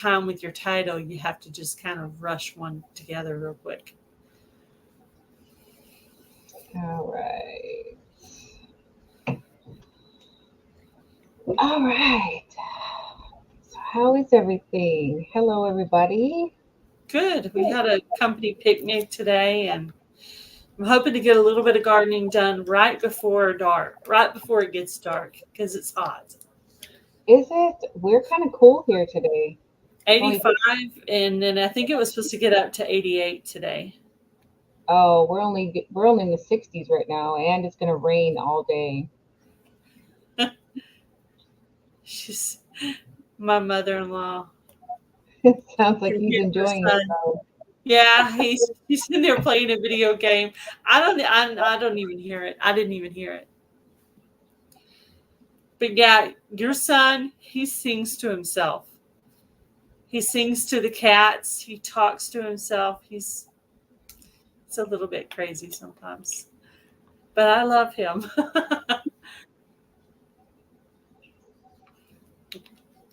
time with your title, you have to just kind of rush one together real quick. All right. All right. So how is everything? Hello, everybody. Good. We had a company picnic today, and I'm hoping to get a little bit of gardening done right before dark, right before it gets dark, because it's hot. Is it? We're kind of cool here today. Only 85, and then I think it was supposed to get up to 88 today. oh, we're only in the 60s right now, and it's gonna rain all day. She's my mother-in-law. It sounds like Can he's hear her enjoying son. himself. Yeah, he's sitting there playing a video game. I don't even hear it. I didn't even hear it. But yeah, your son, he sings to himself. He sings to the cats. He talks to himself. It's a little bit crazy sometimes, but I love him.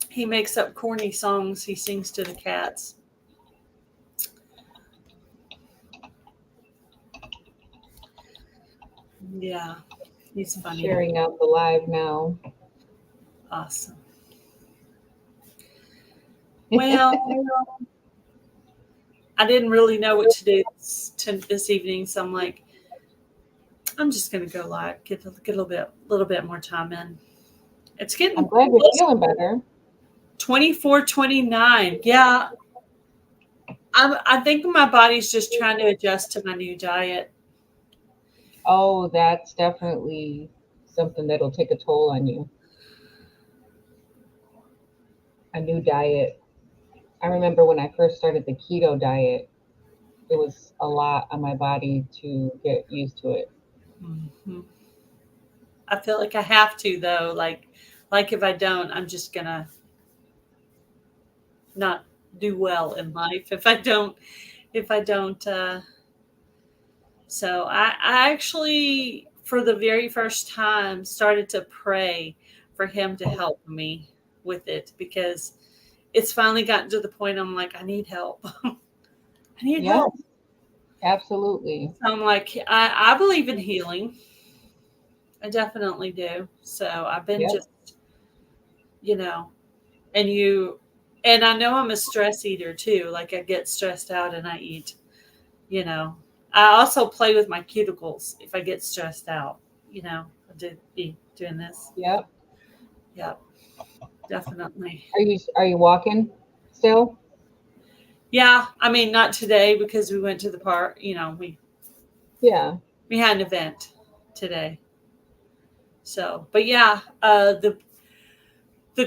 He makes up corny songs. He sings to the cats. Yeah, he's funny. Sharing out the live now. Awesome. Well, I didn't really know what to do this evening, so I'm like, I'm just gonna go live, get a little bit more time in. It's getting I'm glad you're close. feeling better. 24, 29. Yeah, I think my body's just trying to adjust to my new diet. Oh, that's definitely something that'll take a toll on you. A new diet. I remember when I first started the keto diet, it was a lot on my body to get used to it. Mhm. I feel like I have to though. Like if I don't, I'm just gonna not do well in life if I don't. So I actually, for the very first time, started to pray for him to help me with it because it's finally gotten to the point I'm like, I need help. I need Yes, help. absolutely. So I'm like, I believe in healing. I definitely do. So I've been Yep. just, you know, and you, and I know I'm a stress eater too. Like I get stressed out and I eat, you know. I also play with my cuticles if I get stressed out, I do be doing this. Yep. Yep, definitely. Are you walking still? Yeah, I mean, not today because we went to the park. Yeah. We had an event today. So, but yeah, the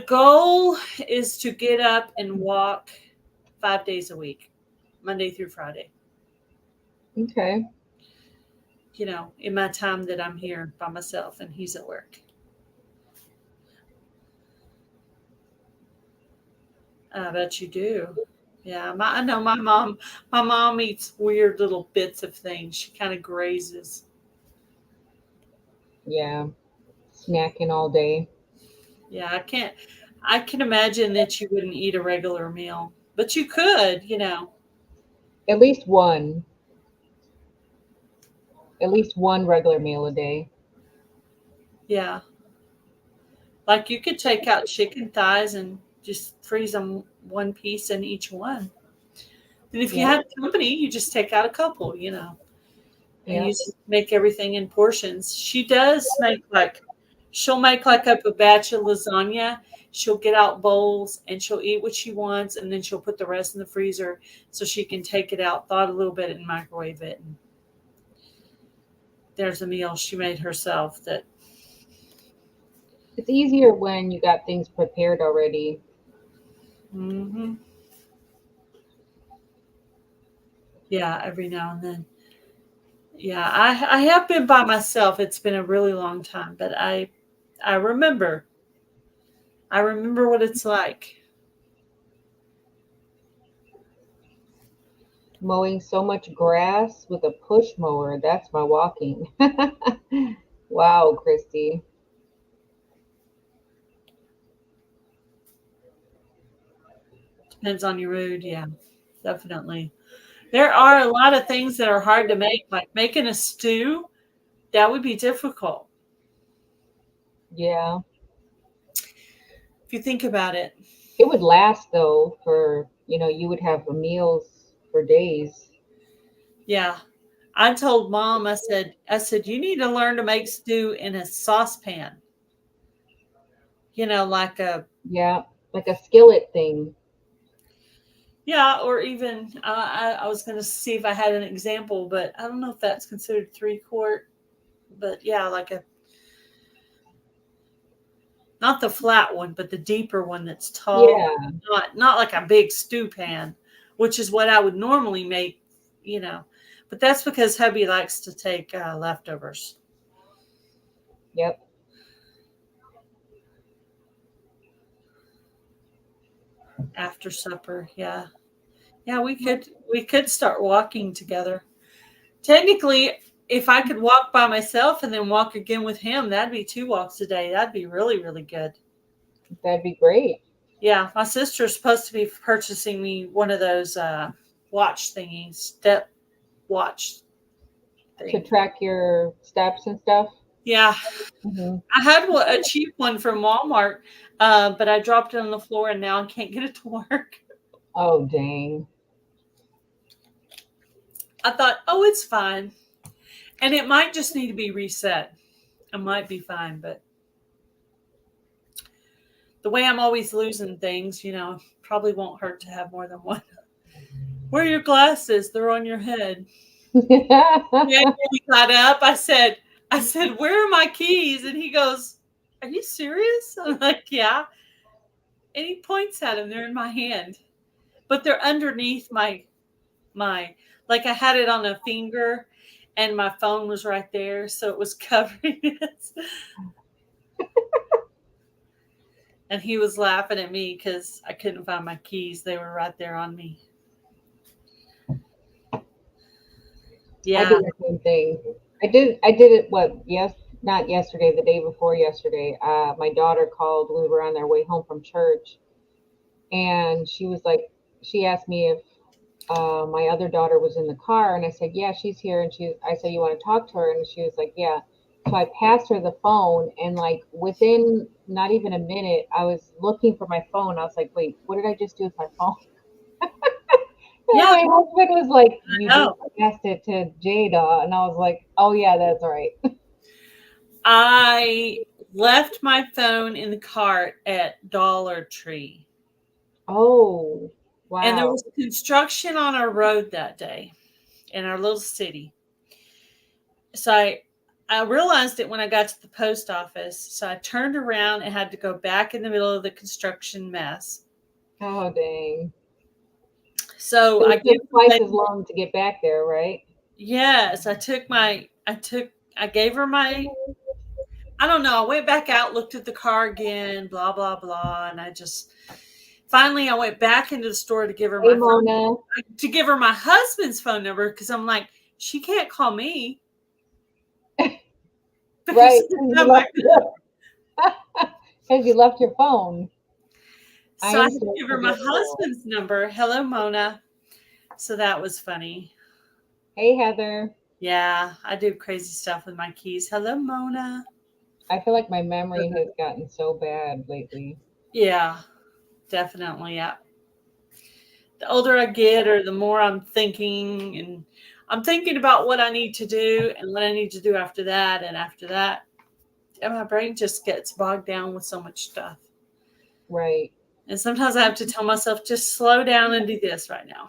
goal is to get up and walk 5 days a week, Monday through Friday. Okay. In my time that I'm here by myself and he's at work. I bet you do. Yeah, I know my mom. My mom eats weird little bits of things. She kind of grazes. Yeah. Snacking all day. Yeah, I can't. I can imagine that you wouldn't eat a regular meal, but you could. At least one. At least one regular meal a day. Yeah, like you could take out chicken thighs and just freeze them one piece in each one. And if you Yep. had company, you just take out a couple, and you Yep. just make everything in portions. She'll make like up a batch of lasagna. She'll get out bowls and she'll eat what she wants, and then she'll put the rest in the freezer so she can take it out, thaw it a little bit, and microwave it. And there's a meal she made herself that, It's easier when you got things prepared already. hmm yeah, every now and then. Yeah, I have been by myself. It's been a really long time, but I remember. I remember what it's like. Mowing so much grass with a push mower. That's my walking. Wow, Christy. Depends on your mood. Yeah, definitely. There are a lot of things that are hard to make, like making a stew. That would be difficult Yeah. if you think about it. It would last though for, you would have meals for days. Yeah. I told mom, I said, you need to learn to make stew in a saucepan, like a, Yeah. Like a skillet thing. yeah, or even, I was going to see if I had an example, but I don't know if that's considered 3-quart, but yeah, like a, not the flat one, but the deeper one that's tall, Yeah. not like a big stew pan, which is what I would normally make, you know. But that's because hubby likes to take leftovers Yep. after supper. Yeah, yeah, we could start walking together. Technically, if I could walk by myself and then walk again with him, that'd be 2 walks a day. That'd be really, really good. That'd be great. Yeah, my sister's supposed to be purchasing me one of those watch thingies, step watch To thing. track your steps and stuff. Yeah, Hmm. I had a cheap one from Walmart, but I dropped it on the floor and now I can't get it to work. Oh, dang. I thought, oh, it's fine. And it might just need to be reset. I might be fine, but the way I'm always losing things, probably won't hurt to have more than one. Where are your glasses? They're on your head. Yeah, he got up. I said, where are my keys? And he goes, are you serious? I'm like, yeah. And he points at them. They're in my hand, but they're underneath my like I had it on a finger and my phone was right there, so it was covering it. And he was laughing at me because I couldn't find my keys. They were right there on me. I Yeah. do the same thing. I did it not yesterday, the day before yesterday. My daughter called when we were on our way home from church, and she asked me if my other daughter was in the car, and I said, yeah, she's here. And I said, you want to talk to her? And she was like, yeah. So I passed her the phone, and like within not even a minute, I was looking for my phone. I was like, wait, what did I just do with my phone? And Yeah, my husband was like, you I just know. passed it to Jada. And I was like, oh, yeah, that's right. I left my phone in the cart at Dollar Tree. Oh, And there wow. was construction on our road that day in our little city. So I realized it when I got to the post office. So I turned around and had to go back in the middle of the construction mess. Oh, dang. So So I it gave took the twice as lady, long to get back there, right? yes, I gave her my, I don't know, I went back out, looked at the car again, blah, blah, blah. And finally I went back into the store to give her Hey, my phone, Mona. to give her my husband's phone number because I'm like, she can't call me because Right. she doesn't Because you have my left phone. because you left your phone. I So I am had to so give her my forgetful. husband's number. Hello, Mona. So that was funny. Hey, Heather. Yeah, I do crazy stuff with my keys. Hello, Mona. I feel like my memory has gotten so bad lately. Yeah, definitely. Yeah. The older I get, or the more I'm thinking, and I'm thinking about what I need to do and what I need to do after that, and after that, and my brain just gets bogged down with so much stuff. Right. And sometimes I have to tell myself, just slow down and do this right now.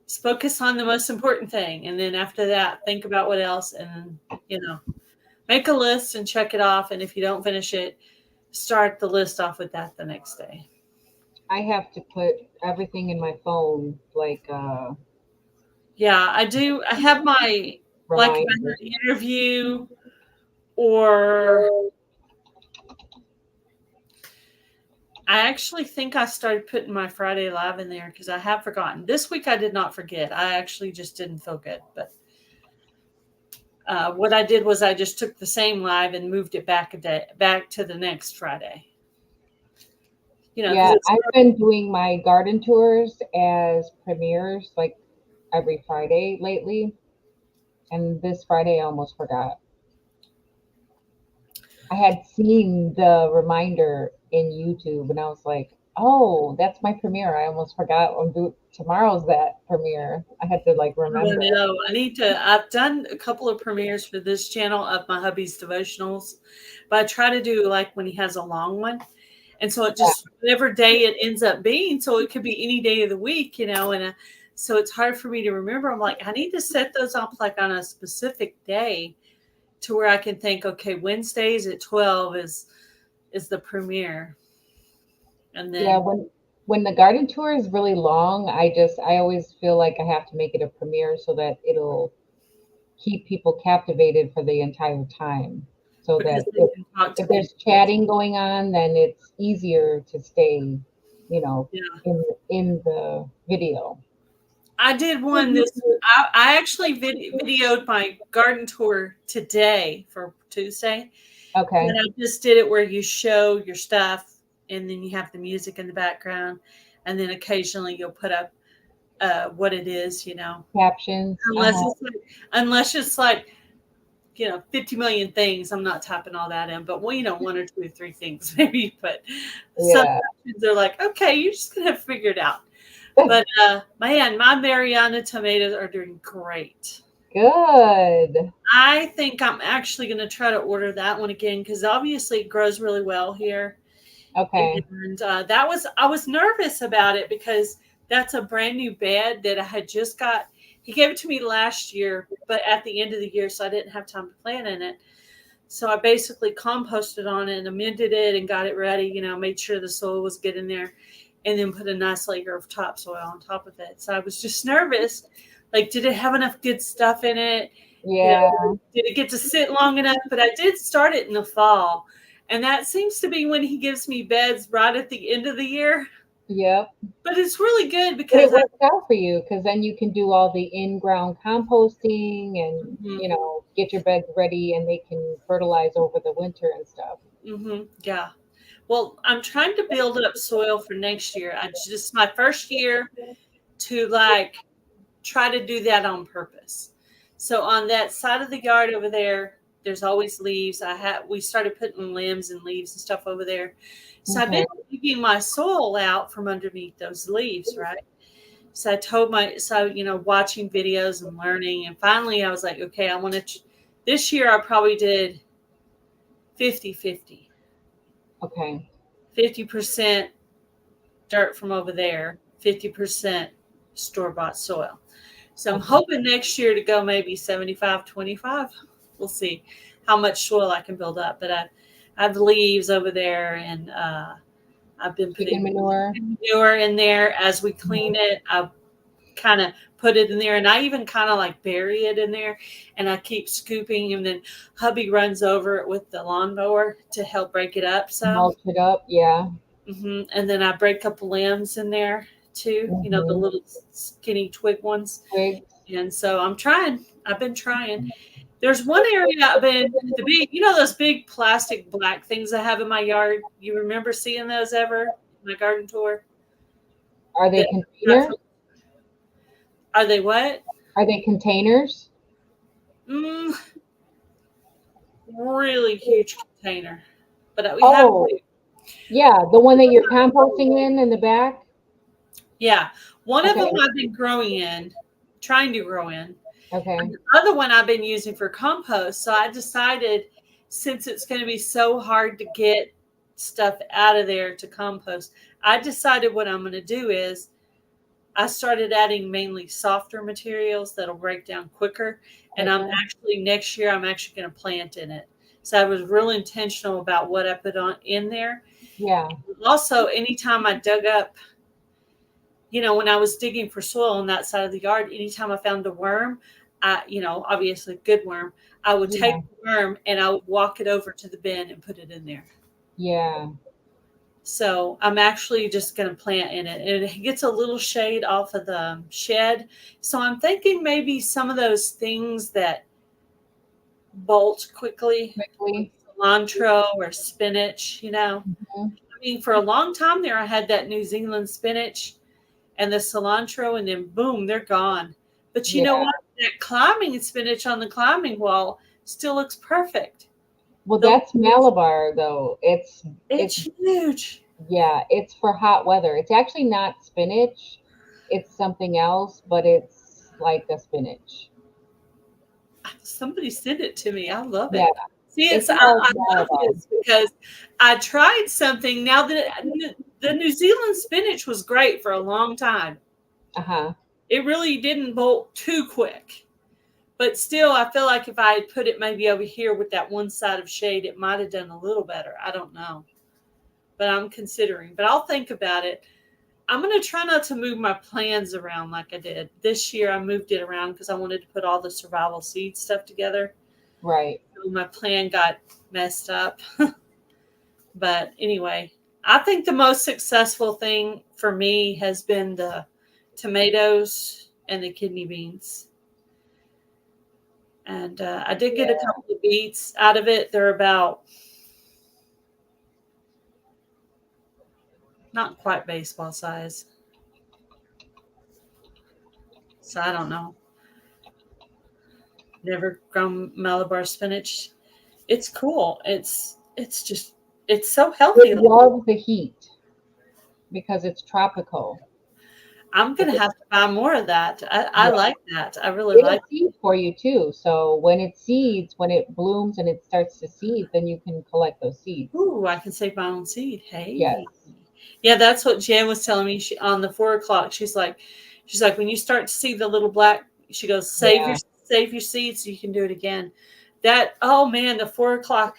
Just focus on the most important thing, and then after that, think about what else, and make a list and check it off. And if you don't finish it, start the list off with that the next day. I have to put everything in my phone, like Yeah, I do. I have like if I reminders. had an interview, or I actually think I started putting my Friday Live in there because I have forgotten. This week I did not forget. I actually just didn't feel good. But what I did was I just took the same live and moved it back a day, back to the next Friday. Because Yeah, it's I've been doing my garden tours as premieres like every Friday lately, and this Friday I almost forgot. I had seen the reminder in YouTube and I was like, "Oh, that's my premiere. I almost forgot. Tomorrow's that premiere." I had to like I don't remember. know. I've done a couple of premieres for this channel of my hubby's devotionals, but I try to do like when he has a long one. And so it Yeah, just, whatever day it ends up being, so it could be any day of the week, so it's hard for me to remember. I'm like, I need to set those up like on a specific day to where I can think, okay, Wednesdays at 12 is the premiere. And yeah. then When the garden tour is really long, I always feel like I have to make it a premiere so that it'll keep people captivated for the entire time. So because that they can talk to if people. there's chatting going on, then it's easier to stay, you know, Yeah. in the video. I did one I actually videoed my garden tour today for Tuesday. Okay. And I just did it where you show your stuff and then you have the music in the background. And then occasionally you'll put up what it is. Captions. Unless Uh-huh. it's like, unless it's like, 50 million things. I'm not typing all that in, but one or two or three things maybe. But some Yeah. they're like, okay, you're just gonna have to figure it out. But man, my Mariana tomatoes are doing great. Good. I think I'm actually going to try to order that one again because obviously it grows really well here. Okay. And I was nervous about it because that's a brand new bed that I had just got. He gave it to me last year, but at the end of the year, so I didn't have time to plant in it. So I basically composted on it and amended it and got it ready, made sure the soil was good in there and then put a nice layer of topsoil on top of it. So I was just nervous. Like, did it have enough good stuff in it? Yeah. Did it get to sit long enough? But I did start it in the fall. And that seems to be when he gives me beds right at the end of the year. Yep. But it's really good But it because works out for you because then you can do all the in-ground composting and, Mhm, get your beds ready and they can fertilize over the winter and stuff. yeah. Well, I'm trying to build up soil for next year. I just my first year to like try to do that on purpose. So on that side of the yard over there, there's always leaves. We started putting limbs and leaves and stuff over there. So I've been Okay. digging my soil out from underneath those leaves, right? So I told watching videos and learning. And finally I was like, okay, I want to, this year I probably did 50-50, Okay. 50% dirt from over there, 50% store-bought soil. So I'm Okay. hoping next year to go maybe 75-25. We'll see how much soil I can build up. But I have leaves over there, and I've been Chicken putting manure. manure in there as we clean Mhm. it. I kind of put it in there, and I even kind of like bury it in there, and I keep scooping, and then hubby runs over it with the lawnmower to help break it up some. Mulch it up. Yeah. And then I break up limbs in there too, the Hmm. little skinny twig ones. Twigs. And so I'm trying. I've been trying. There's one area those big plastic black things I have in my yard. You remember seeing those ever in my garden tour? Are they That got containers? from, are they what? Are they containers? Mm, really huge container. But we have, Oh, yeah, the one that you're composting in the back. yeah, one of Okay. them I've been growing in, trying to grow in. Okay. The other one I've been using for compost. So I decided since it's going to be so hard to get stuff out of there to compost, I decided what I'm going to do is I started adding mainly softer materials that'll break down quicker. And Quicker. next year, I'm actually going to plant in it. So I was real intentional about what I put on in there. Yeah. Also, anytime I dug up, when I was digging for soil on that side of the yard, anytime I found a worm, obviously good worm, I would take Yeah. the worm and I would walk it over to the bin and put it in there. Yeah. So I'm actually just going to plant in it. And it gets a little shade off of the shed. So I'm thinking maybe some of those things that bolt quickly, like Quickly. cilantro or spinach, Mhm. mean, for a long time there, I had that New Zealand spinach and the cilantro, and then boom, they're gone. But you know Yeah. what? That climbing spinach on the climbing wall still looks perfect. Well, The that's Malabar though. It's it's huge. yeah, it's for hot weather. It's actually not spinach. It's something else, but it's like a spinach. Somebody sent it to me. I love Yeah, it. See, it's it's called I love Malabar. this because I tried something. Now that the New Zealand spinach was great for a long time. Uh-huh. It really didn't bolt too quick. But still, I feel like if I had put it maybe over here with that one side of shade, it might have done a little better. I don't know. But I'm considering. But I'll think about it. I'm going to try not to move my plans around like I did. This year, I moved it around because I wanted to put all the survival seed stuff together. Right. So my plan got messed up. But anyway, I think the most successful thing for me has been the tomatoes and the kidney beans. And I did get a Yeah. couple of beets out of it. They're about not quite baseball size. So I don't know. Never grown Malabar spinach. It's cool. It's just it's so It healthy. loves the heat because it's tropical. I'm If gonna it, have to buy more of that. I yeah, like that. I really it'll like. seed for you too. So when it seeds, when it blooms and it starts to seed, then you can collect those seeds. Ooh, I can save my own seed. Yes. Hey, yeah, that's what Jan was telling me. She on the 4 o'clock. She's like, when you start to see the little black, she goes, Yeah. save your seed so you can do it again. That oh man, the 4 o'clock.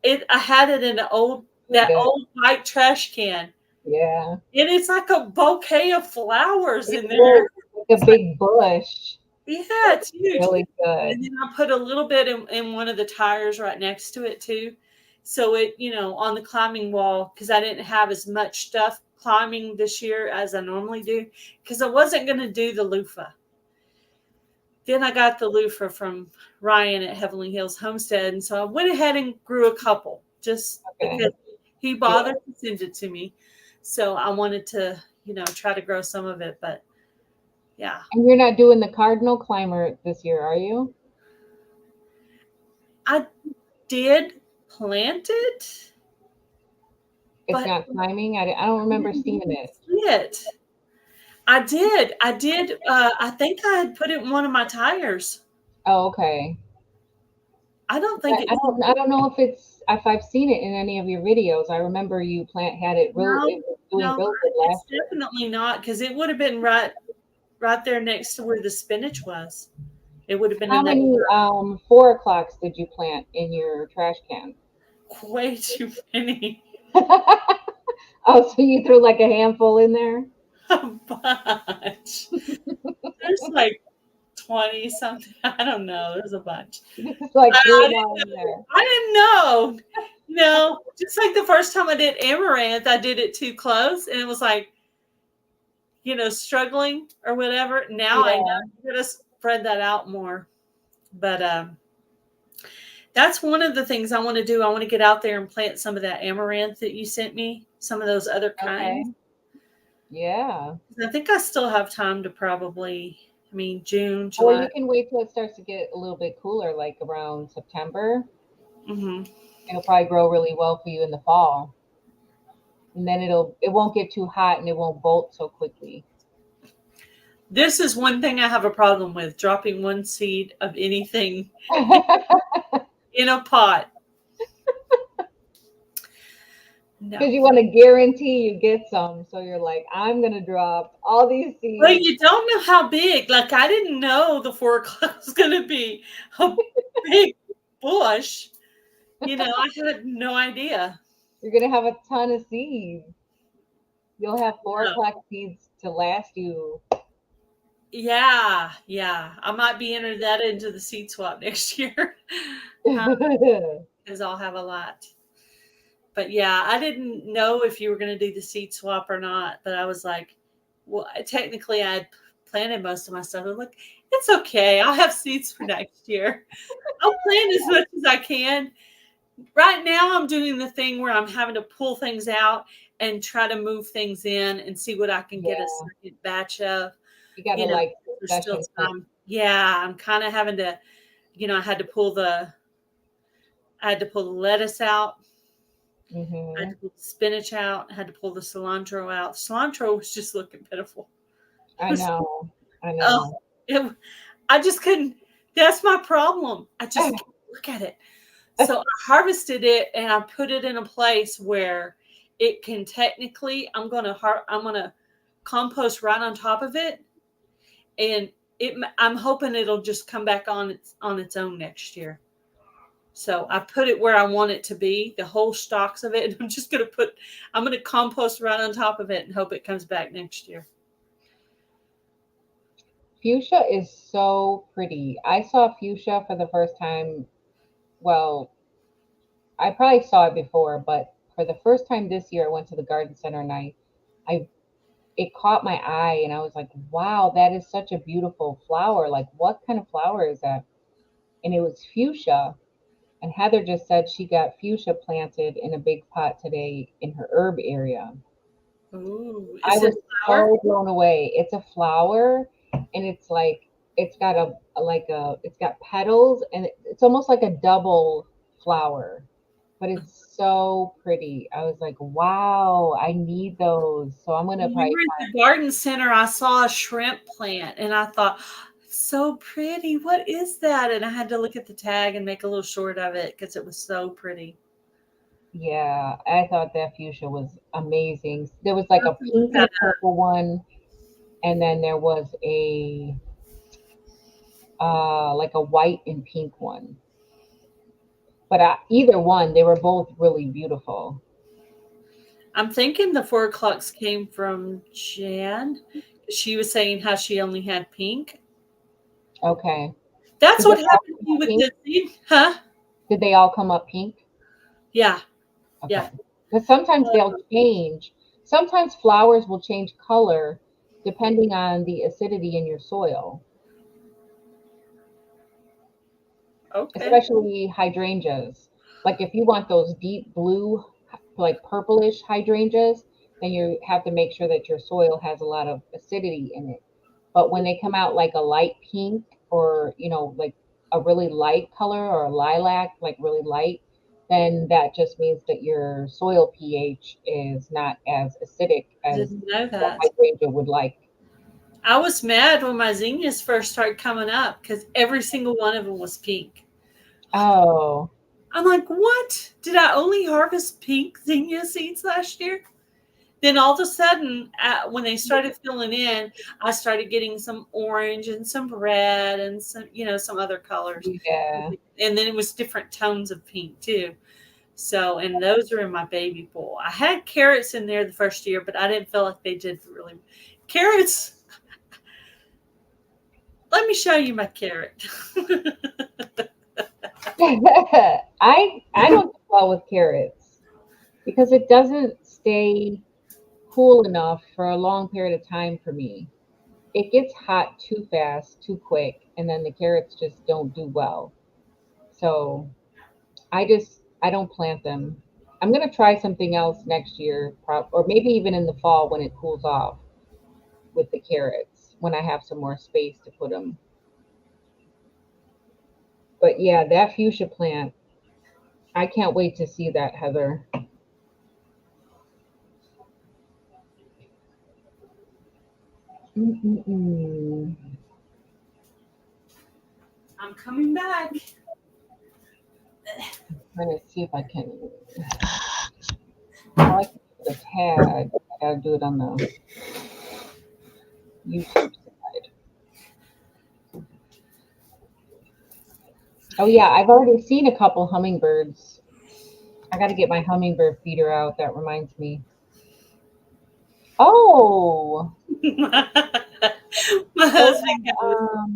I had it in that The, old white trash can, yeah. and it's like a bouquet of flowers It in there. is like a It's like big bush. yeah, it's huge. Really And good. then I put a little bit in one of the tires right next to it too. So it, on the climbing wall, because I didn't have as much stuff climbing this year as I normally do, because I wasn't going to do the loofah. Then I got the loofah from Ryan at Heavenly Hills Homestead. And so I went ahead and grew a couple just Okay. because he Yeah. bothered to send it to me. So I wanted to, try to grow some of it. But yeah, And you're not doing the cardinal climber this year, are you? I did plant it, It's but not climbing. I don't I remember didn't seeing it. see it. I did. I did. I think I had put it in one of my tires. Oh, okay. I don't think I it's don't I don't know if I've seen it in any of your videos. I remember you plant had no, it was doing no. real good It's last year. definitely not because it would have been right there next to where the spinach was. It would have been How in that many 4 o'clocks did you plant in your trash can? way too many. Oh, so you threw like a handful in there? A bunch. There's like 20 something. I don't know. There's a bunch. Just like threw I them all didn't in there. know. I didn't know. Just like the first time I did amaranth, I did it too close, and it was like, struggling or whatever. Now I know Yeah. you gotta spread that out more. But that's one of the things I want to do. I want to get out there and plant some of that amaranth that you sent me, some of those other kinds. Okay. Yeah. I think I still have time to probably, I mean, June, Or July. you can wait till it starts to get a little bit cooler, like around September. Hmm. It'll probably grow really well for you in the fall. And then it won't get too hot and it won't bolt so quickly. This is one thing I have a problem with dropping one seed of anything in a pot. No. Because you want to guarantee you get some. So you're like, I'm going to drop all these But seeds. you don't know how big. Like, I didn't know the 4 o'clock was going to be a big bush. I had no idea. You're going to have a ton of seeds. You'll have four No. o'clock seeds to last you. Yeah, yeah. I might be entered that into the seed swap next year because I'll have a lot. But yeah, I didn't know if you were going to do the seed swap or not. But I was like, well, technically, I had planted most of my stuff. I'm like, it's okay. I'll have seeds for next year. I'll plant as much as I can. Right now, I'm doing the thing where I'm having to pull things out and try to move things in and see what I can get a Yeah, second batch of, you gotta like because there's still succession cook. time. Yeah, I'm kind of having to, I had to pull the lettuce out. I had Hmm. to pull the spinach out. I had to pull the cilantro out. Cilantro was just looking pitiful. It I was, know, I oh, know. it, I just couldn't. That's my problem. I just can't look at it. So I harvested it and I put it in a place where it can technically. I'm gonna compost right on top of it, and I'm hoping it'll just come back on its own next year. So I put it where I want it to be, the whole stalks of it. And I'm gonna compost right on top of it and hope it comes back next year. Fuchsia is so pretty. I saw fuchsia for the first time. Well, I probably saw it before, but for the first time this year, I went to the garden center and I it caught my eye and I was like, wow, that is such a beautiful flower. Like, what kind of flower is that? And it was fuchsia. And Heather just said she got fuchsia planted in a big pot today in her herb area. Ooh, I is it was a flower? so blown away. It's a flower and it's like it's got it's got petals and it's almost like a double flower, but it's so pretty. I was like, wow, I need those. So I'm gonna When we probably were at the garden center, I saw a shrimp plant and I thought, it's so pretty. What is that? And I had to look at the tag and make a little short of it because it was so pretty. yeah, I thought that fuchsia was amazing. There was like I'll a have to look pink and that a purple one, and then there was a like a white and pink one. But either one, they were both really beautiful. I'm thinking the 4 o'clocks came from Jan. She was saying how she only had pink. Okay. That's Did they what all happened to come me up with pink? the seed, huh? Did they all come up pink? Yeah, Okay. yeah. Because sometimes they'll change. Sometimes flowers will change color depending on the acidity in your soil, Okay. especially hydrangeas. Like if you want those deep blue, like purplish hydrangeas, then you have to make sure that your soil has a lot of acidity in it. But when they come out like a light pink or, like a really light color or a lilac, like really light, then that just means that your soil pH is not as acidic as Didn't know the that. hydrangea would like. I was mad when my zinnias first started coming up because every single one of them was pink. Oh, I'm like, what? Did I only harvest pink zinnia seeds last year? Then all of a sudden, when they started filling in, I started getting some orange and some red and some other colors. yeah. And then it was different tones of pink too. So, and those are in my baby bowl. I had carrots in there the first year, but I didn't feel like they did really. Carrots, let me show you my carrot. I don't do well with carrots because it doesn't stay cool enough for a long period of time for me. It gets hot too fast, too quick, and then the carrots just don't do well. So I don't plant them. I'm gonna try something else next year, or maybe even in the fall when it cools off with the carrots when I have some more space to put them. But yeah, that fuchsia plant, I can't wait to see that, Heather. Mm-mm-mm. I'm coming back. Trying to see if I can. Well, I can put a tag. I gotta do it on the YouTube side. Oh yeah, I've already seen a couple hummingbirds. I got to get my hummingbird feeder out. That reminds me. Oh, My those husband goes, are,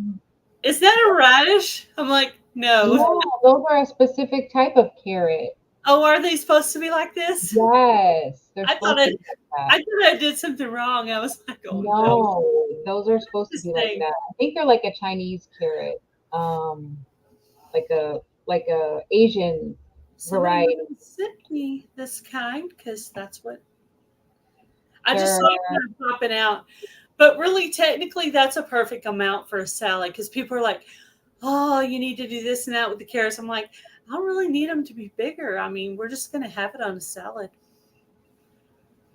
is that a radish? I'm like, no. yeah, those are a specific type of carrot. Oh, are they supposed to be like this? Yes, they're I thought supposed to I, be like that. I thought I did something wrong. I was like, oh no, No, those are supposed to this be like thing. that. I think they're like a Chinese carrot, um, like a Asian. Somebody must variety. have sent me this kind because that's what I just They're saw it kind of popping out. But really, technically, that's a perfect amount for a salad because people are like, oh, you need to do this and that with the carrots. I'm like, I don't really need them to be bigger. I mean, we're just going to have it on a salad.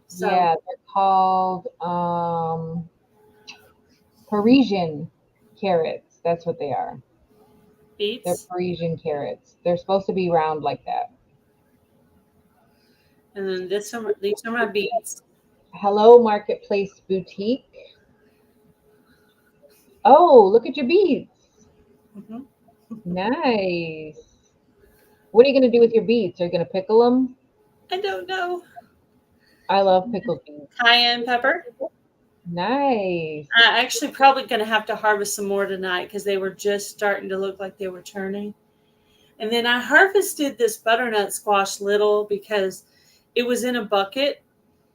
So, yeah, they're called Parisian carrots. That's what they are. They're beets. Parisian carrots. They're supposed to be round like that. And then these are my beets. Hello Marketplace Boutique. Oh, look at your beets. Hmm. Nice. What are you going to do with your beets? Are you going to pickle them? I don't know. I love pickled beets. Cayenne pepper. Nice. I actually probably going to have to harvest some more tonight because they were just starting to look like they were turning. And then I harvested this butternut squash little because it was in a bucket,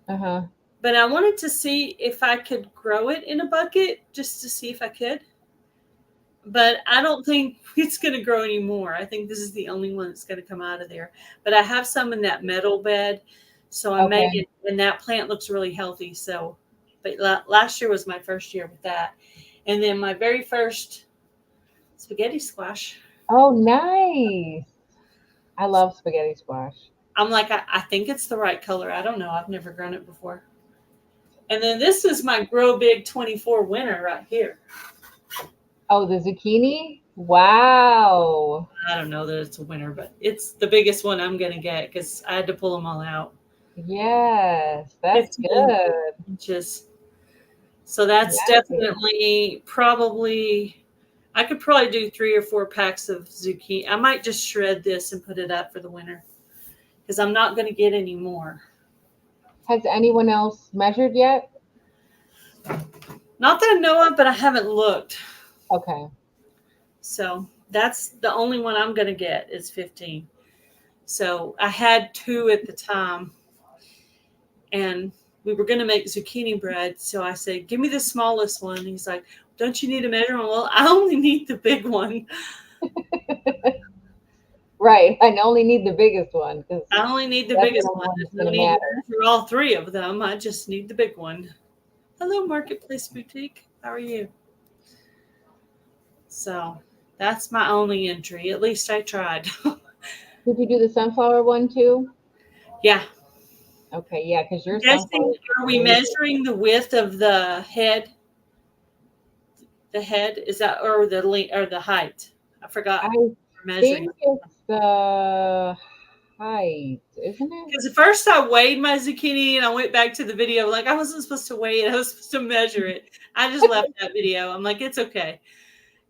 Uh-huh. but I wanted to see if I could grow it in a bucket just to see if I could. But I don't think it's going to grow anymore. I think this is the only one that's going to come out of there. But I have some in that metal bed, so I made Okay. it, and that plant looks really healthy. So, but last year was my first year with that, and then my very first spaghetti squash. Oh, nice. I love spaghetti squash. I'm like, I think it's the right color. I don't know. I've never grown it before. And then this is my Grow Big 24 winner right here. Oh, the zucchini? Wow. I don't know that it's a winner, but it's the biggest one I'm going to get because I had to pull them all out. Yes, that's 15 good. inches. So that's Nice. definitely probably, I could probably do 3 or 4 packs of zucchini. I might just shred this and put it up for the winter because I'm not going to get any more. Has anyone else measured yet? Not that I know of, but I haven't looked. Okay. So that's the only one I'm going to get is 15. So I had 2 at the time, and we were going to make zucchini bread. So I said, give me the smallest one. He's like, don't you need a measurement? Well, I only need the big one. Right. I only need the biggest one because I only need the that's the biggest only one. one There's that's no going to need to matter. measure all 3 of them. I just need the big one. Hello, Marketplace Boutique. How are you? So that's my only entry. At least I tried. Did you do the sunflower one too? Yeah. Okay, yeah, because I'm your guessing, sunflower is are we big. measuring the width of the head? The head is that, or the length, or the height? I forgot. I We're measuring think it's the height, isn't it? because at first I weighed my zucchini and I went back to the video like I wasn't supposed to weigh it. I was supposed to measure it. I just left that video. I'm like, it's okay.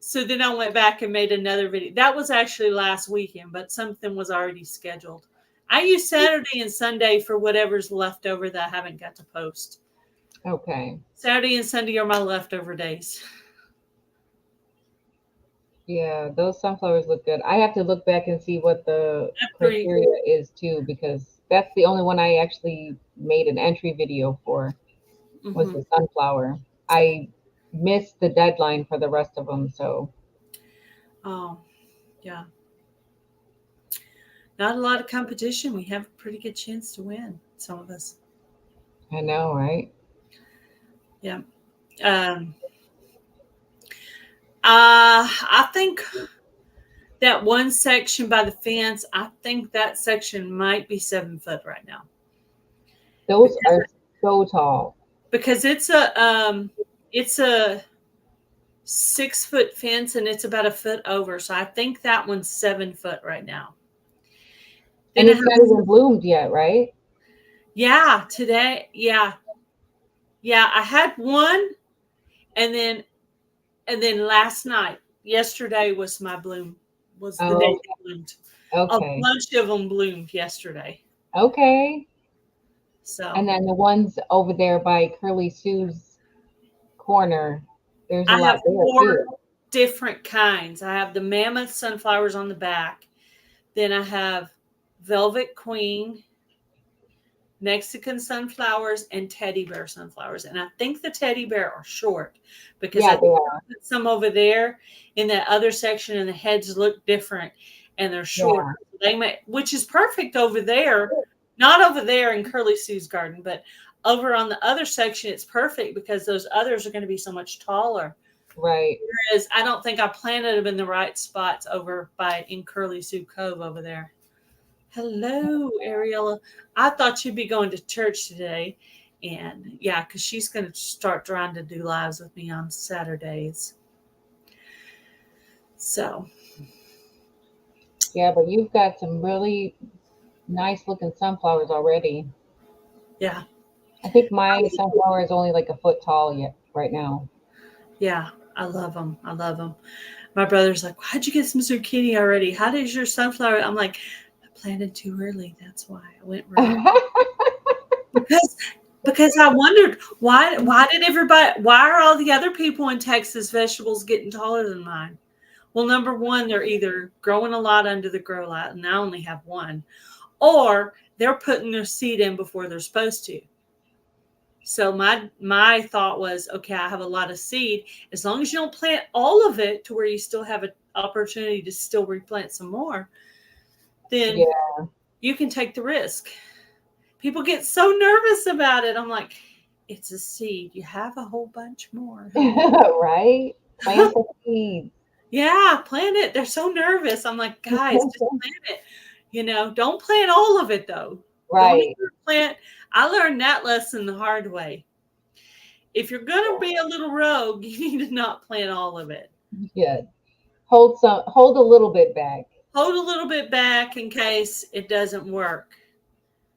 So then I went back and made another video. That was actually last weekend, but something was already scheduled. I use Saturday and Sunday for whatever's left over that I haven't got to post. Okay. Saturday and Sunday are my leftover days. Yeah, those sunflowers look good. I have to look back and see what the That's pretty. criteria is too, because that's the only one I actually made an entry video for was Hmm. the sunflower. I missed the deadline for the rest of them, so Oh, yeah. Not a lot of competition. We have a pretty good chance to win. Some of us. I know, right? Yeah. Um, I think that one section by the fence, I think that section might be 7 foot right now Those because are so tall. it's a 6 foot fence and it's about a foot over. So I think that one's 7 foot right now. And Then I have, it's not even bloomed yet, right? yeah, today, yeah, yeah. I had one, and then last night, yesterday was my bloom. Was the day Oh, they bloomed. A okay. bunch of them bloomed yesterday. Okay. So And then the ones over there by Curly Sue's corner, there's a I have lot there 4 too. different kinds. I have the mammoth sunflowers on the back. Then I have velvet queen, Mexican sunflowers, and teddy bear sunflowers. And I think the teddy bear are short because I Yeah, think they I are. put some over there in that other section and the heads look different. and they're Yeah. shorter. Which is perfect over there. Not over there in Curly Sue's garden, but over on the other section, it's perfect because those others are going to be so much taller. Right. Whereas I don't think I planted them in the right spots over by in Curly Sue Cove over there. Hello, Ariella. I thought you'd be going to church today. And yeah, because she's going to start trying to do lives with me on Saturdays. So, Yeah, but you've got some really nice looking sunflowers already. yeah. I think my sunflower is only like a foot tall yet right now. Yeah, I love them. I love them. My brother's like, "Why'd you get some zucchini already? How does your sunflower?" I'm like, "I planted too early. That's why I went wrong." Because I wondered why are all the other people in Texas vegetables getting taller than mine? Well, number one, they're either growing a lot under the grow light, and I only have one, or they're putting their seed in before they're supposed to. So my thought was, okay, I have a lot of seed. As long as you don't plant all of it to where you still have an opportunity to still replant some more, then Yeah. you can take the risk. People get so nervous about it. I'm like, it's a seed. You have a whole bunch more, honey. Right? Plant the seeds. Yeah, plant it. They're so nervous. I'm like, guys, just plant it. Don't plant all of it though. Don't Right. even plant. I learned that lesson the hard way. If you're gonna be a little rogue, you need to not plant all of it. Good. Hold a little bit back. Hold a little bit back in case it doesn't work.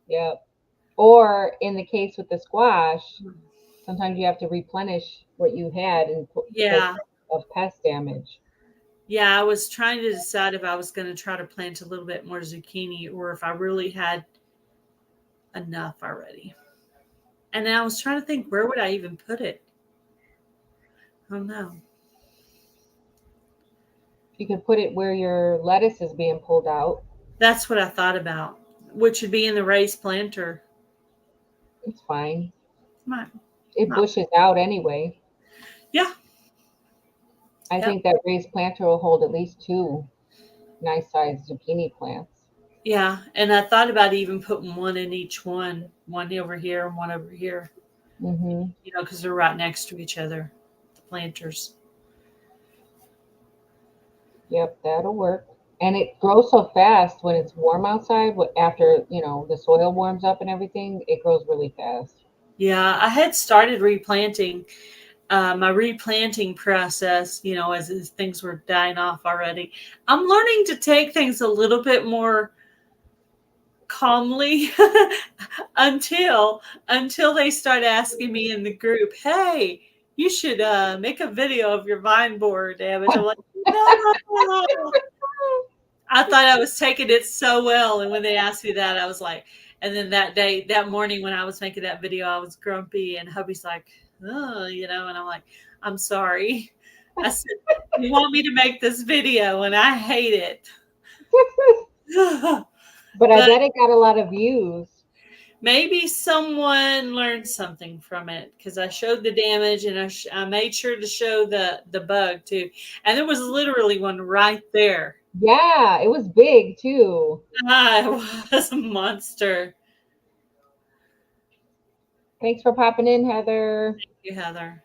Yep. Or in the case with the squash, sometimes you have to replenish what you had and because Yeah. of pest damage. Yeah, I was trying to decide if I was going to try to plant a little bit more zucchini or if I really had enough already. And then I was trying to think, where would I even put it? I don't know. You can put it where your lettuce is being pulled out. That's what I thought about, which would be in the raised planter. It's fine. Might It not. bushes out anyway. Yeah. I Yep. think that raised planter will hold at least two nice sized zucchini plants. Yeah. And I thought about even putting one in each one over here and one over here, Mm-hmm. because they're right next to each other, the planters. Yep, that'll work. And it grows so fast when it's warm outside. After the soil warms up and everything, it grows really fast. Yeah. I had started replanting my replanting process, as things were dying off already. I'm learning to take things a little bit more calmly until they start asking me in the group, "Hey, you should make a video of your vine borer damage." I'm like, no. I thought I was taking it so well, and when they asked me that, I was like, and then that morning when I was making that video, I was grumpy, and hubby's like, "Oh," and I'm like, "I'm sorry." I said, "You want me to make this video, and I hate it." But I But bet it got a lot of views. maybe someone learned something from it because I showed the damage, and I made sure to show the bug too, and there was literally one right there. Yeah, it was big too. It was a monster. Thanks for popping in, Heather. Thank you, Heather.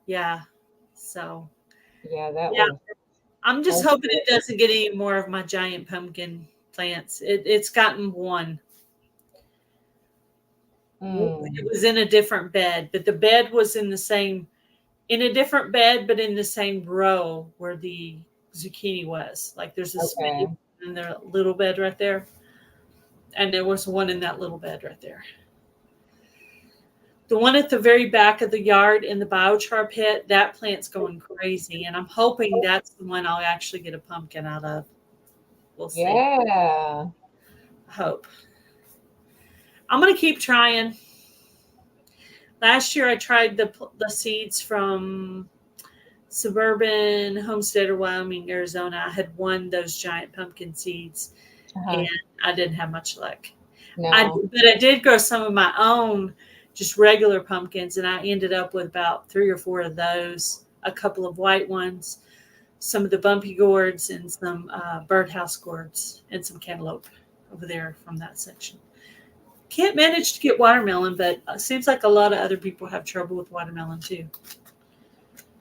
Yeah. So, Yeah, that yeah, was. I'm just hoping it doesn't get any more of my giant pumpkin plants. It's gotten one. It Mm, was in a different bed, but the bed was in a different bed, but in the same row where the zucchini was. Like there's a space okay. in the little bed right there, and there was one in that little bed right there. The one at the very back of the yard in the biochar pit, that plant's going crazy, and I'm hoping that's the one I'll actually get a pumpkin out of. We'll see. Yeah. I hope. I'm gonna keep trying. Last year I tried the seeds from Suburban Homesteader, Wyoming, Arizona. I had won those giant pumpkin seeds, and Uh-huh. I didn't have much luck. No. But I did grow some of my own, just regular pumpkins, and I ended up with about 3 or 4 of those, a couple of white ones. some of the bumpy gourds and some birdhouse gourds and some cantaloupe over there from that section. Can't manage to get watermelon, but it seems like a lot of other people have trouble with watermelon too.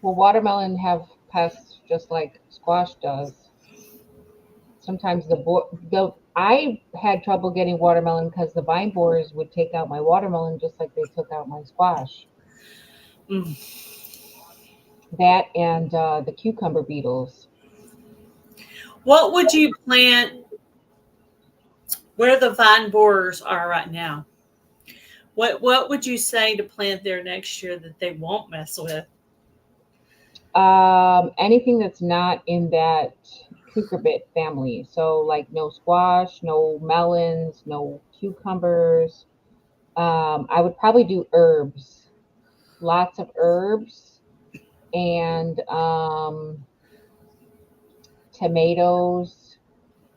Well, watermelon have pests just like squash does. Sometimes the I had trouble getting watermelon because the vine borers would take out my watermelon just like they took out my squash. Mm. That and the cucumber beetles. What would you plant where the vine borers are right now? What would you say to plant there next year that they won't mess with? Anything that's not in that cucurbit family. So like no squash, no melons, no cucumbers. I would probably do herbs, lots of herbs, and tomatoes,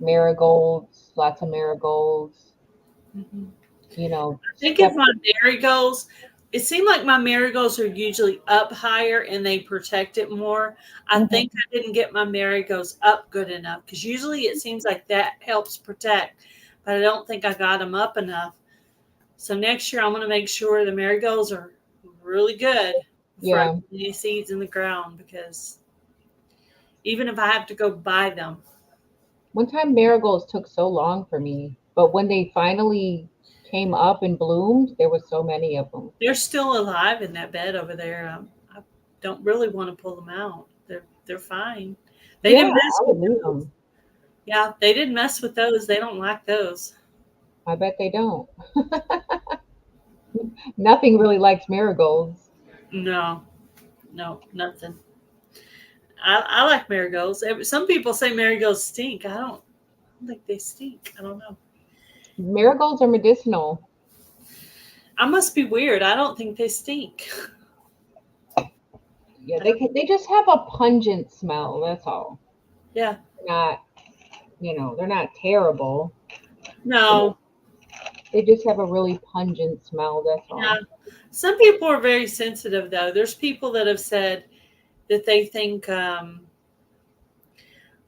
marigolds, lots of marigolds. Mhm. You know, I think if step. my marigolds, it seemed like my marigolds are usually up higher and they protect it more. I Mhm. think I didn't get my marigolds up good enough because usually it seems like that helps protect, but I don't think I got them up enough. So next year I'm going to make sure the marigolds are really good before I Yeah. put any seeds in the ground because even if I have to go buy them, One time marigolds took so long for me, but when they finally came up and bloomed, there was so many of them. they're still alive in that bed over there. I don't really want to pull them out. They're fine. They Yeah, didn't mess I with would leave those. them. Yeah, they didn't mess with those. They don't like those. I bet they don't. Nothing really likes marigolds. No, no, nothing. I like marigolds. Some people say marigolds stink. I don't think they stink. I don't know. Marigolds are medicinal. I must be weird. I don't think they stink. Yeah, I don't. they just have a pungent smell, that's all. Yeah. Not, they're not terrible. No. They just have a really pungent smell, that's Yeah. all. Some people are very sensitive, though. There's people that have said that they think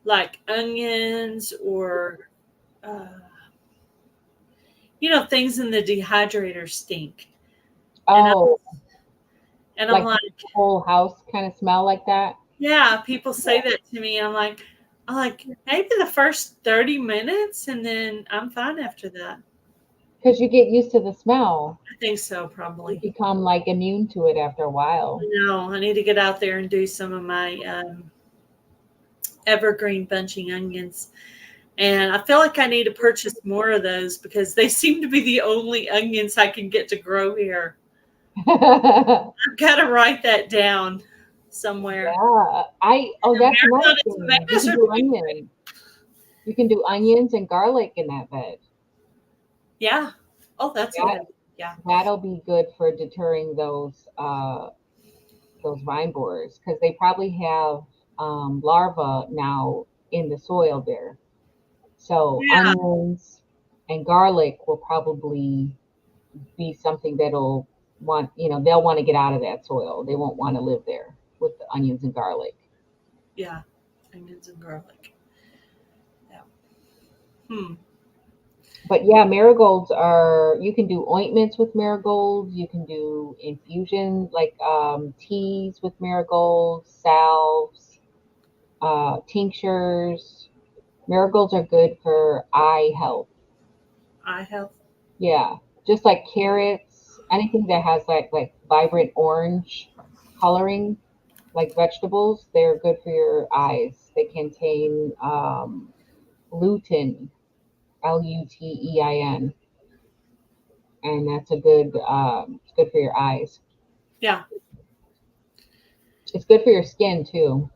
like onions or uh, things in the dehydrator stink. And I Oh, and I'm like like, the whole house kind of smell like that? yeah, people say that to me. I'm like, maybe the first 30 minutes and then I'm fine after that. Because you get used to the smell. I think so, You probably. become like immune to it after a while. No, I need to get out there and do some of my evergreen bunching onions. And I feel like I need to purchase more of those because they seem to be the only onions I can get to grow here. Yeah, I've got to write that down somewhere. oh, that's another Marijuana thing. You tomatoes can are do too. onions. You can do onions and garlic in that bed. Yeah. Oh, that's a good That idea. Yeah. that'll be good for deterring those vine borers because they probably have larvae now in the soil there. So Yeah. onions and garlic will probably be something they'll want to get out of that soil. They won't want to live there with the onions and garlic. Yeah. Onions and garlic. Yeah. Hmm. But yeah, marigolds are, you can do ointments with marigolds, you can do infusions like teas with marigolds, salves, tinctures. Marigolds are good for eye health. Eye health. Yeah, just like carrots, anything that has like vibrant orange coloring, like vegetables, they're good for your eyes. They contain lutein, lutein, and that's it's good for your eyes. Yeah. It's good for your skin too.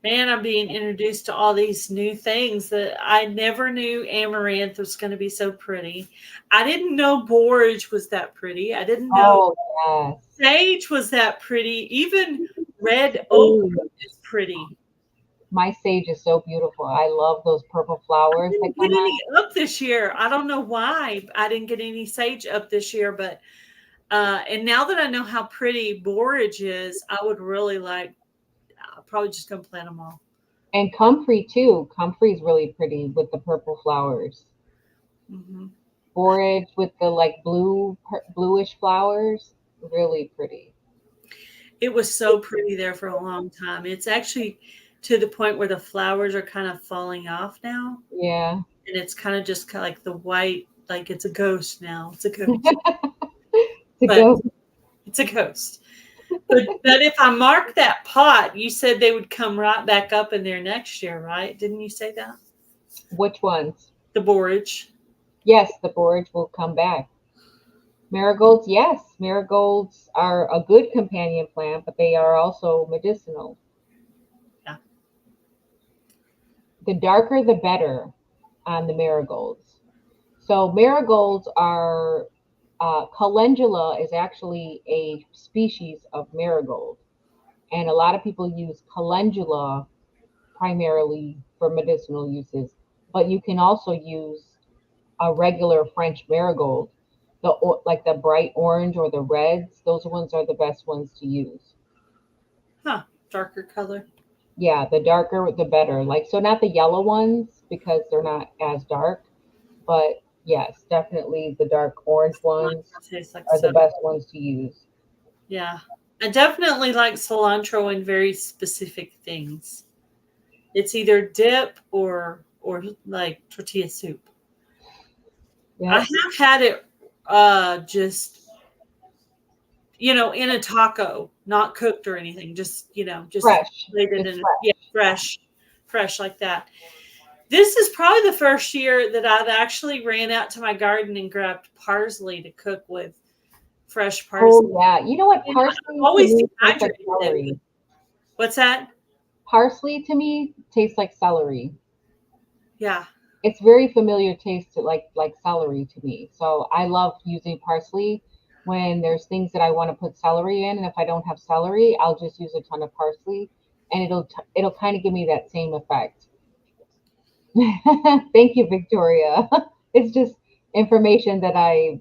Man, I'm being introduced to all these new things that I never knew amaranth was going to be so pretty. I didn't know borage was that pretty. I didn't know Oh yes. sage was that pretty. Even red ochre Sage. is pretty. My sage is so beautiful. I love those purple I flowers that didn't get come any out. up this year. I don't know why I didn't get any sage up this year, but and now that I know how pretty borage is, I would really like. I'm probably just gonna plant them all. And comfrey too. Comfrey's really pretty with the purple flowers. Hmm. Borage with the like bluish flowers, really pretty. It was so pretty there for a long time. It's actually to the point where the flowers are kind of falling off now, Yeah. and it's kind of just kind of like the white, like it's a ghost now. It's a ghost, To but go, it's a ghost. But if I mark that pot, you said they would come right back up in there next year, right? Didn't you say that? which ones? The borage. Yes, the borage will come back. Marigolds, yes, marigolds are a good companion plant, but they are also medicinal. Yeah. The darker, the better on the marigolds. So marigolds are calendula is actually a species of marigold, and a lot of people use calendula primarily for medicinal uses, but you can also use a regular French marigold, like the bright orange or the reds. Those ones are the best ones to use. Huh. Darker color. Yeah, the darker the better. Like so, not the yellow ones because they're not as dark, but yes, definitely the dark orange ones Cilantro tastes like are the so. best ones to use. Yeah. I definitely like cilantro in very specific things. It's either dip or like tortilla soup. I Yep, have had it just in a taco, not cooked or anything, just fresh, laid it just in, yeah, fresh. fresh like that. This is probably the first year that I've actually ran out to my garden and grabbed parsley to cook with, fresh parsley. Oh yeah, you know what? And I've Parsley to always me tastes like dehydrated it. celery. What's that? Parsley to me tastes like celery. Yeah. It's very familiar taste to like celery to me. So I love using parsley when there's things that I want to put celery in, and if I don't have celery, I'll just use a ton of parsley, and it'll kind of give me that same effect. Thank you, Victoria. It's just information that I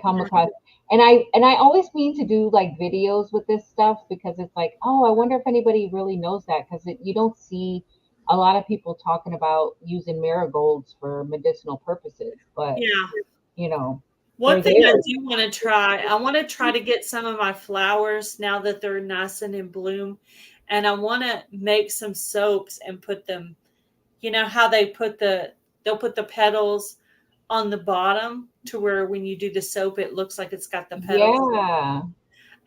come across. And I always mean to do like videos with this stuff because it's like, oh, I wonder if anybody really knows that because you don't see a lot of people talking about using marigolds for medicinal purposes, but Yeah. you know, One they're thing I there. do want to try, I want to try to get some of my flowers now that they're nice and in bloom. And I want to make some soaps and put them, how they'll put the petals on the bottom to where when you do the soap, it looks like it's got the petals. Yeah.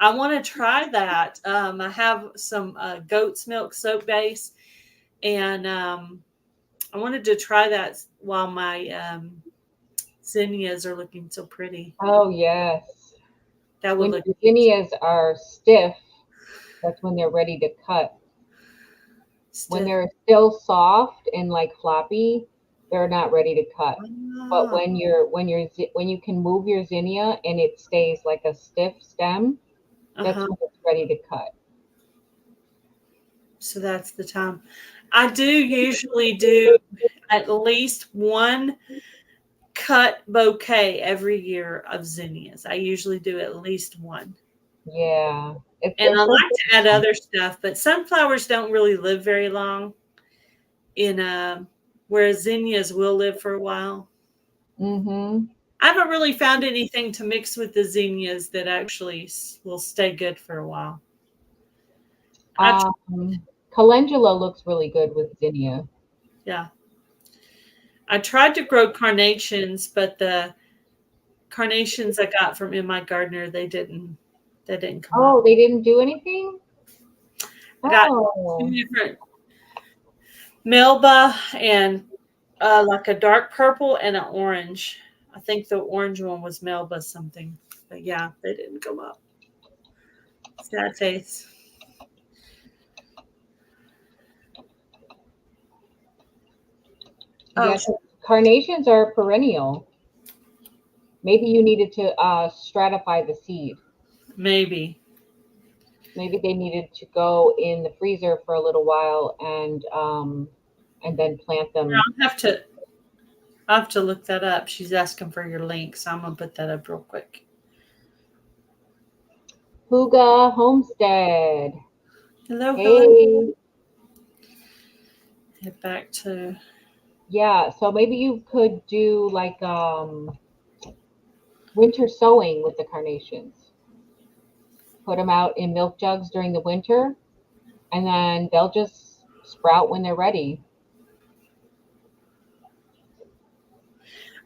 I want to try that. I have some goat's milk soap base, and I wanted to try that while my zinnias are looking so pretty. Oh yes. That would When look your zinnias are stiff, that's when they're ready to cut. When stiff. they're still soft and like floppy, they're not ready to cut. But Ah, when you can move your zinnia and it stays like a stiff stem, that's uh-huh. when it's ready to cut. So that's the time. I do usually do at least one cut bouquet every year of zinnias. I usually do at least one. Yeah, And I it's a like good to add one. other stuff, but sunflowers don't really live very long in whereas zinnias will live for a while. Mm-hmm. I haven't really found anything to mix with the zinnias that actually will stay good for a while. I Calendula looks really good with zinnia. Yeah. I tried to grow carnations, but the carnations I got from in my gardener, they didn't come up. Oh, they didn't do anything? I got two Oh, different Melba and like a dark purple and an orange. I think the orange one was Melba something. But yeah, they didn't come up. Sad face. Oh, yeah. Carnations are perennial. Maybe you needed to stratify the seed. maybe. Maybe they needed to go in the freezer for a little while and then plant Yeah, them. I'll have to look that up. She's asking for your link, so I'm gonna put that up real quick. Huga Homestead. Hello, hello. Hey, Head back to. yeah, so maybe you could do like winter sowing with the carnations. Put them out in milk jugs during the winter, and then they'll just sprout when they're ready.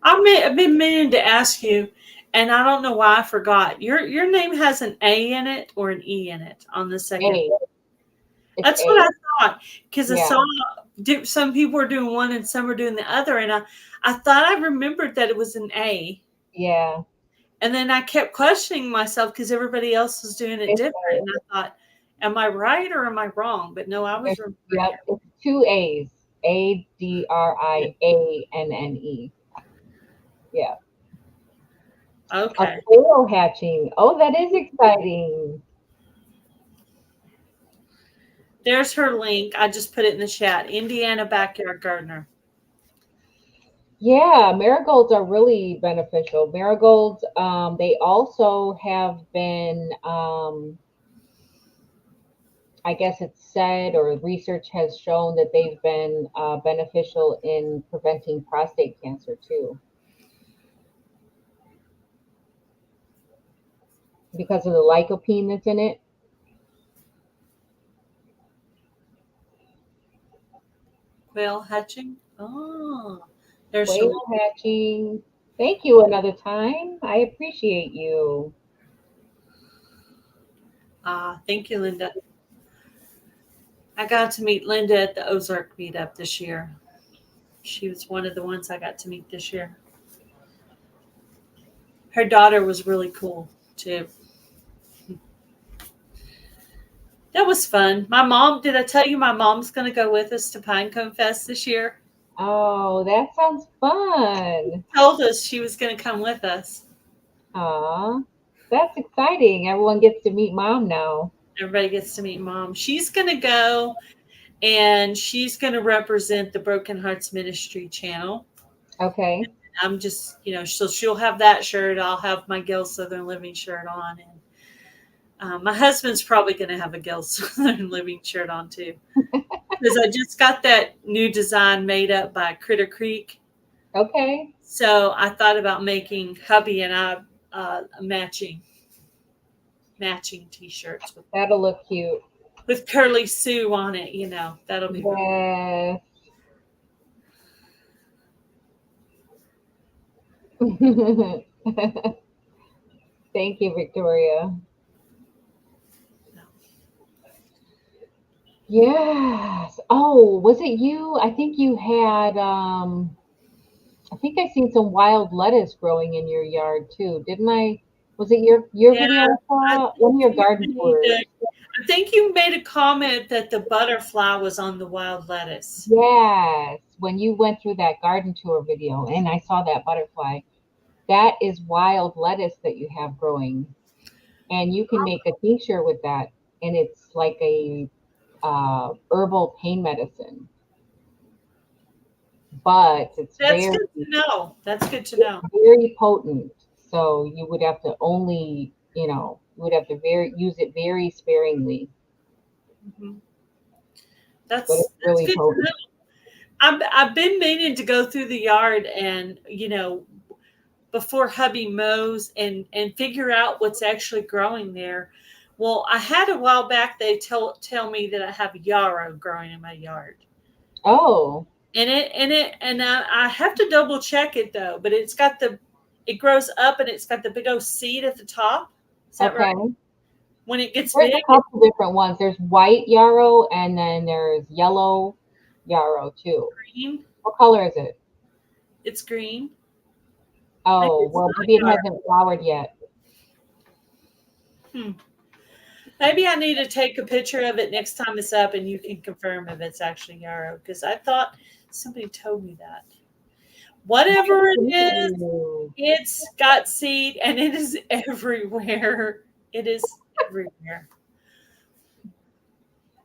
I've been meaning to ask you, and I don't know why I forgot. Your name has an A in it or an E in it on the second. A, it's That's what A. I thought because I Yeah, saw some people were doing one and some were doing the other, and I thought I remembered that it was an A, yeah. and then I kept questioning myself because everybody else was doing it It's different, and I thought, am I right or am I wrong? But no, I was there's remembering yep, it's two A's. it. ADRIANNE. Yeah. A Okay, quail hatching. Oh, that is exciting. there's her link. I just put it in the chat. Indiana Backyard Gardener. Yeah, marigolds are really beneficial. Marigolds, they also have been, I guess it's said or research has shown that they've been beneficial in preventing prostate cancer too, because of the lycopene that's in it. Quail hatching. Oh, there's her. Quail hatching. Thank you another time. I appreciate you. Thank you, Linda. I got to meet Linda at the Ozark meetup this year. She was one of the ones I got to meet this year. Her daughter was really cool too. That was fun. My mom, did I tell you my mom's going to go with us to Pinecone Fest this year? Oh, that sounds fun. Told us she was going to come with us. Aw, that's exciting. Everyone gets to meet mom now. Everybody gets to meet mom. She's going to go and she's going to represent the Broken Hearts Ministry channel. Okay. I'm just, so she'll have that shirt. I'll have my Gail Southern Living shirt on. And my husband's probably going to have a Gail Southern Living shirt on too. Because I just got that new design made up by Critter Creek. Okay. So I thought about making hubby and I matching t-shirts That'll look cute. with Curly Sue on it. That'll be really. Yes. Thank you, Victoria. Yes. Oh, was it you? I think you had I think I seen some wild lettuce growing in your yard too, didn't I? Was it your Yeah, video I I saw? think One of your you garden made tours. a, I think you made a comment that the butterfly was on the wild lettuce. Yes. When you went through that garden tour video and I saw that butterfly, that is wild lettuce that you have growing. And you can make a tincture with that. And it's like a herbal pain medicine, but That's good to know. That's good to it's know. very potent. So you would have to only, you would have to use it very sparingly, Mhm. but it's That's really good to potent. know. I've been meaning to go through the yard and before hubby mows and figure out what's actually growing there. Well, I had a while back they tell me that I have yarrow growing in my yard. Oh, And I have to double check it though, but it grows up and it's got the big old seed at the top. Is that right? okay. When it gets There's big, a couple different ones. There's white yarrow and then there's yellow yarrow too. it's green. What color is it? It's green. Maybe Oh, it's well, not maybe it yarrow. hasn't flowered yet. Hmm. Maybe I need to take a picture of it next time it's up and you can confirm if it's actually yarrow because I thought somebody told me that. Nice Whatever to it meet is, you. it's got seed and it is everywhere. It is everywhere.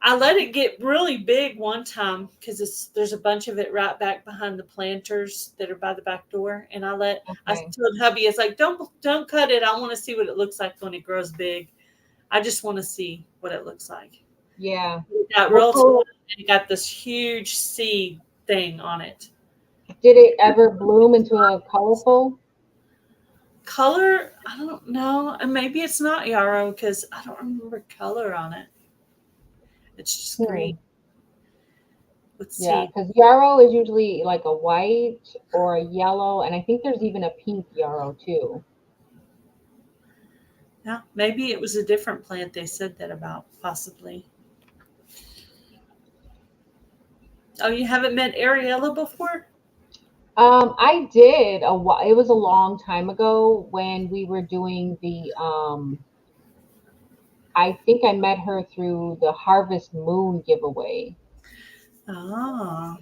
I let it get really big one time because there's a bunch of it right back behind the planters that are by the back door, and I Okay. told hubby, it's like don't cut it. I want to see what it looks like when it grows big. I just want to see what it looks like. Yeah. It got What real tall color and it got this huge seed thing on it. did it ever bloom into a colorful? Color, I don't know. And maybe it's not yarrow because I don't remember color on it. It's just green Hmm. with Yeah, seed. because yarrow is usually like a white or a yellow, and I think there's even a pink yarrow too. Yeah, maybe it was a different plant they said that about, possibly. Oh, you haven't met Ariella before? I did a while. It was a long time ago when we were doing the. I think I met her through the Harvest Moon giveaway, Oh,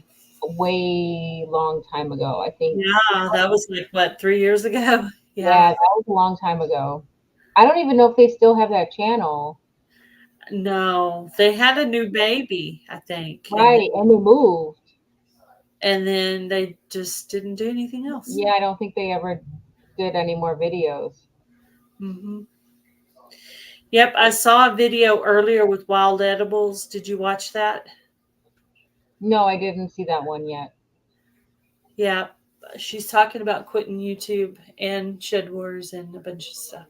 way long time ago. I think, yeah, that was like what, 3 years ago? yeah, Yeah. that was a long time ago. I don't even know if they still have that channel. No, they had a new baby, I think, Right, and they moved. and then they just didn't do anything else. Yeah, I don't think they ever did any more videos. Hmm. Yep, I saw a video earlier with wild edibles. Did you watch that? No, I didn't see that one yet. Yeah, she's talking about quitting YouTube and Shed Wars and a bunch of stuff.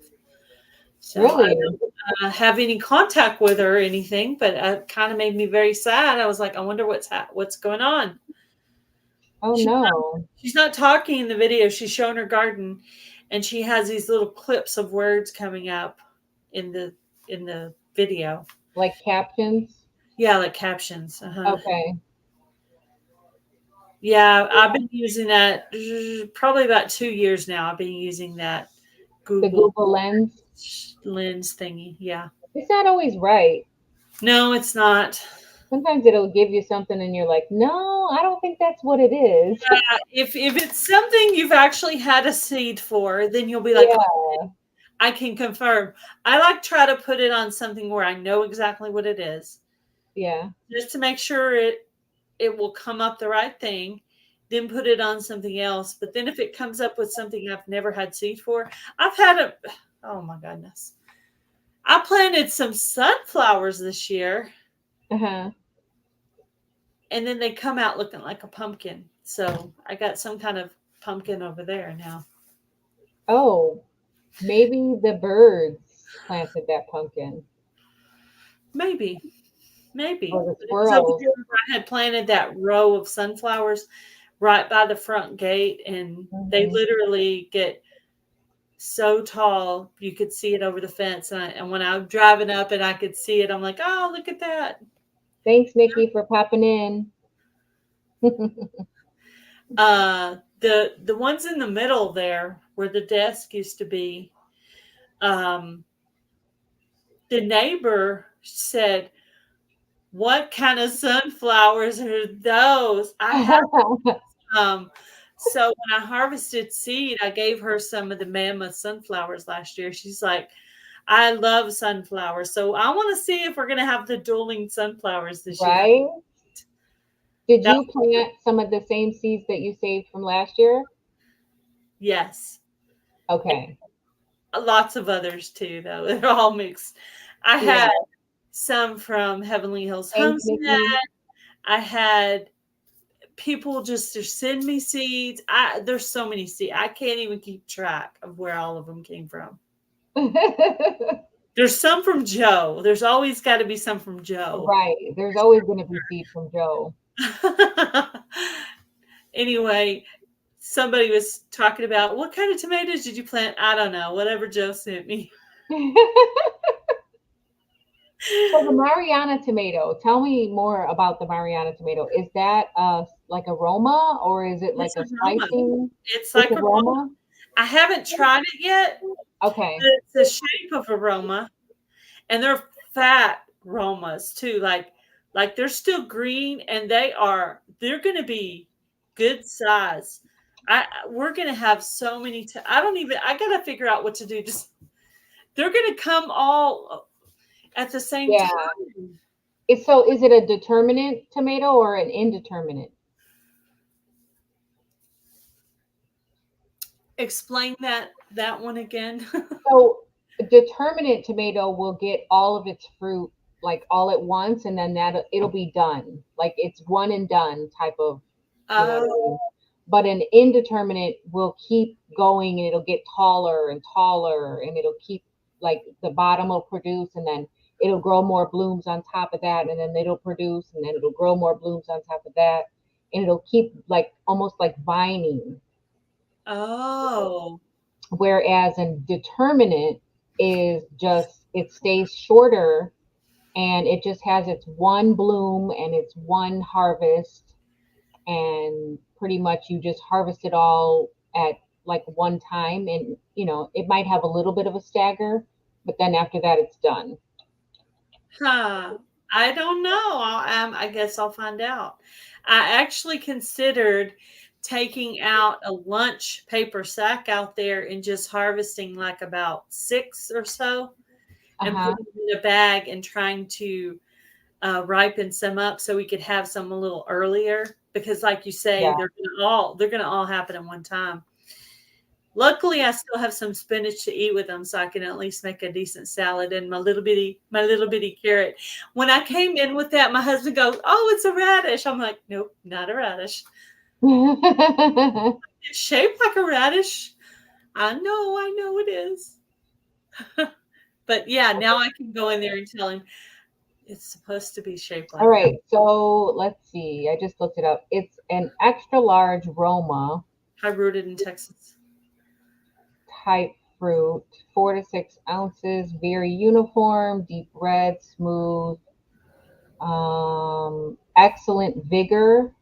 So I Really? don't have any contact with her or anything, but it kind of made me very sad. I was like, I wonder what's going on. Oh She's not, no. she's not talking in the video. She's showing her garden, and she has these little clips of words coming up in the video. Like captions? Yeah, like captions. Uh-huh. Okay. Yeah, I've been using that probably about 2 years now. I've been using that The Google Google Lens. Lens thingy. Yeah. It's not always right. No, it's not. Sometimes it'll give you something and you're like, no, I don't think that's what it is. If it's something you've actually had a seed for, then you'll be like, Yeah, okay, I can confirm. I like try to put it on something where I know exactly what it is, yeah. just to make sure it will come up the right thing. Then put it on something else. But then if it comes up with something I've never had seed for, I've had a oh my goodness. I planted some sunflowers this year Uh-huh. and then they come out looking like a pumpkin. So I got some kind of pumpkin over there now. Oh, maybe the birds planted that pumpkin Maybe, or maybe. the But it was over squirrels. here where I had planted that row of sunflowers right by the front gate, and they Hmm. literally get so tall you could see it over the fence. And when I'm driving up and I could see it, I'm like, oh, look at that. Thanks, Nikki, for popping in. The ones in the middle there where the desk used to be, um, the neighbor said, "What kind of sunflowers are those?" I have some. So when I harvested seed, I gave her some of the mammoth sunflowers last year. She's like, "I love sunflowers, so I want to see if we're gonna have the dueling sunflowers this year." Right? Did That you plant some of the same seeds that you saved from last year? yes, Okay. and lots of others too, though. They're all mixed. I Yeah. had some from Heavenly Hills Thanks, Homestead. Nikki. I had people just to send me seeds. There's so many seeds. I can't even keep track of where all of them came from. There's some from Joe. There's always got to be some from Joe. Right. There's always going to be seed from Joe. Anyway, somebody was talking about what kind of tomatoes did you plant? I don't know. Whatever Joe sent me. So the Mariana tomato, tell me more about the Mariana tomato. Is that like aroma or is it like It's a aroma. slicing? It's It's like aroma. aroma? I haven't tried it yet, but Okay. it's the shape of aroma. And they're fat Romas too. Like they're still green and they're gonna be good size. We're gonna have so many I don't even I gotta figure out what to do. Just they're gonna come all at the same Yeah. time. Is it a determinate tomato or an indeterminate? Explain that one again. So a determinate tomato will get all of its fruit like all at once, and then that it'll be done. Like it's one and done type of, you know what I Oh, mean? But an indeterminate will keep going, and it'll get taller and taller, and it'll keep, like the bottom will produce, and then it'll grow more blooms on top of that, and then it'll produce, and then it'll grow more blooms on top of that, and it'll keep like almost like vining. oh, Whereas an determinate is just, it stays shorter, and it just has its one bloom and its one harvest, and pretty much you just harvest it all at like one time, and it might have a little bit of a stagger, but then after that it's done. huh. I don't know. I guess I'll find out. I actually considered taking out a lunch paper sack out there and just harvesting like about six or so and Uh-huh. putting them in a bag and trying to ripen some up so we could have some a little earlier because, like you say, Yeah. they're gonna all happen at one time. Luckily, I still have some spinach to eat with them, so I can at least make a decent salad and my little bitty carrot. When I came in with that, my husband goes, "Oh, it's a radish." I'm like, "Nope, not a radish. It's shaped like a radish. I know it is." But yeah, now I can go in there and tell him it's supposed to be shaped All like that. right, so let's see. I just looked it up. It's an extra large Roma I rooted in Texas. type fruit, 4 to 6 ounces, very uniform, deep red, smooth, excellent vigor,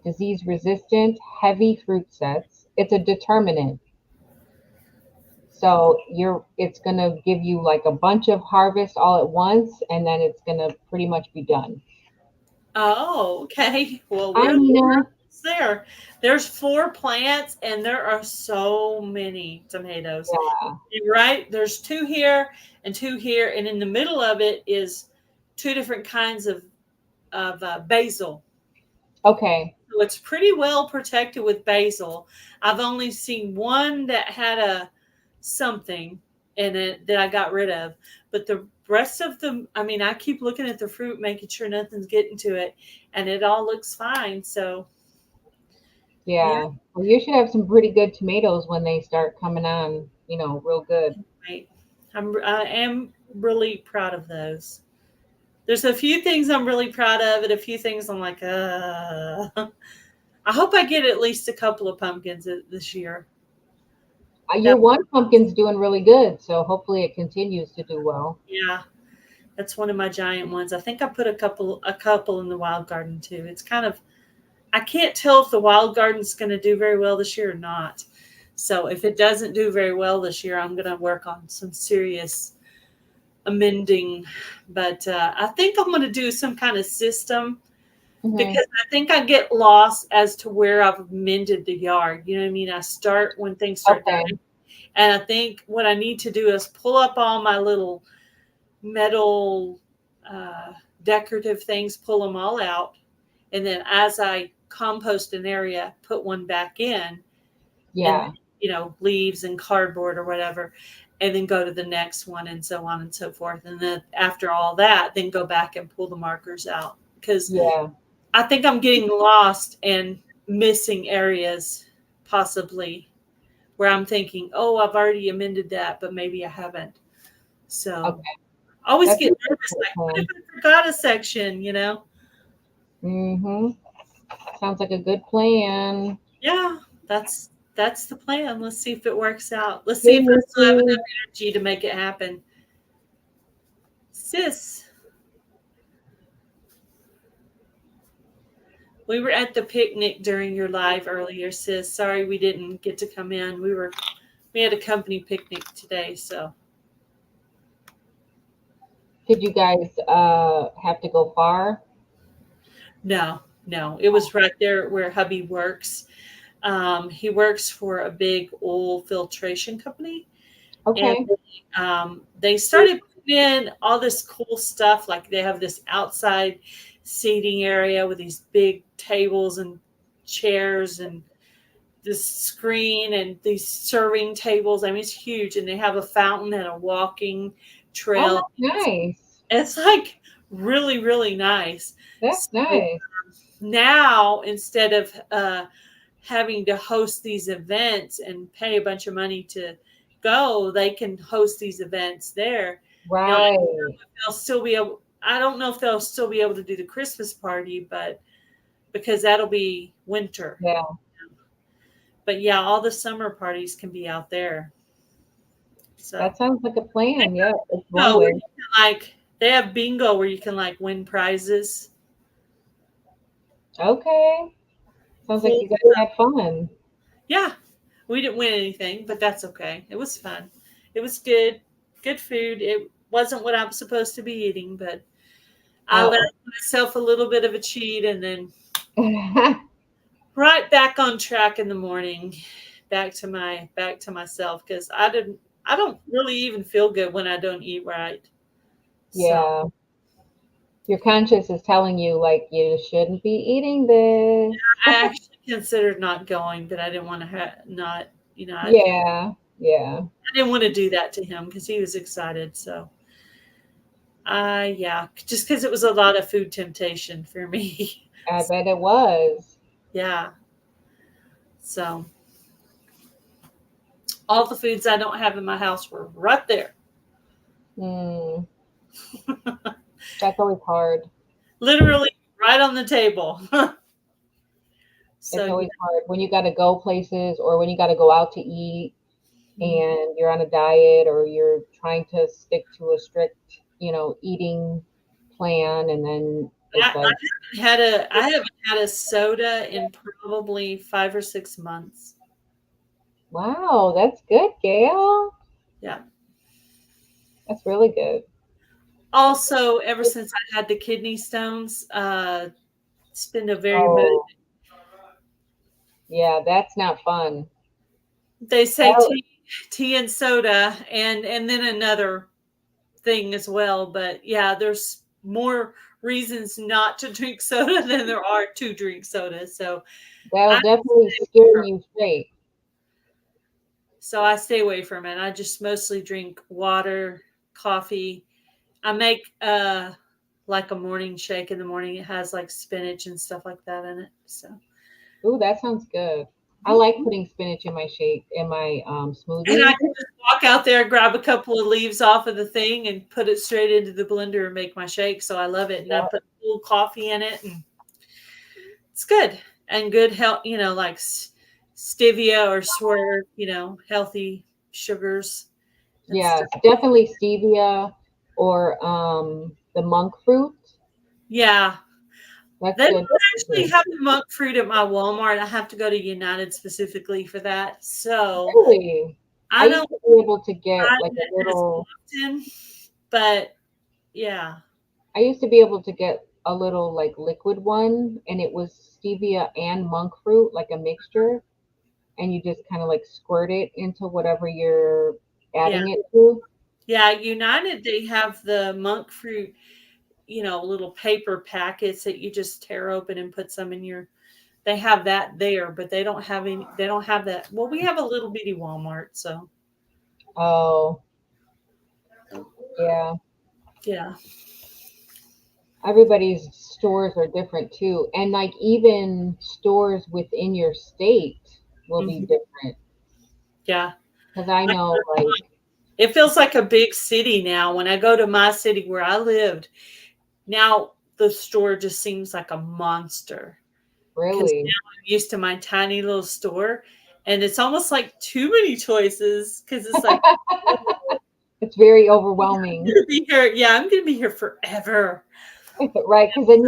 disease resistant, heavy fruit sets. It's a determinant. So it's gonna give you like a bunch of harvest all at once, and then it's gonna pretty much be done. Oh, okay. Well, Hi, we're Nina. almost there. There's 4 plants, and there are so many tomatoes. Yeah. You're right. There's 2 here and 2 here, and in the middle of it is 2 different kinds of basil. Okay. So it's pretty well protected with basil. I've only seen one that had a something in it that I got rid of, but the rest of them, I mean, I keep looking at the fruit, making sure nothing's getting to it, and it all looks fine. So, yeah, Yeah. Well, you should have some pretty good tomatoes when they start coming on, real good. right. I am really proud of those. There's a few things I'm really proud of, and a few things I'm like, I hope I get at least a couple of pumpkins this year. Your That one pumpkin's doing really good, so hopefully it continues to do well. Yeah, that's one of my giant ones. I think I put a couple in the wild garden too. It's kind of I can't tell if the wild garden's going to do very well this year or not. So if it doesn't do very well this year, I'm going to work on some serious amending. But I think I'm going to do some kind of system Hmm. because I think I get lost as to where I've amended the yard. You know what I mean? I start when things start Okay. dying, and I think what I need to do is pull up all my little metal uh, decorative things, pull them all out, and then as I compost an area, put one back in, and Yeah. leaves and cardboard or whatever, and then go to the next one, and so on and so forth. And then after all that, then go back and pull the markers out because Yeah. I think I'm getting lost and missing areas, possibly where I'm thinking, oh, I've already amended that, but maybe I haven't. So Okay. I always That's a get good nervous, like, what if plan. I forgot a section? Hmm. Sounds like a good plan. Yeah, that's the plan. Let's see if it works out. Let's see Hey, if I still have Missy. enough energy to make it happen. Sis, we were at the picnic during your live earlier, sis. Sorry we didn't get to come in. We had a company picnic today, so Did you guys have to go far? no, no. It was right there where hubby works. He works for a big oil filtration company, and Okay. they started putting in all this cool stuff. Like they have this outside seating area with these big tables and chairs and this screen and these serving tables. I mean, it's huge, and they have a fountain and a walking Oh, trail. that's nice. It's like really, really nice. That's So nice. now instead of having to host these events and pay a bunch of money to go, they can host these events there. Now Right. they'll still be able. I don't know if they'll still be able to do the Christmas party, but because that'll be winter. Yeah. But yeah, all the summer parties can be out there. So That sounds like a plan. Yeah, it's one bingo where way. you can they have bingo where you can like win prizes. Okay. Sounds like Full you guys had fun. Yeah, we didn't win anything, but that's okay. It was fun. It was good, good food. It wasn't what I'm supposed to be eating, but I let Uh, myself a little bit of a cheat, and then right back on track in the morning, back to myself because I don't really even feel good when I don't eat right. So yeah. Your conscience is telling you like you shouldn't be eating this. I actually considered not going, but I didn't want to not Yeah. Yeah. I didn't want to do that to him because he was excited. So yeah, just because it was a lot of food temptation for me. I bet it was. Yeah. So all the foods I don't have in my house were right there. Hmm. That's always hard. Literally right on the table. So It's yeah. always hard when you got to go places or when you got to go out to eat Mhm. and you're on a diet or you're trying to stick to a strict, eating plan and then it's like, I haven't had a soda in probably 5 or 6 months. wow, that's good, Gail. Yeah. That's really good. Also, ever since I had the kidney stones, it's been a very Oh, yeah, that's not fun. they say That, tea and soda and then another thing as well. But yeah, there's more reasons not to drink soda than there are to drink soda. that'll I definitely scare you straight. I stay away from it. I just mostly drink water, coffee. I make like a morning shake in the morning. It has like spinach and stuff like that in it. So Ooh, that sounds good. I like putting spinach in my shake, in my and I smoothies. can just walk out there, grab a couple of leaves off of the thing, and put it straight into the blender and make my shake. So I love it, and I Yep. put a little coffee in it, and it's good and good health. Like stevia or swerve. Healthy sugars and stuff. Yes, definitely stevia or the monk fruit. Yeah, That's they don't good actually too. have the monk fruit at my Walmart. I have to go to United specifically for that. So Really? I I used don't to be able to get buy like a it as little, often, but yeah, I used to be able to get a little like liquid one and it was stevia and monk fruit, like a mixture, and you just kind of like squirt it into whatever you're yeah. adding it to. Yeah, United, they have the monk fruit, little paper packets that you just tear open and put some in your. They have that there, but they don't have that. Well, we have a little bitty Walmart, so Oh, yeah. yeah. Everybody's stores are different too. And like even stores within your state will be Mhm. different. Yeah. Because I know like It feels like a big city now. When I go to my city where I lived, now the store just seems like a monster because really, now I'm used to my tiny little store, and it's almost like too many choices because it's like, it's very overwhelming. gonna be here. Yeah, I'm gonna be here forever. Right, because then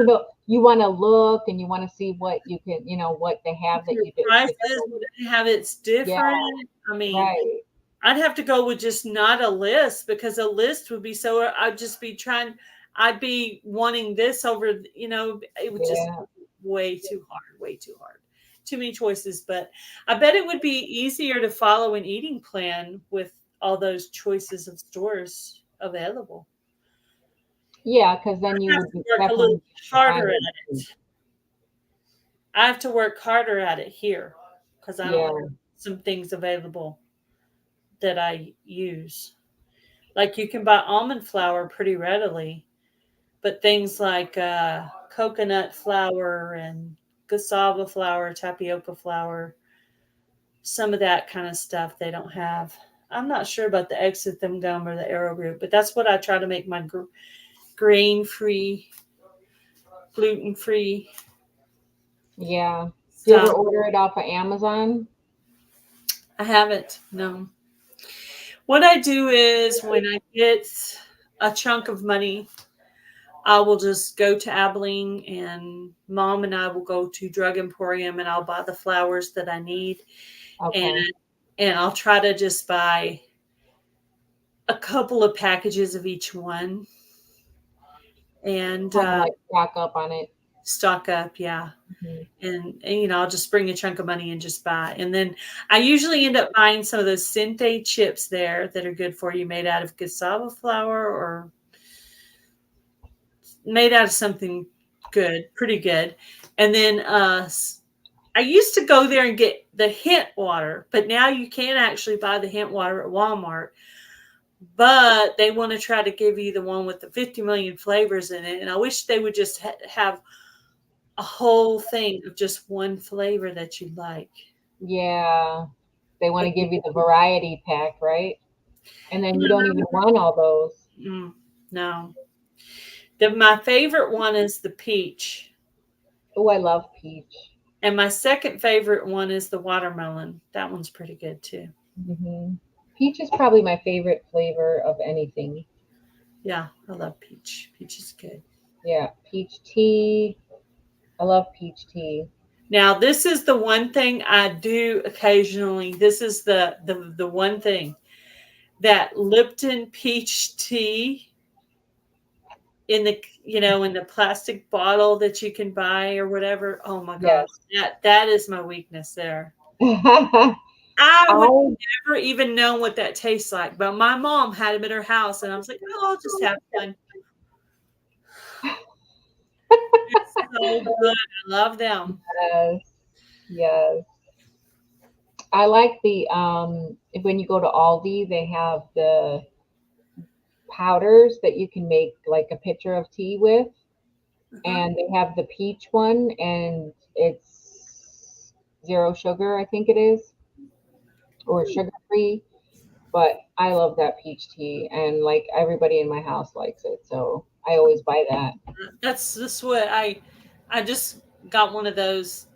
you want to look and you want to see what you can, what they have that Your you did that prices, doesn't. what they have, it's Yeah, different. I mean, right. I'd have to go with just not a list because a list would be so. I'd just be trying. I'd be wanting this over. It would just Yeah, way too hard. Way too hard. Too many choices. But I bet it would be easier to follow an eating plan with all those choices of stores available. yeah, because I then you have would to work a definitely little be able to find harder what at you need. it. I have to work harder at it here because I don't have Yeah, some things available that I use. Like you can buy almond flour pretty readily, But things like coconut flour and cassava flour, tapioca flour, some of that kind of stuff they don't have. I'm not sure about the exothym gum or the arrowroot, but that's what I try to make my grain free, gluten free Yeah. Do you ever stuff. order it off of Amazon? I haven't. No. What I do is when I get a chunk of money, I will just go to Abilene and mom and I will go to Drug Emporium and I'll buy the flowers that I need and Okay. I'll try to just buy a couple of packages of each one and Kind of like stock up on it. stock up, yeah. Mhm. And I'll just bring a chunk of money and just buy. And then I usually end up buying some of those Sente chips there that are good for you, made out of cassava flour or made out of something good, pretty good. And then I used to go there and get the hint water, but now you can actually buy the hint water at Walmart. But they want to try to give you the one with the 50 million flavors in it. And I wish they would just have a whole thing of just one flavor that you like. Yeah. They want But to give you the variety pack, right? And then you don't even want all those. no, my favorite one is the peach, Oh, I love peach. and my second favorite one is the watermelon. That one's pretty good too. Peach is probably my favorite flavor of anything. Yeah, I love peach. Peach is good. Yeah, peach tea. I love peach tea. Now, this is the one thing I do occasionally. This is the one thing that Lipton peach tea in the in the plastic bottle that you can buy or whatever. Oh my gosh, Yes. that is my weakness there. I I would never even know what that tastes like, but my mom had them at her house, and I was like, "Oh, I'll just have one." It's so good. I love them. yes, yes. I like the when you go to Aldi, they have the powders that you can make like a pitcher of tea with, Uh-huh. and they have the peach one, and it's zero sugar, I think it is, or sugar free. But I love that peach tea, and like everybody in my house likes it, so I always buy that. That's what I just got one of those.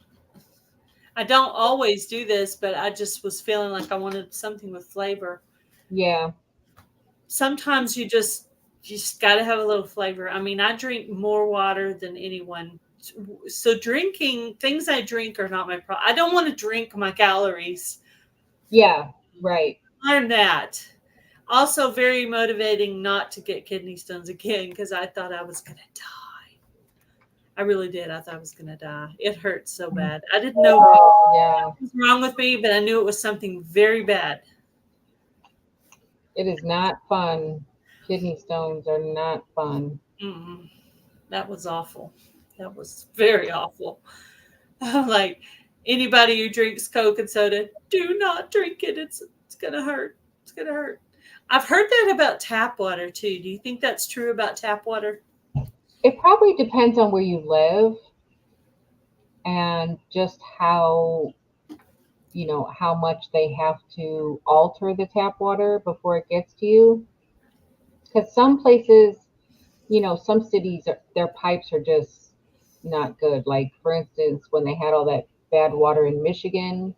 I don't always do this, but I just was feeling like I wanted something with flavor. Yeah, Sometimes you just got to have a little flavor. I mean, I drink more water than anyone. So drinking things I drink are not my problem. I don't want to drink my calories. yeah, right. I'm that. Also, very motivating not to get kidney stones again because I thought I was going to die. I really did. I thought I was going to die. It hurt so bad. I didn't know what Oh, yeah. was wrong with me, but I knew it was something very bad. It is not fun. Kidney stones are not fun. Mm-mm. That was awful. That was very awful. I'm like, anybody who drinks Coke and soda, do not drink it. It's gonna hurt. It's gonna hurt. I've heard that about tap water too. Do you think that's true about tap water? It probably depends on where you live and just how much they have to alter the tap water before it gets to you. Because some places, some cities, their pipes are just not good. Like, for instance, when they had all that bad water in Michigan,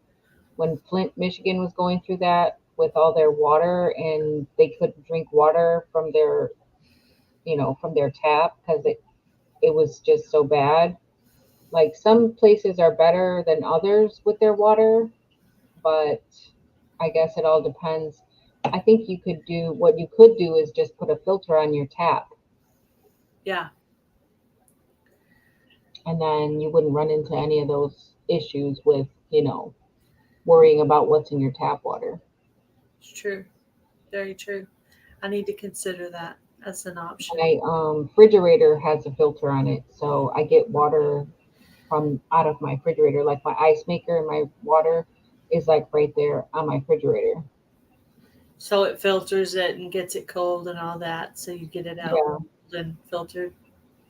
when Flint, Michigan was going through that with all their water, and they couldn't drink water from their tap because it was just so bad. Like, some places are better than others with their water, but I guess it all depends. I think what you could do is just put a filter on your tap, Yeah, and then you wouldn't run into any of those issues with, worrying about what's in your tap water. it's true. Very true. I need to consider that as an option. My refrigerator has a filter on it, so I get water from out of my refrigerator. Like my ice maker and my water is like right there on my refrigerator. So it filters it and gets it cold and all that, so you get it out Yeah, cold and filtered.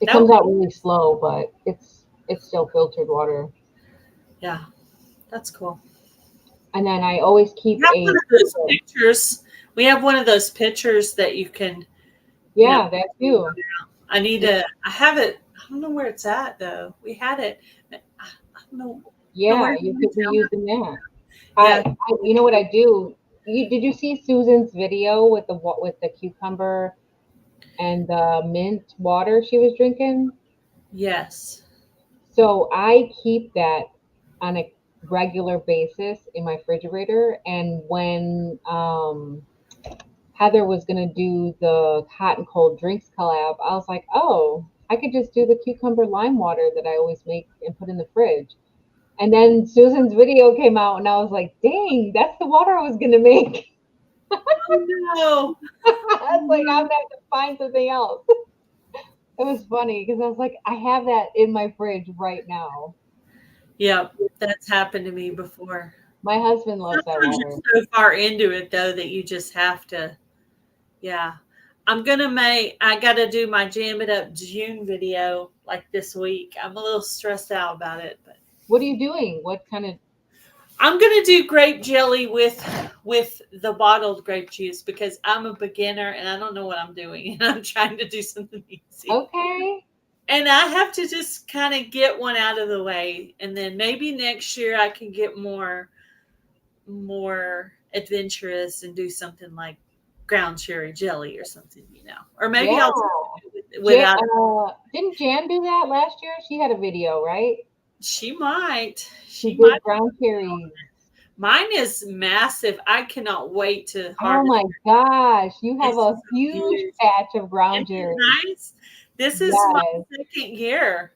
It That would comes be, out really slow, but it's still filtered water. yeah, that's cool. And then I always keep We have one a of those filter. pictures. We have one of those pictures that you can, you know, Yeah, that too. I need Yeah, to, I have it. I don't know where it's at though. We had it. I don't know where yeah, it you is could be now. using that. Yeah. You know what I do? Did you see Susan's video with the cucumber and the mint water she was drinking? Yes. So I keep that on a regular basis in my refrigerator. And when Heather was gonna do the hot and cold drinks collab, I was like, oh, I could just do the cucumber lime water that I always make and put in the fridge. And then Susan's video came out, and I was like, dang, that's the water I was gonna make. Oh no. I was like, I'm gonna have to find something else. It was funny because I was like, I have that in my fridge right now. Yep. That's happened to me before. My husband loves that Sometimes water. you're so far into it though that you just have to. Yeah. I gotta do my Jam It Up June video like this week. I'm a little stressed out about it, but What are you doing? What kind of? I'm gonna do grape jelly with the bottled grape juice because I'm a beginner and I don't know what I'm doing and I'm trying to do something easy. Okay, And I have to just kind of get one out of the way and then maybe next year I can get more adventurous and do something like ground cherry jelly or something, Or maybe yeah. I'll do it without. Didn't Jan do that last year? She had a video, right? She might. She She might. did ground cherries. Mine is massive. I cannot wait to Oh harvest. my gosh, you have It's a so huge huge. patch of ground Isn't cherries. it nice? This is my Yes. second year.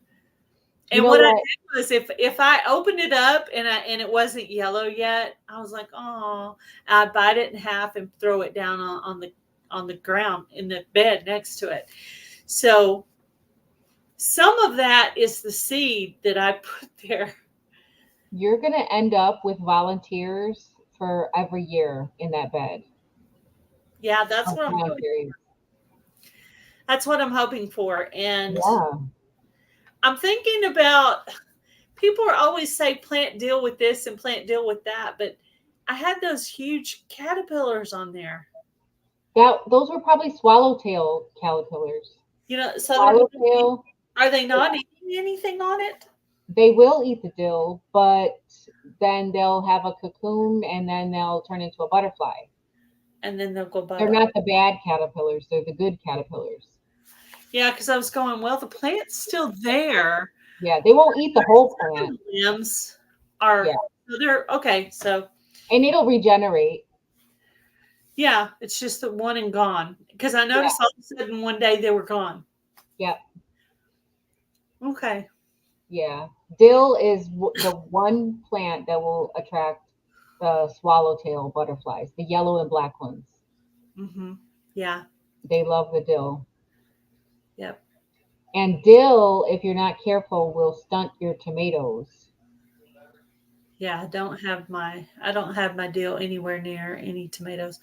You And know what I what? did was if I opened it up and it wasn't yellow yet, I was like, oh, I'd bite it in half and throw it down on the ground in the bed next to it. So some of that is the seed that I put there. You're gonna end up with volunteers for every year in that bed Yeah, that's of what I'm ground hoping. cherries. That's what I'm hoping for. And Yeah. I'm thinking about people are always say plant deal with this and plant deal with that, but I had those huge caterpillars on there. Those were probably swallowtail caterpillars. So Swallowtail, are they not yeah, eating anything on it? they will eat the dill, but then they'll have a cocoon and then they'll turn into a butterfly. And then they'll go bye They're bye. not the bad caterpillars, they're the good caterpillars. Yeah, because I was going, well, the plant's still there. Yeah, they won't eat the whole plant. Some limbs Yeah, are so they're okay. So and it'll regenerate. yeah, it's just the one and gone. Because I Yeah, noticed all of a sudden one day they were gone. yeah, Okay. yeah. Dill is the one plant that will attract the swallowtail butterflies, the yellow and black ones. Mm-hmm. Yeah. They love the dill. Yep. And dill, if you're not careful, will stunt your tomatoes. Yeah, I don't have my deal anywhere near any tomatoes.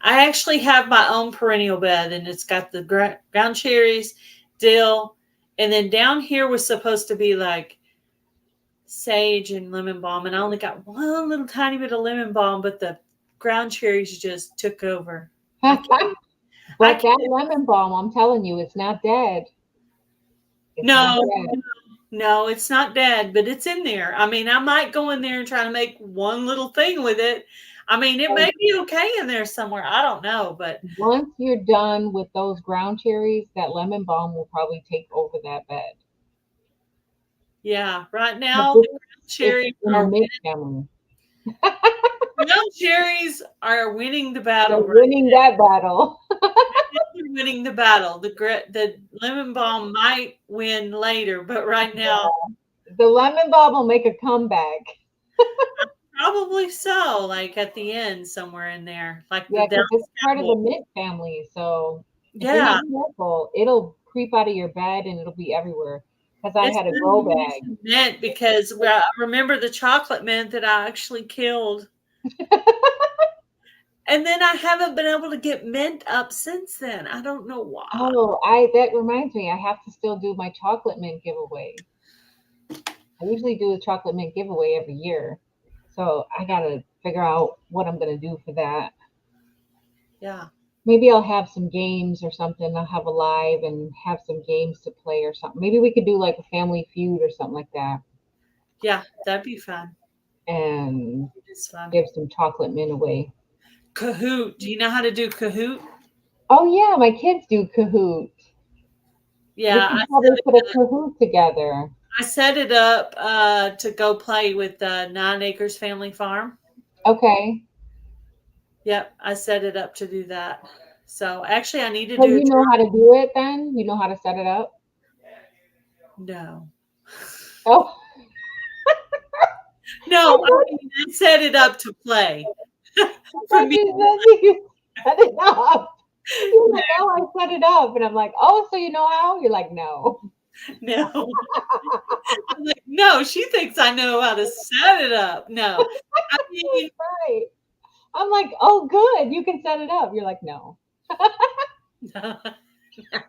I actually have my own perennial bed and it's got the ground cherries, dill, and then down here was supposed to be like sage and lemon balm and I only got one little tiny bit of lemon balm, but the ground cherries just took over. I can't I But that can't lemon balm, I'm telling you, it's not dead. It's not no, dead. no, it's not dead, but it's in there. I mean, I might go in there and try to make one little thing with it. I mean, it may be okay in there somewhere. I don't know, but Once you're done with those ground cherries, that lemon balm will probably take over that bed. yeah, right But now the it's in the mint family. ground cherries are winning the They're battle right. winning that battle. Now they're winning the battle. The lemon balm might win later, but right now The lemon balm will make a comeback. probably so. Like at the end, somewhere in there, like the Yeah, because Dallas it's part of the Cowboys. mint family. So if you're Yeah, not careful, it'll creep out of your bed and it'll be everywhere. Because I it's had a good grow you bag. mentioned mint because well, I remember the chocolate mint that I actually killed. And then I haven't been able to get mint up since then. I don't know why. Oh, I that reminds me, I have to still do my chocolate mint giveaway. I usually do a chocolate mint giveaway every year. So I gotta figure out what I'm gonna do for that. Yeah. Maybe I'll have some games or something. I'll have a live and have some games to play or something. Maybe we could do like a family feud or something like that Yeah, that'd be fun. and It's fun. give some chocolate mint away. Kahoot. Do you know how to do Kahoot? Oh yeah, my kids do Kahoot. We Yeah, could probably put a Kahoot together. I set it up to go play with the 9 Acres Family Farm. Okay. Yep, I set it up to do that. So actually, I need to So do a you know how draw. to do it then? You know how to set it up? No, Oh, I no, I thought, mean I set it up to play I for thought me. you said you set it up. You're like, oh, I set it up. And I'm like, oh, so you know how? You're like, no. No, I'm like, no. She thinks I know how to set it up. No, I mean, Right. I'm like, oh, good. You can set it up. You're like, no. no, no.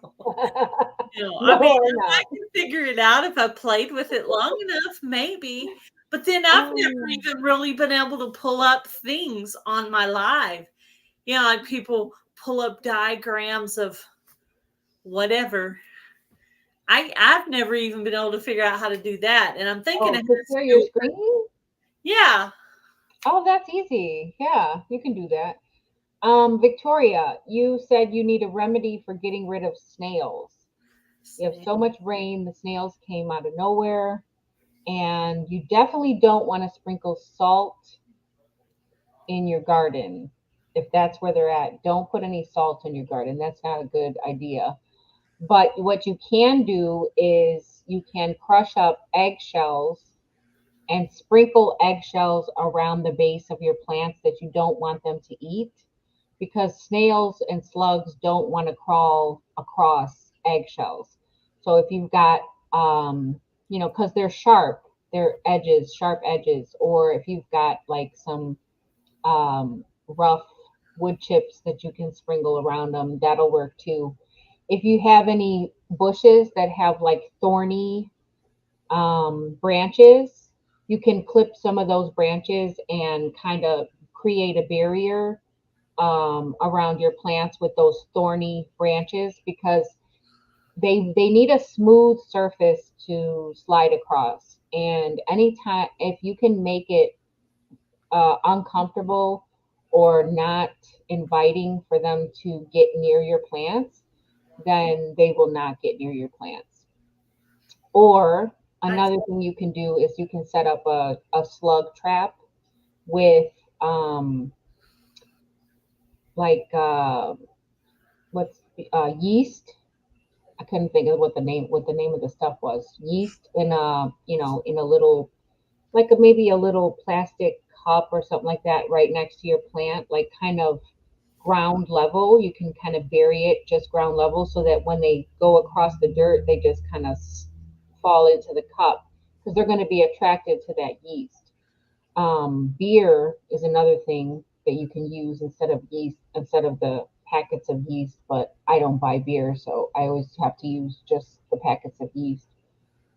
No, I No mean, or I not. can figure it out if I played with it long enough, maybe. But then I've never Oh, even really been able to pull up things on my live. You know, like people pull up diagrams of whatever. I've never even been able to figure out how to do that. And I'm thinking oh, it to has to share do your with, screen? yeah. Oh, that's easy. Yeah, you can do that. Victoria, you said you need a remedy for getting rid of snails. You have so much rain, the snails came out of nowhere, and you definitely don't want to sprinkle salt in your garden. If that's where they're at, don't put any salt in your garden. That's not a good idea. But what you can do is you can crush up eggshells and sprinkle eggshells around the base of your plants that you don't want them to eat because snails and slugs don't want to crawl across eggshells. So if you've got, because they're sharp, they're edges, sharp edges, or if you've got like some rough wood chips that you can sprinkle around them, that'll work too. If you have any bushes that have like thorny branches, you can clip some of those branches and kind of create a barrier around your plants with those thorny branches because they need a smooth surface to slide across. And anytime, if you can make it uncomfortable or not inviting for them to get near your plants, then they will not get near your plants. Or I, another thing you can do is you can set up a slug trap with um, like what's yeast. I couldn't think of what the name of the stuff was. Yeast in a little like maybe a little plastic cup or something like that right next to your plant, like kind of ground level. You can kind of bury it just ground level so that when they go across the dirt, they just kind of fall into the cup because they're going to be attracted to that yeast. Beer is another thing that you can use instead of yeast, instead of the packets of yeast, but I don't buy beer, so I always have to use just the packets of yeast.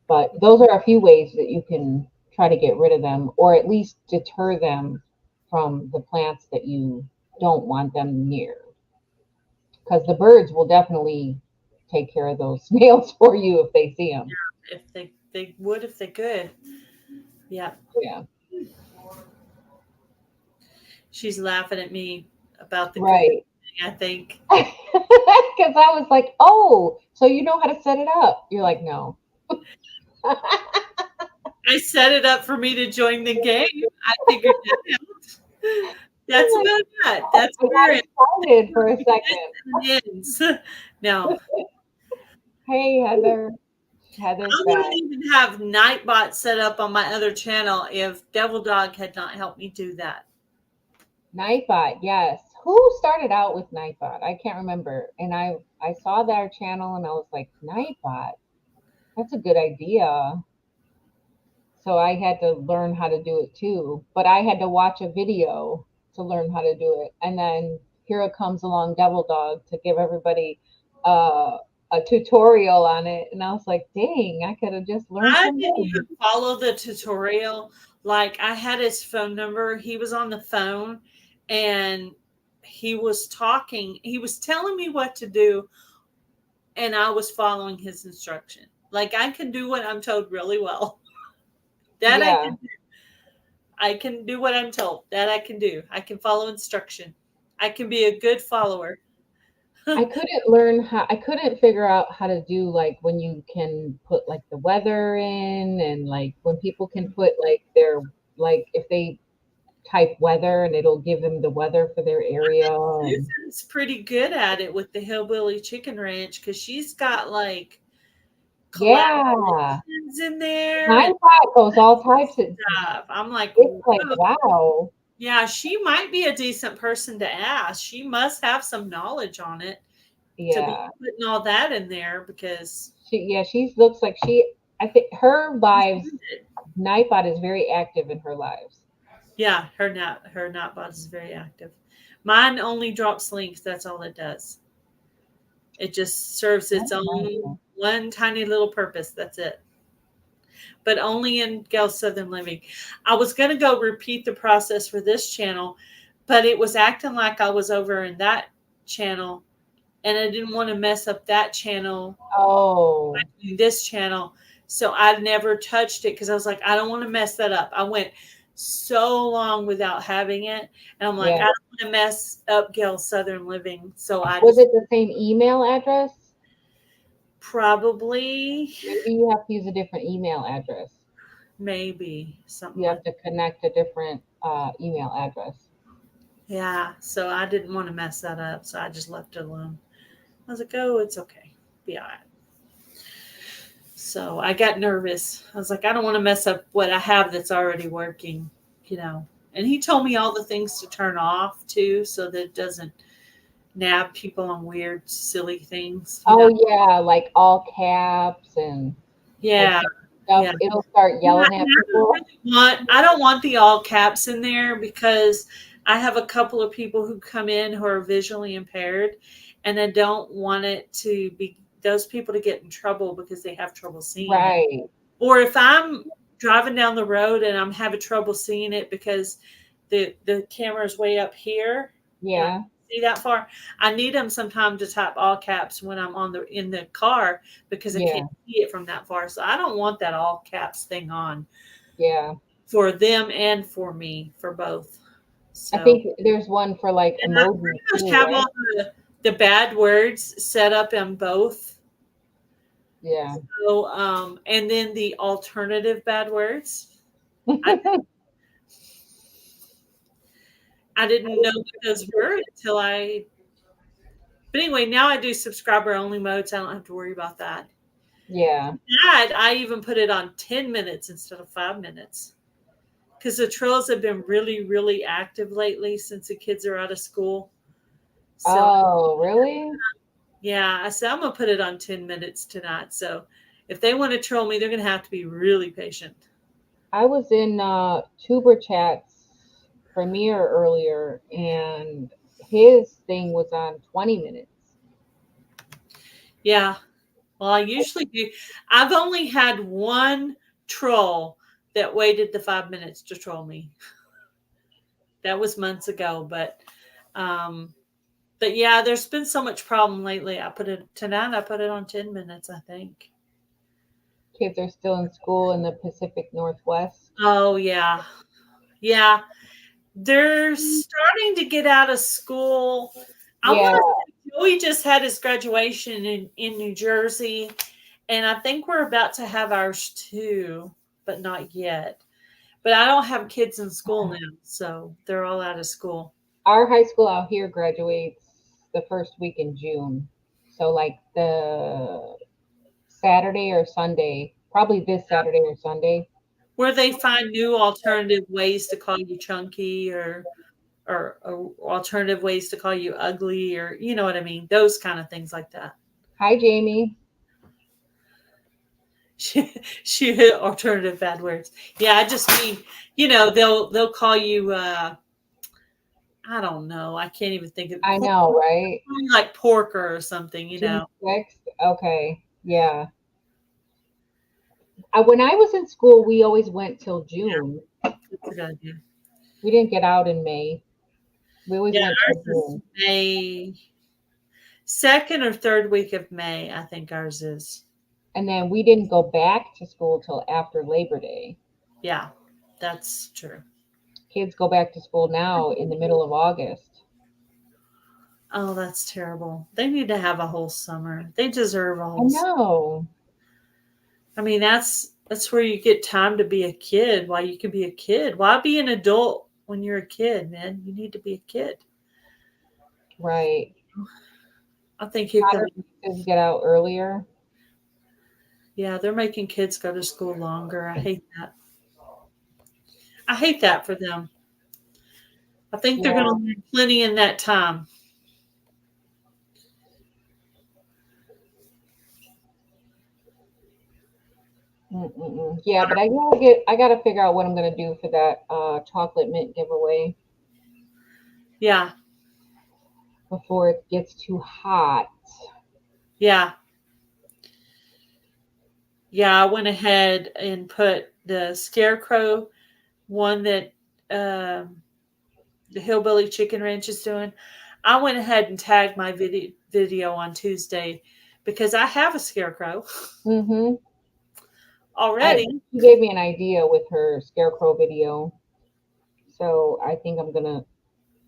But those are a few ways that you can try to get rid of them or at least deter them from the plants that you don't want them near. Because the birds will definitely take care of those snails for you if they see them. if they would if they could. Yeah. Yeah, She's laughing at me about the Kahoot right. thing, I think. Because I was like, oh, so you know how to set it up. You're like, no. I set it up for me to join the game. I figured that out. I'm That's like, about that. That's I where got excited for a second. it ends. No, Hey, Heather. Heather's I back. wouldn't even have Nightbot set up on my other channel if Devil Dog had not helped me do that. Nightbot, yes. Who started out with Nightbot? I can't remember. And I saw their channel and I was like, Nightbot, that's a good idea. So I had to learn how to do it too. But I had to watch a video to learn how to do it. And then here it comes along Devil Dog to give everybody uh, a tutorial on it. And I was like, dang, I could have just learned I from didn't them. even follow the tutorial. Like I had his phone number. He was on the phone and he was talking. He was telling me what to do and I was following his instruction. Like I can do what I'm told really well. That I Yeah. can do. I can do what I'm told. That I can do. I can follow instruction. I can be a good follower. I couldn't figure out how to do like when you can put like the weather in and like when people can put like their like if they type weather and it'll give them the weather for their area and Susan's pretty good at it with the Hillbilly Chicken Ranch because she's got like yeah. collaborations in there and Mine pot goes all types of stuff. I'm like, it's whoa. like wow. Yeah, she might be a decent person to ask. She must have some knowledge on it to be Yeah. putting all that in there because She looks like she I think her she's lives good. Nightbot is very active in her lives. Yeah, her Nightbot is very active. Mine only drops links. That's all it does. It just serves its That's own nice. one tiny little purpose. That's it. But only in Gail's Southern Living. I was going to go repeat the process for this channel, but it was acting like I was over in that channel, and I didn't want to mess up that channel, Oh, this channel. So I never touched it because I was like, I don't want to mess that up. I went so long without having it, and I'm like, I yeah. don't want to mess up Gail's Southern Living. So I Was just it the same email address? probably, Maybe you have to use a different email address. maybe something You like have to connect a different email address. yeah. So I didn't want to mess that up, so I just left it alone. I was like, oh, it's okay, be all right. So I got nervous. I was like, I don't want to mess up what I have that's already working, you know. And he told me all the things to turn off too, so that it doesn't nab people on weird, silly things, you know. Oh yeah, like all caps and like Yeah, some stuff. yeah. It'll start Yeah, yelling at and people. I don't want the all caps in there because I have a couple of people who come in who are visually impaired, and I don't want it to be those people to get in trouble because they have trouble seeing it. Right. Or if I'm driving down the road and I'm having trouble seeing it because the camera is way up here and I Yeah. can't see that far, I need them sometime to type all caps when I'm on the in the car because I Yeah. can't see it from that far. So I don't want that all caps thing on Yeah. for them and for me, for both. I So think there's one for like and I emojis pretty much too, have all right? the bad words set up in both. Yeah. So and then the alternative bad words. I I didn't know what those were until I. But anyway, now I do subscriber only mode, so I don't have to worry about that. Yeah. That I even put it on 10 minutes instead of 5 minutes because the trolls have been really, really active lately since the kids are out of school. So Oh, really? yeah, I said I'm gonna put it on 10 minutes tonight. So if they want to troll me, they're gonna have to be really patient. I was in Tuber Chat's premiere earlier and his thing was on 20 minutes. Yeah. Well, I usually do. I've only had one troll that waited the 5 minutes to troll me. That was months ago, um but yeah, there's been so much problem lately. I put it tonight. I put it on 10 minutes. I think. Kids are still in school in the Pacific Northwest. Oh yeah, yeah. They're starting to get out of school. I want Yeah. to say Joey just had his graduation in New Jersey, and I think we're about to have ours too, but not yet. But I don't have kids in school now, so they're all out of school. Our high school out here graduates the first week in June. So like the Saturday or Sunday, probably this Saturday or Sunday. Where they find new alternative ways to call you chunky or alternative ways to call you ugly or you know what I mean, those kind of things like that. Hi, Jamie. She hit alternative bad words. Yeah, I just mean they'll call you I don't know. I can't even think of I know, right? like porker or something, you June know. 6th. Okay. Yeah. When I was in school, we always went till June. That's a good idea. We didn't get out in May. We always Yeah, went till ours is June. May second or third week of May, I think ours is. And then we didn't go back to school till after Labor Day. Yeah, that's true. Kids go back to school now in the middle of August. Oh, that's terrible. They need to have a whole summer. They deserve a I whole know. I mean, that's where you get time to be a kid. Why you can be a kid? Why be an adult when you're a kid, man? You need to be a kid. Right. I think you Hotter can. kids get out earlier. Yeah, they're making kids go to school longer. I hate that. I hate that for them. I think they're going to Yeah. learn plenty in that time. Mm-mm-mm. Yeah, but I gotta figure out what I'm gonna do for that chocolate mint giveaway Yeah, before it gets too hot. yeah, yeah. I went ahead and put the scarecrow one that um, the hillbilly chicken ranch is doing. I went ahead and tagged my video on Tuesday because I have a scarecrow Mm-hmm. already. She gave me an idea with her scarecrow video, so I think I'm gonna.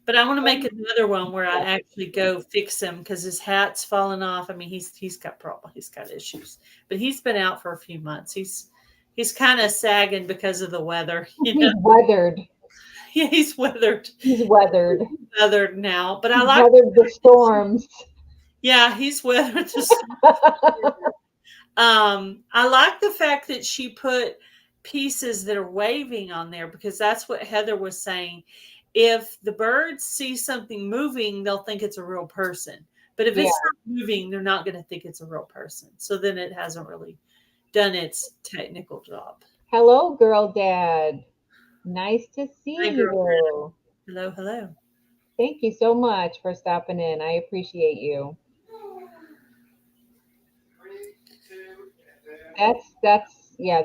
But I want to make another one where I actually go fix him because his hat's fallen off. I mean, he's got problems. He's got issues, but he's been out for a few months. He's kind of sagging because of the weather. You know, He's weathered. yeah, he's weathered, He's weathered. weathered now. But I He's like, weathered the storms. yeah, he's weathered the I like the fact that she put pieces that are waving on there because that's what Heather was saying. If the birds see something moving, they'll think it's a real person. But if Yeah. it's not moving, they're not going to think it's a real person. So then it hasn't really done its technical job. Hello, girl dad. Nice to Hi, see girl. you. Hello, hello. Thank you so much for stopping in. I appreciate you.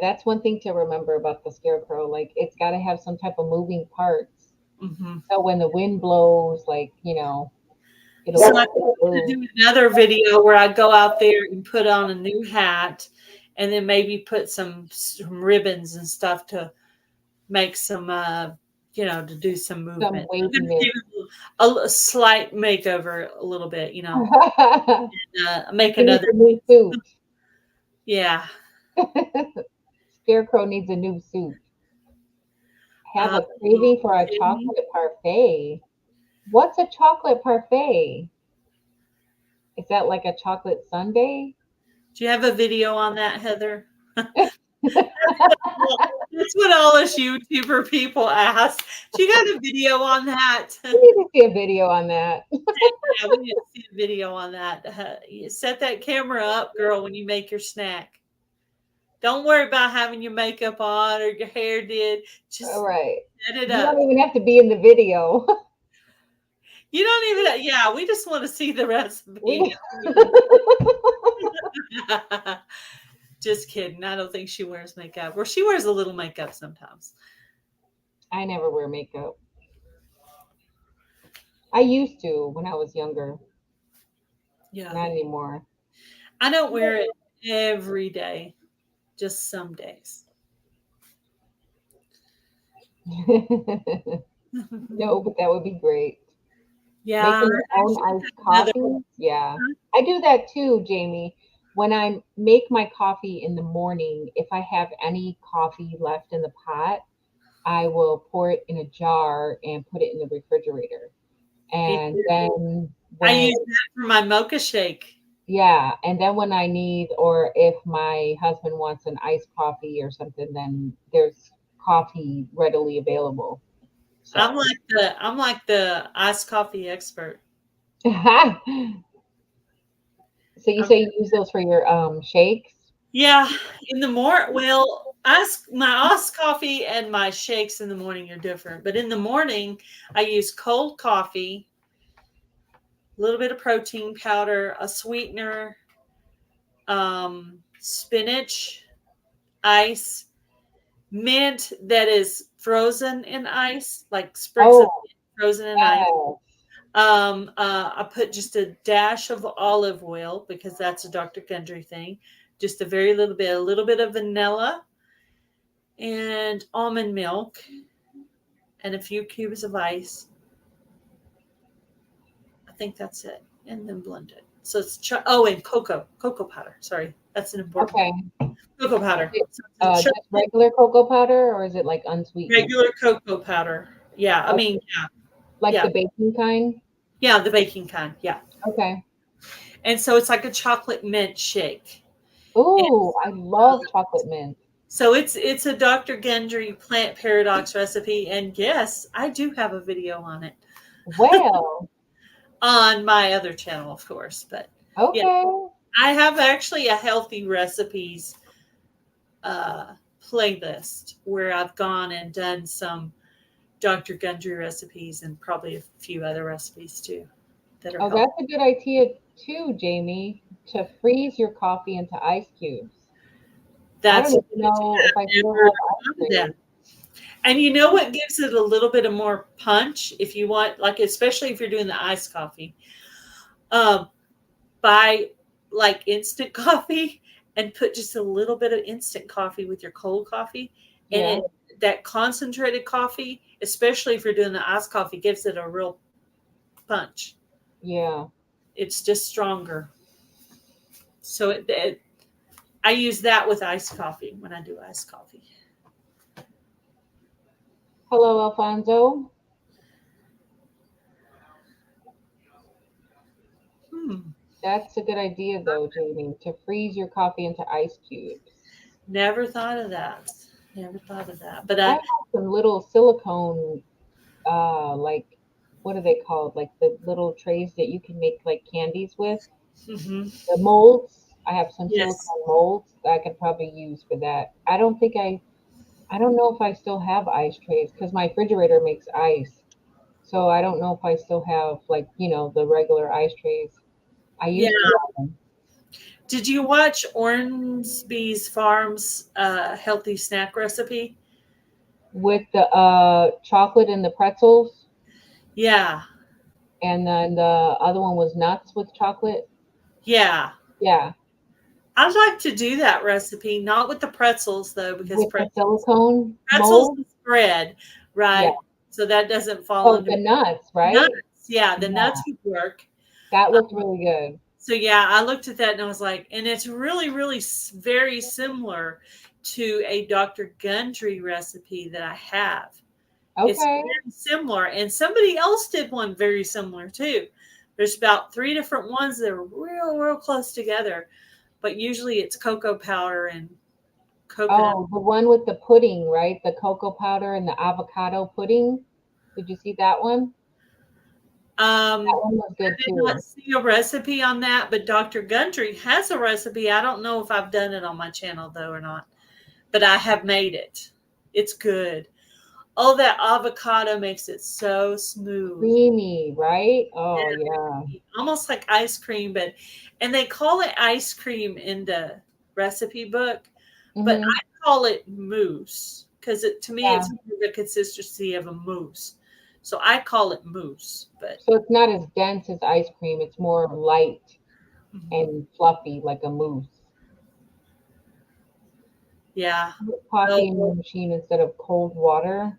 That's one thing to remember about the scarecrow. Like it's got to have some type of moving parts. Hmm. So when the wind blows, like, So I'm it'll going move. to do another video where I go out there and put on a new hat and then maybe put some ribbons and stuff to make some, to do some Some movement. I'm going to waviness. give it a slight makeover a little bit, make It needs another, a new suit. yeah. Scarecrow needs a new suit. Have Uh, a craving for a Jamie, chocolate parfait. What's a chocolate parfait? Is that like a chocolate sundae? do you have a video on that, Heather? Well, that's what all us YouTuber people ask. Do you got a video on that? We need to see a video on that. Yeah, we need to see a video on that. You set that camera up, girl, when you make your snack. Don't worry about having your makeup on or your hair did. All Just right. set it You up. don't even have to be in the video. You don't even, yeah, we just want to see the recipe. We Just kidding. I don't think she wears makeup. Or she wears a little makeup sometimes. I never wear makeup. I used to when I was younger. Yeah. Not anymore. I don't wear it every day, just some days. No, but that would be great. Yeah, Making I your own actually iced have another. coffee? Yeah. I do that too, Jamie. When I make my coffee in the morning, if I have any coffee left in the pot, I will pour it in a jar and put it in the refrigerator. Me And too. then I when use that for my mocha shake. Yeah, and then when I need, or if my husband wants an iced coffee or something, then there's coffee readily available. So, I'm like the iced coffee expert. so you I'm, say you use those for your shakes? yeah, in the morning. Well, My iced coffee and my shakes in the morning are different. But in the morning, I use cold coffee, a little bit of protein powder, a sweetener, spinach, ice, mint that is frozen in ice, like sprigs of Oh, mint frozen in ice. yes. I put just a dash of olive oil because that's a Dr. Gundry thing. Just a little bit of vanilla and almond milk and a few cubes of ice. I think that's it. And then blend it. So it's and cocoa powder. Sorry, that's an important Okay. cocoa Is powder. it So it's just regular cocoa powder or is it like unsweetened? regular cocoa powder. Yeah, I mean, Okay. Like yeah, the baking kind? yeah, the baking kind. Yeah, Okay. and so it's like a chocolate mint shake. And Ooh, I love chocolate mint. so it's a Dr. Gundry plant paradox recipe, and yes, I do have a video on it Well, on my other channel, of course. But yeah, okay. I have actually a healthy recipes uh, playlist where I've gone and done some Dr. Gundry recipes and probably a few other recipes too that are Oh, healthy. that's a good idea too, Jamie, to freeze your coffee into ice cubes. I don't That's even know if I still never have ice thought of that. trays. And you know what gives it a little bit of more punch if you want, like especially if you're doing the iced coffee. Um, buy like instant coffee and put just a little bit of instant coffee with your cold coffee, and Yeah, it that concentrated coffee, especially if you're doing the iced coffee, gives it a real punch. yeah. It's just stronger. So I use that with iced coffee when I do iced coffee. Hello, Alfonso. Hmm. That's a good idea though, Jamie, to freeze your coffee into ice cubes. Never thought of that. Never thought of that. But I have some little silicone, like what are they called? Like the little trays that you can make like candies with. mhm. The molds. I have some Yes. silicone molds that I could probably use for that. I don't know if I still have ice trays because my refrigerator makes ice. So I don't know if I still have like, the regular ice trays. I Yeah. used to have them Did you watch Ornsby's Farms healthy snack recipe? with the chocolate and the pretzels, Yeah. and then the other one was nuts with chocolate. Yeah. Yeah, I'd like to do that recipe, not with the pretzels though, because with the silicone pretzels mold. is bread, Yeah. right? So that doesn't fall Oh, under the nuts, nuts. right? Yeah, the Yeah, nuts would work. that looked really good. So yeah, I looked at that and I was like, and it's really, really very similar to a Dr. Gundry recipe that I have. It's Okay. very similar, and somebody else did one very similar too. There's about three different ones that are real, real close together, but usually it's cocoa powder and coconut. Oh, the one with the pudding, right? The cocoa powder and the avocado pudding. Did you see that one? That Um, one was good I did not too. see a recipe on that, but Dr. Gundry has a recipe. I don't know if I've done it on my channel though or not, but I have made it. It's good. Oh, that avocado makes it so smooth. Creamy, right? Yeah, Oh, yeah. almost like ice cream, but and they call it ice cream in the recipe book, but Hmm. I call it mousse because to me Yeah. it's the consistency of a mousse. So I call it mousse, but So it's not as dense as ice cream. It's more light mhm. and fluffy like a mousse. Yeah. Put coffee in your So machine instead of cold water.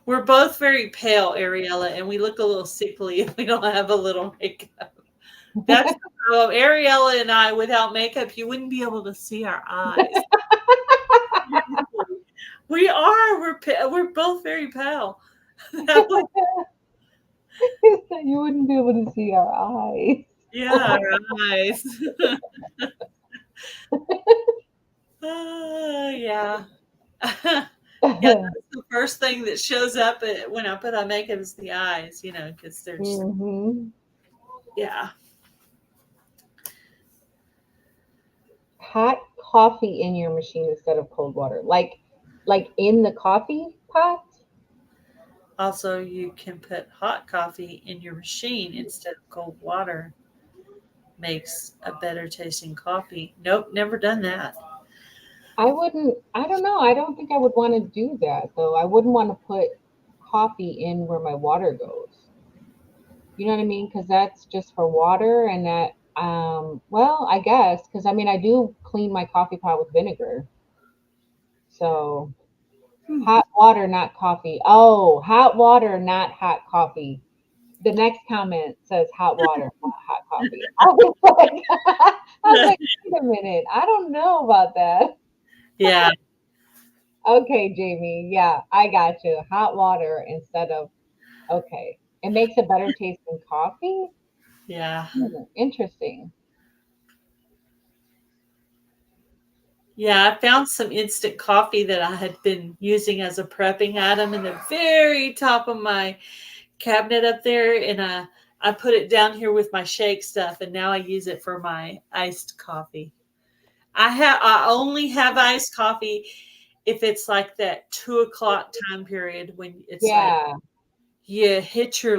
we're both very pale, Ariella, and we look a little sickly if we don't have a little makeup. That's the problem. Ariella and I, without makeup, you wouldn't be able to see our eyes. We are. We're both very pale. That would, You wouldn't be able to see our eyes. yeah, our eyes. Yeah. Yeah, that's the first thing that shows up when I put on makeup is the eyes, because they're just, Hmm. yeah. hot coffee in your machine instead of cold water? Like in the coffee pot? Also, you can put hot coffee in your machine instead of cold water. Makes a better tasting coffee. Nope, never done that. I don't know. I don't think I would want to do that though. I wouldn't want to put coffee in where my water goes. You know what I mean? Because that's just for water and that, well, I guess, because I mean, I do clean my coffee pot with vinegar. So Hmm. hot water, not coffee. Oh, hot water, not hot coffee. The next comment says hot water, not hot coffee. I was like, wait a minute. I don't know about that. Yeah, Okay, Jamie. Yeah, I got you. Hot water instead of, okay. It makes a better tasting coffee? yeah. Interesting. Yeah, I found some instant coffee that I had been using as a prepping item in the very top of my cabinet up there, and I put it down here with my shake stuff, and now I use it for my iced coffee. I only have iced coffee if it's like that 2 o'clock time period when it's like Yeah. you hit your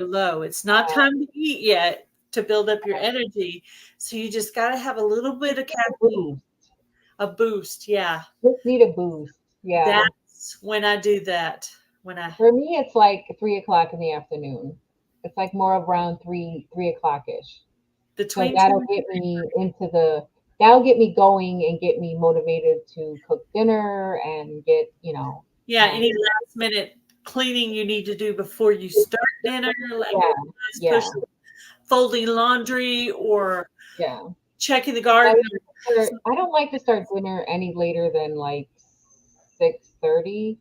low. It's not time to eat yet to build up your energy, so you just got to have a little bit of caffeine, Boost. a boost. Yeah, Just need a boost. Yeah. that's when I do that. When I For me, it's like 3 o'clock in the afternoon. It's like more of around 3 o'clock ish. Because between two and that'll get me going and get me motivated to cook dinner and get, yeah, have, any last minute cleaning you need to do before you start dinner, like yeah, just push yeah, folding laundry or yeah. checking the I garden. like I don't like to start dinner any later than like 6:30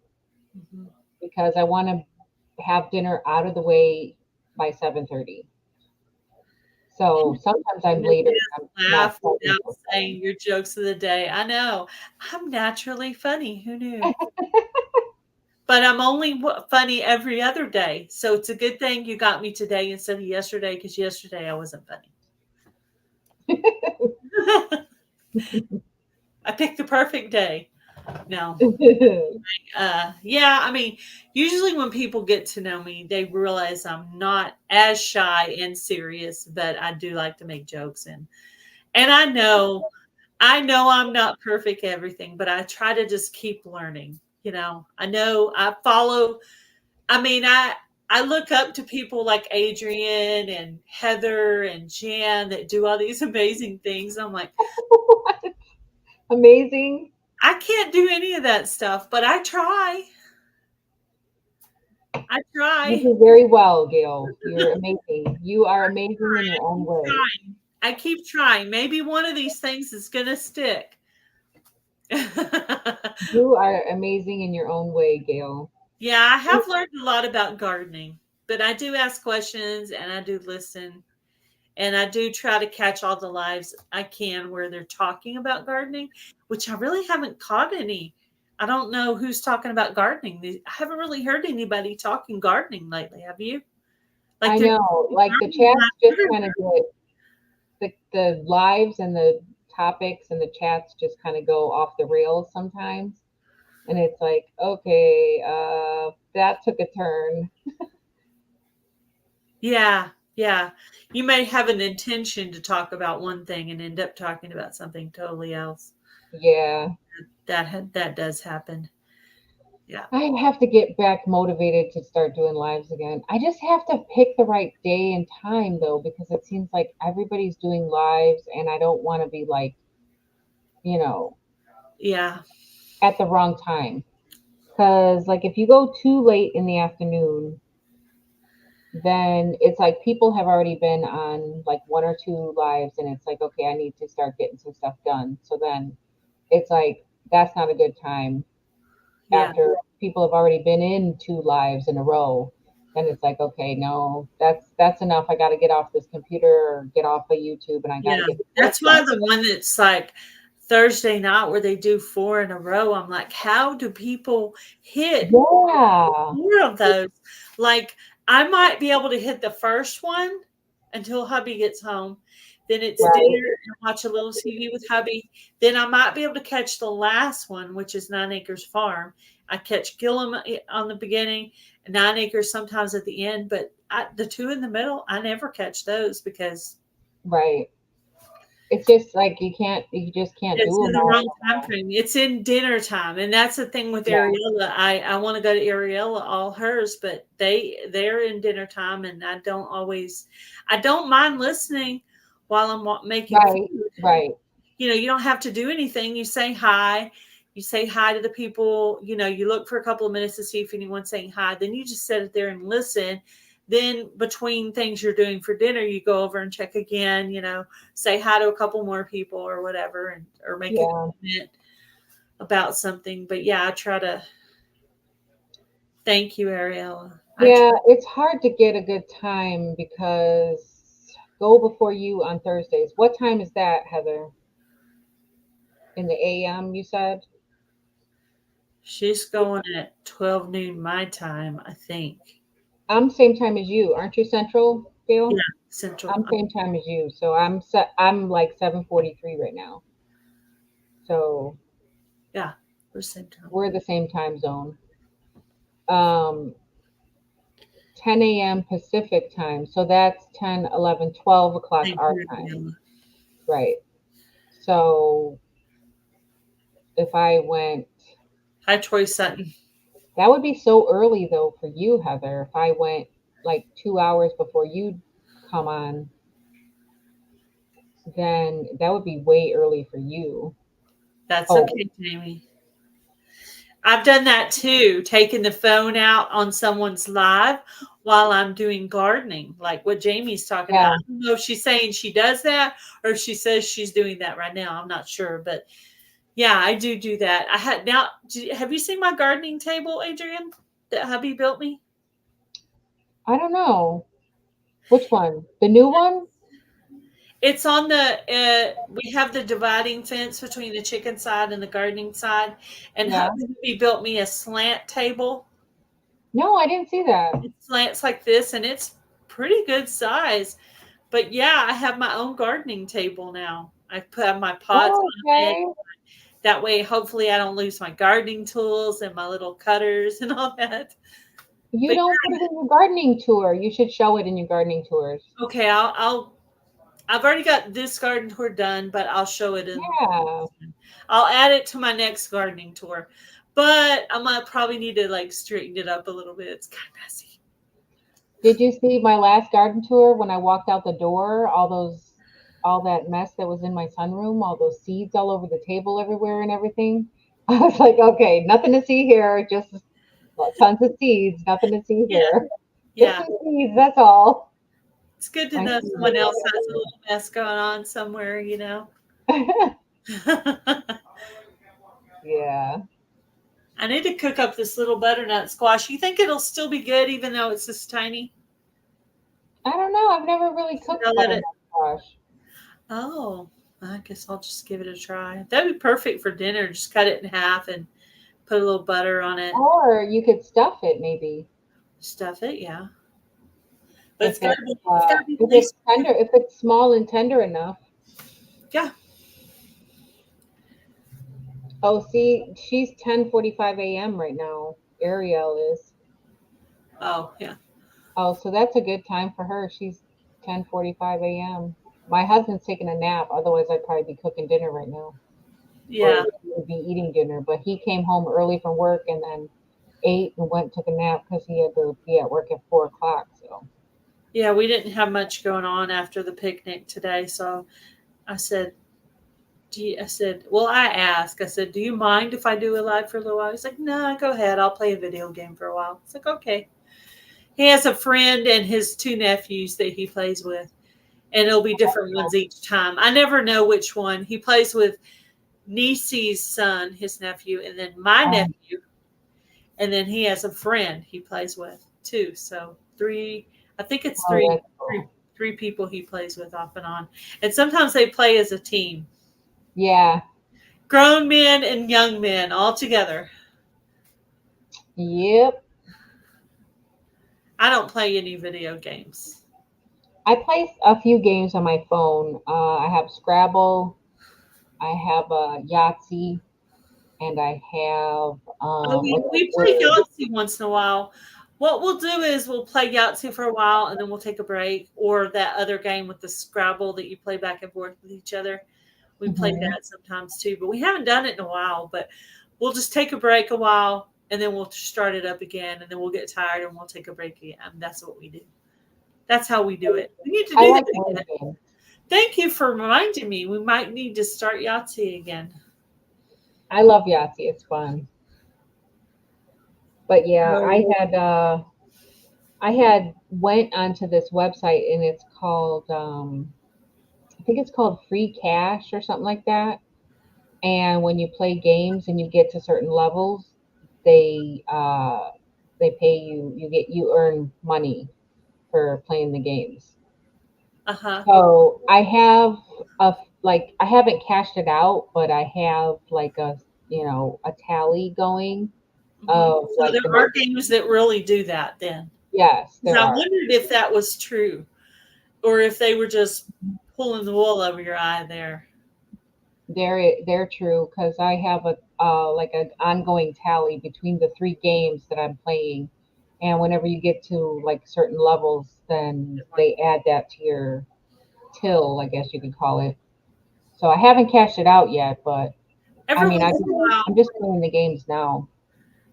Mhm. because I want to have dinner out of the way by 7:30. So sometimes I'm Make later. me I'm not laugh starting without till saying your jokes of the day. I know. I'm naturally funny. Who knew? But I'm only funny every other day. So it's a good thing you got me today instead of yesterday because yesterday I wasn't funny. I picked the perfect day. No. 7. Yeah, I mean, usually when people get to know me, they realize I'm not as shy and serious, but I do like to make jokes and I know I'm not perfect at everything, but I try to just keep learning. I know I follow. I mean, I look up to people like Adrian and Heather and Jan that do all these amazing things. I'm like, Amazing. I can't do any of that stuff, but I try. I You try. do very well, Gail. You're amazing. You are amazing in your own Keep way. trying. I keep trying. Maybe one of these things is gonna stick. You are amazing in your own way, Gail. Yeah, I have learned a lot about gardening, but I do ask questions and I do listen and I do try to catch all the lives I can where they're talking about gardening, which I really haven't caught any. I don't know who's talking about gardening. I haven't really heard anybody talking gardening lately. Have you? Like I there's know, like the gardening chats lives just kind of everywhere. get the lives and the topics and the chats just kind of go off the rails sometimes. And it's like, okay, that took a turn. Yeah, yeah. You may have an intention to talk about one thing and end up talking about something totally else. Yeah. That does happen. Yeah. I have to get back motivated to start doing lives again. I just have to pick the right day and time though, because it seems like everybody's doing lives and I don't want to be like, you know, Yeah. at the wrong time. Because, like, if you go too late in the afternoon, then it's like people have already been on like one or two lives, and it's like, okay, I need to start getting some stuff done. So then it's like, that's not a good time Yeah. after people have already been in two lives in a row. Then it's like, okay, no, that's enough. I got to get off this computer or get off of YouTube, and I got to Yeah. get this work That's done. why the one that's like Thursday night where they do 4 in a row, I'm like, how do people hit Yeah, 4 of those? Like, I might be able to hit the first one until hubby gets home. Then it's Right, dinner and watch a little TV with hubby. Then I might be able to catch the last one, which is 9 Acres Farm. I catch Gillum on the beginning, 9 Acres sometimes at the end, but the two in the middle, I never catch those because right. It's just like you just can't do it's in them the all. wrong time frame. It's in dinner time, and that's the thing with Yeah, Ariella. I want to go to Ariella, all hers, but they're in dinner time, and I don't mind listening while I'm making right, food. right. You don't have to do anything. You say hi to the people. You look for a couple of minutes to see if anyone's saying hi. Then you just sit there and listen. Then between things you're doing for dinner, you go over and check again. Say hi to a couple more people or whatever, or make a Yeah. comment about something. But yeah, I try to. Thank you, Ariella. I Yeah, try. it's hard to get a good time because go before you on Thursdays. What time is that, Heather? In the AM, you said? She's going at 12 noon my time, I think. I'm same time as you. Aren't you Central, Yeah, Gail? Central. I'm same time as you. So I'm like 7:43 right now. So Yeah, we're Central. we're the same time zone. Um 10 a.m. Pacific time. So that's 10, 11, 12 o'clock Thank our you, time. Ariella. Right. So if I went, Hi, Troy Sutton. that would be so early though for you, Heather. If I went like 2 hours before you come on, then that would be way early for you. That's Oh, okay, Jamie. I've done that too, taking the phone out on someone's live while I'm doing gardening, like what Jamie's talking about. yeah. I don't know if she's saying she does that or if she says she's doing that right now. I'm not sure, but yeah, I do that. I had now. Have you seen my gardening table, Adrian, that hubby built me? I don't know. Which one? The new one? It's on the. We have the dividing fence between the chicken side and the gardening side, and Yeah. hubby built me a slant table. No, I didn't see that. It slants like this, and it's pretty good size. But yeah, I have my own gardening table now. I put my pots Oh, on it. okay. That way, hopefully, I don't lose my gardening tools and my little cutters and all that. You But don't put it in your gardening tour. You should show it in your gardening tours. yeah, okay, I've already got this garden tour done, but I'll show it in. Yeah. I'll add it to my next gardening tour. But I might probably need to like straighten it up a little bit. It's kind of messy. Did you see my last garden tour when I walked out the door? All that mess that was in my sunroom, all those seeds all over the table everywhere and everything. I was like, okay, nothing to see here, just tons of seeds, nothing to see Yeah, here. Just yeah. some seeds, that's all. It's good to My know seeds someone else has a are little mess going on somewhere. everywhere. I Yeah. need to cook up this little butternut squash. You think it'll still be good even though it's this tiny? I don't know. I've never really Should cooked I let butternut it? squash. Oh, I guess I'll just give it a try. That'd be perfect for dinner. Just cut it in half and put a little butter on it. Or you could stuff it maybe Stuff it, yeah. But if it's gotta be it's gotta be at it's least tender, if it's small and tender enough. yeah. Oh, see, she's 10:45 a.m. right now. Ariel is. Oh, yeah. Oh, so that's a good time for her. She's 10:45 a.m. My husband's taking a nap. Otherwise, I'd probably be cooking dinner right now, or Yeah. he would be eating dinner. But he came home early from work and then ate and went and took a nap because he had to be at work at 4 o'clock. So Yeah, we didn't have much going on after the picnic today, so I said, I said, well, I said, do you mind if I do a live for a little while? He's like, no, go ahead. I'll play a video game for a while. It's like, okay. He has a friend and his two nephews that he plays with, and it'll be different ones each time. I never know which one. He plays with Nisi's son, his nephew, and then my um, nephew, and then he has a friend he plays with too. So three, I think it's oh, three, that's three, cool. three people he plays with off and on, and sometimes they play as a team, Yeah. grown men and young men all together. Yep. I don't play any video games. I play a few games on my phone. I have Scrabble, I have Yahtzee, and I have Oh, what's that we play word? Yahtzee once in a while. What we'll do is we'll play Yahtzee for a while and then we'll take a break. Or that other game with the Scrabble that you play back and forth with each other. We play Hmm. that sometimes too, but we haven't done it in a while. But we'll just take a break a while and then we'll start it up again and then we'll get tired and we'll take a break again. That's what we do. That's how we do it. We need to I do like that word again. games. Thank you for reminding me. We might need to start Yahtzee again. I love Yahtzee. It's fun. But yeah, No. I had went onto this website and it's called I think it's called Free Cash or something like that. And when you play games and you get to certain levels, they uh they pay you, you earn money for playing the games. Uh huh. So I have I haven't cashed it out, but I have like a tally going of So like there the are most. games that really do that then. Yes, 'Cause there I are. wondered if that was true or if they were just pulling the wool over your eye there. They're true because I have a like an ongoing tally between the three games that I'm playing, and whenever you get to like certain levels, then they add that to your till, I guess you could call it. So I haven't cashed it out yet, but I Every mean, once in a while, I'm just playing the games now.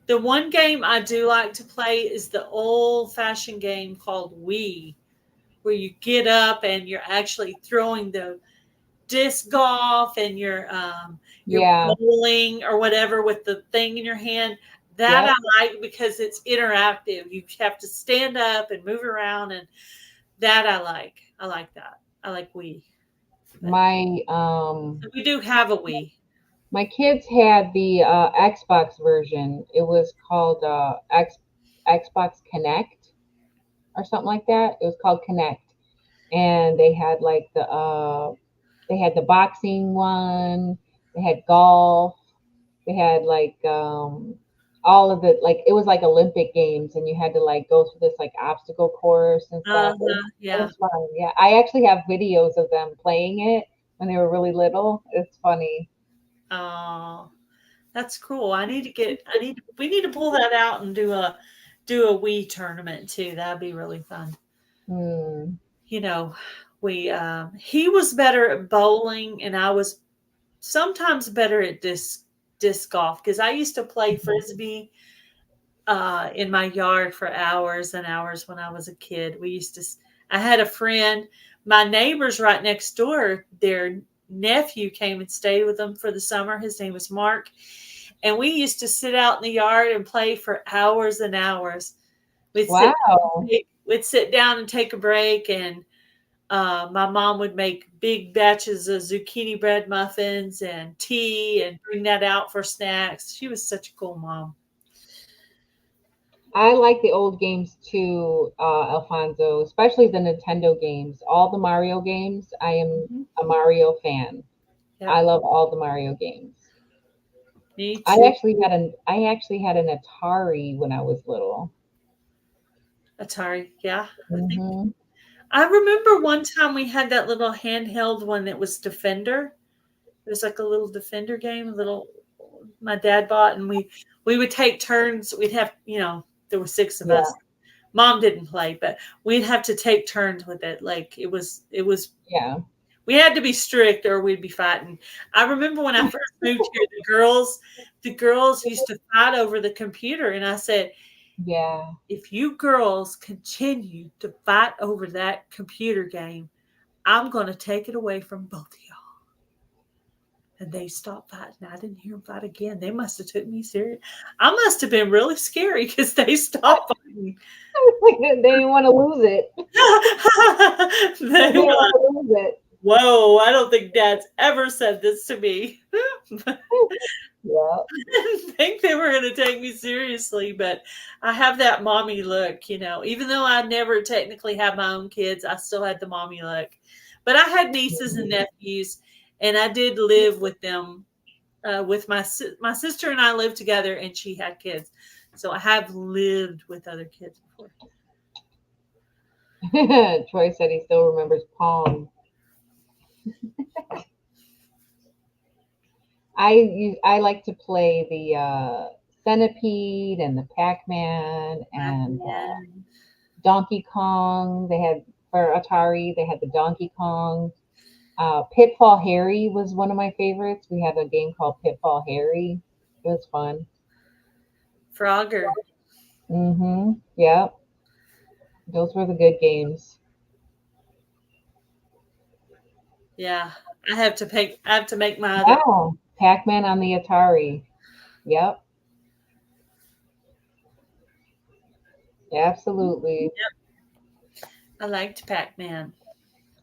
the one game I do like to play is the old fashioned game called Wii, where you get up and you're actually throwing the disc golf and you're Yeah. bowling or whatever with the thing in your hand. That Yep. I like because it's interactive. You have to stand up and move around, and that I like. I like that. I like Wii. But My we do have a Wii. my kids had the Xbox version. It was called Xbox Connect or something like that. It was called Connect, and they had the boxing one. They had golf. They had like all of it. Like it was like Olympic games, and you had to like go through this like obstacle course and stuff. It Yeah. was fun. Yeah, I actually have videos of them playing it when they were really little. It's funny. Oh, that's cool. We need to pull that out and do a Wii tournament too. That'd be really fun. Hmm. You know, he was better at bowling and I was sometimes better at disc golf because I used to play Mhm. frisbee in my yard for hours and hours when I was a kid. I had a friend, my neighbors right next door, their nephew came and stayed with them for the summer. His name was Mark. And we used to sit out in the yard and play for hours and hours. Wow. We'd sit down and take a break, and my mom would make big batches of zucchini bread muffins and tea and bring that out for snacks. She was such a cool mom. I like the old games too, Alfonso, especially the Nintendo games. All the Mario games. I am Mhm. a Mario fan. I Yep, love all the Mario games. me too. I actually had an Atari when I was little. Atari, yeah. Hmm. I remember one time we had that little handheld one that was Defender. It was like a little Defender game, a little my dad bought, and we would take turns. We'd have, there were six of Yeah, us. Mom didn't play, but we'd have to take turns with it. Like it was yeah, we had to be strict or we'd be fighting. I remember when I first moved here, the girls used to fight over the computer, and I said, yeah. if you girls continue to fight over that computer game, I'm going to take it away from both of y'all. And they stopped fighting. I didn't hear them fight again. They must have took me serious. I must have been really scary because they stopped fighting. They didn't want to lose it. They They didn't were like, want to lose it. whoa, I don't think Dad's ever said this to me. Yeah. I didn't think they were going to take me seriously, but I have that mommy look, even though I never technically had my own kids, I still had the mommy look. But I had nieces and nephews, and I did live with them. With my sister and I lived together, and she had kids, so I have lived with other kids before. Troy said he still remembers Pong. I like to play the Centipede and the Pac-Man and Pac-Man. Donkey Kong. They had for Atari. They had the Donkey Kong. Pitfall Harry was one of my favorites. We had a game called Pitfall Harry. It was fun. Frogger. Mm-hmm. Yep. Those were the good games. Yeah. I have to make my other. Wow. Pac-Man on the Atari. Yep. Absolutely. I liked Pac-Man.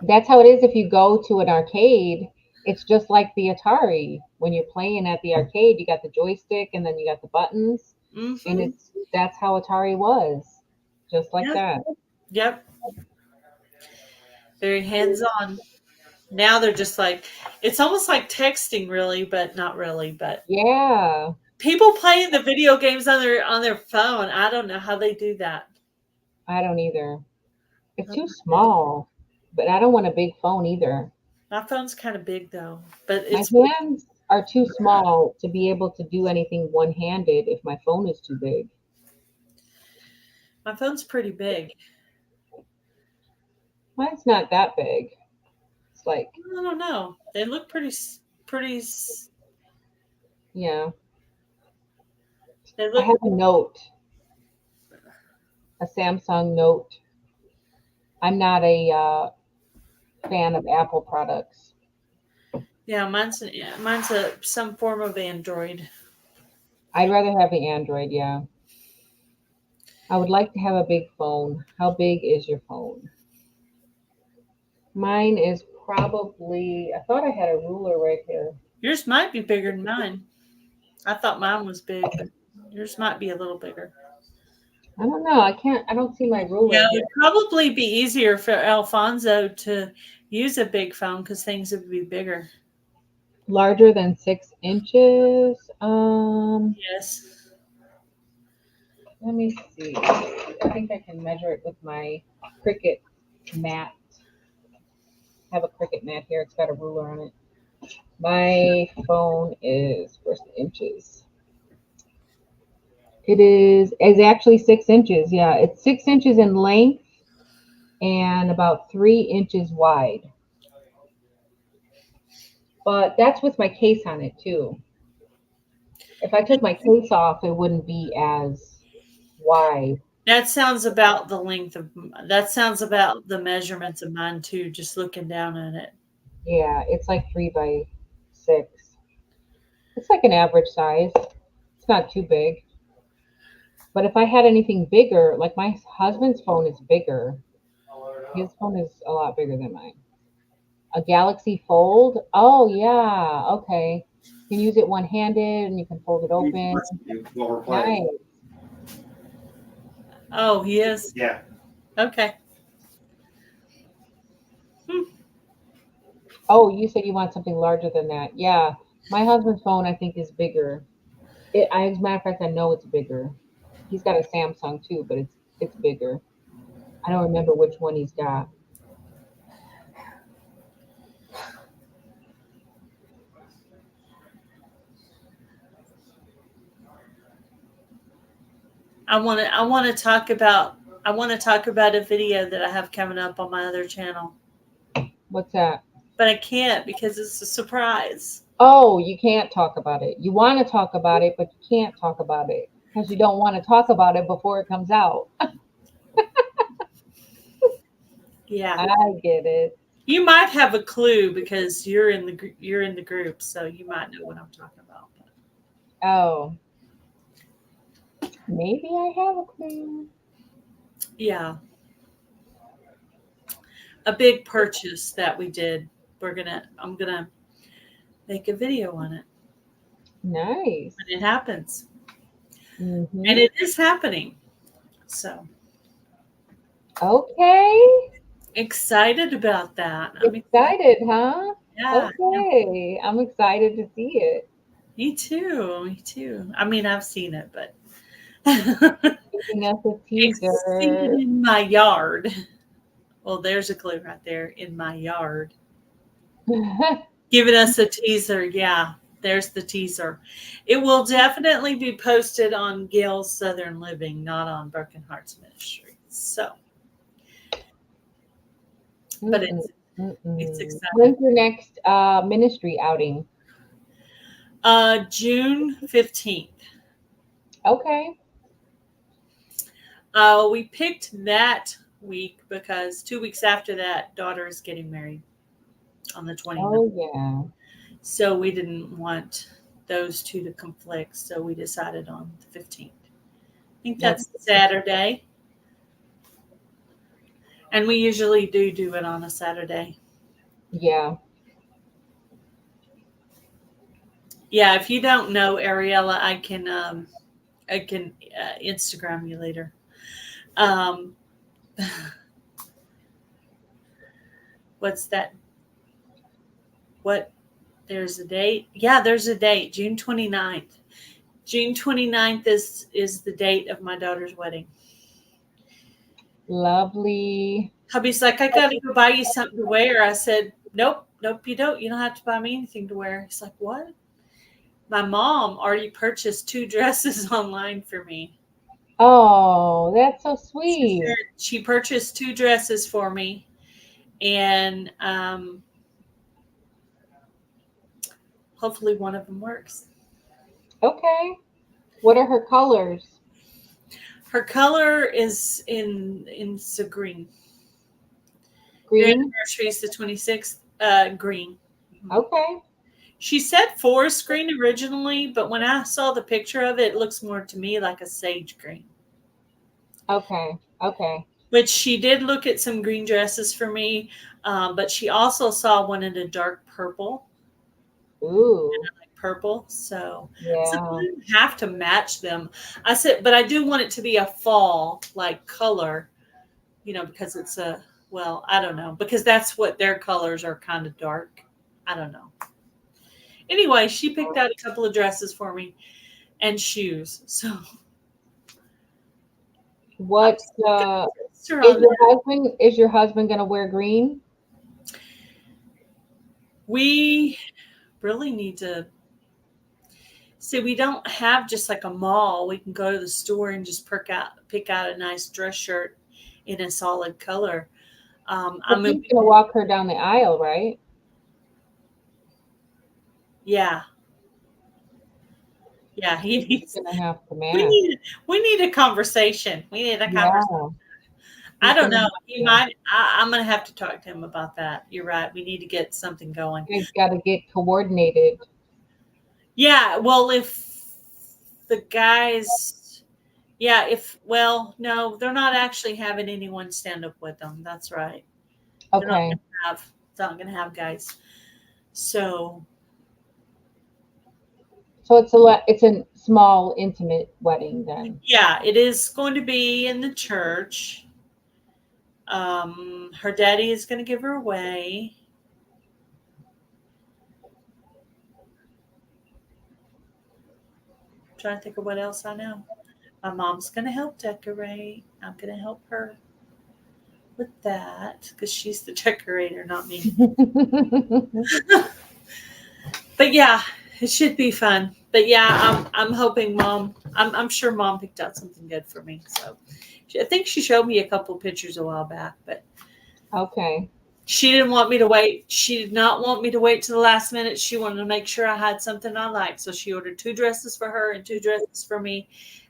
That's how it is if you go to an arcade. It's just like the Atari. When you're playing at the arcade, you got the joystick and then you got the buttons, and Mhm. it's that's how Atari was. Just like Yep. that. Yep. Very hands-on. Now they're just like it's almost like texting really, but not really, but Yeah. people playing the video games on their phone. I don't know how they do that. I don't either. It's I don't too know how they do- small, but I don't want a big phone either. My phone's kind of big though, but My it's hands are too small to be able to do anything one-handed if my phone is too big. my phone's pretty big. Mine's not that big. It's like, I don't know. They look pretty. yeah. They I look. have a Note, a Samsung Note. I'm not a fan of Apple products. Yeah, mine's a some form of Android. I'd rather have the Android, yeah. I would like to have a big phone. How big is your phone? Mine is probably, I thought I had a ruler right here. Yours might be bigger than mine. I thought mine was big, but yours might be a little bigger. I don't know. I don't see my Yeah, ruler it here. would probably be easier for Alfonso to use a big phone because things would be bigger. Larger than 6 inches. Yes. Let me see. I think I can measure it with my Cricut mat. I have a Cricut mat here. It's got a ruler on it. My phone is where's the inches? It is actually 6 inches. Yeah, it's 6 inches in length and about 3 inches wide. But that's with my case on it too. If I took my case off, it wouldn't be as wide. That sounds about the measurements of mine too, just looking down at it. Yeah, it's like 3 by 6. It's like an average size. It's not too big. But if I had anything bigger, like my husband's phone is bigger. His phone is a lot bigger than mine. A Galaxy Fold? Oh yeah, okay. You can use it one-handed and you can fold it open. Nice. Oh, he is? Yeah. Okay. Hmm. Oh, you said you want something larger than that. Yeah. My husband's phone I think is bigger. As a matter of fact, I know it's bigger. He's got a Samsung too, but it's bigger. I don't remember which one he's got. I want to talk about a video that I have coming up on my other channel. What's that? But I can't because it's a surprise. Oh, you can't talk about it. You want to talk about it, but you can't talk about it because you don't want to talk about it before it comes out. Yeah. I get it. You might have a clue because you're in the group, so you might know what I'm talking about. Oh, maybe I have a clue. Yeah, a big purchase that we did. I'm gonna make a video on it Nice. when it happens, and Mm-hmm. it is happening. So Okay. excited about that. I'm excited. Excited, huh? Yeah, yeah. Okay. I'm excited to see it. Me too. Me too. I mean, I've seen it, but Giving us a it's seen teaser. in my yard. Well, there's a clue right there in my yard. Giving us a teaser. Yeah, there's the teaser. It will definitely be posted on Gail's Southern Living, not on Broken Hearts Ministry. So, but Mm-mm, it's mm-mm. exciting. When's your next ministry outing? June 15th. Okay. We picked that week because 2 weeks after that, daughter is getting married on the 29th. Oh yeah. So we didn't want those two to conflict. So we decided on the 15th. I think that's Okay. Saturday. And we usually do it on a Saturday. Yeah. Yeah, if you don't know Ariella, I can Instagram you later. Um, what's that? What? There's a date. Yeah, there's a date. June 29th. June 29th is the date of my daughter's wedding. Lovely. Hubby's like, I gotta go buy you something to wear. I said, nope, nope, you don't. You don't have to buy me anything to wear. He's like, what? My mom already purchased two dresses online for me. Oh, that's so She sweet. said she purchased two dresses for me, and hopefully one of them works. Okay. What are her colors? Her color is in the green. Your Green? anniversary is the 26th. Green. Mhm. Okay. She said forest green originally, but when I saw the picture of it, it looks more to me like a sage green. Okay. Okay. Which she did look at some green dresses for me, but she also saw one in a dark purple. Ooh. Like purple, so I said Yeah. we don't have to match them. I said, but I do want it to be a fall like color, because it's a well, I don't know, because that's what their colors are kind of dark. I don't know. Anyway, she picked out a couple of dresses for me and shoes. So I'm What still gonna test her is on that. your husband gonna wear green? We really need to see. We don't have just like a mall. We can go to the store and just pick out a nice dress shirt in a solid color. I But mean, he's gonna walk her down the aisle, right? yeah, yeah. He So he's needs. gonna have to We match. need. We need a conversation. We need a conversation. Yeah. I He's don't gonna know. have He to. might. I'm gonna have to talk to him about that. You're right. We need to get something going. You guys gotta get coordinated. Yeah. Well, if the guys, yeah. If well, no, they're not actually having anyone stand up with them. That's right. They're not Okay. gonna have. They're not gonna have guys. So So it's a small, intimate wedding then. yeah, it is going to be in the church. Her daddy is going to give her away. I'm trying to think of what else I know. My mom's going to help decorate. I'm going to help her with that because she's the decorator, not me. But yeah, it should be fun. But yeah, I'm hoping mom. I'm sure mom picked out something good for me. So I think she showed me a couple pictures a while back, but Okay. she didn't want me to wait. She did not want me to wait to the last minute. She wanted to make sure I had something I liked. So she ordered two dresses for her and two dresses for me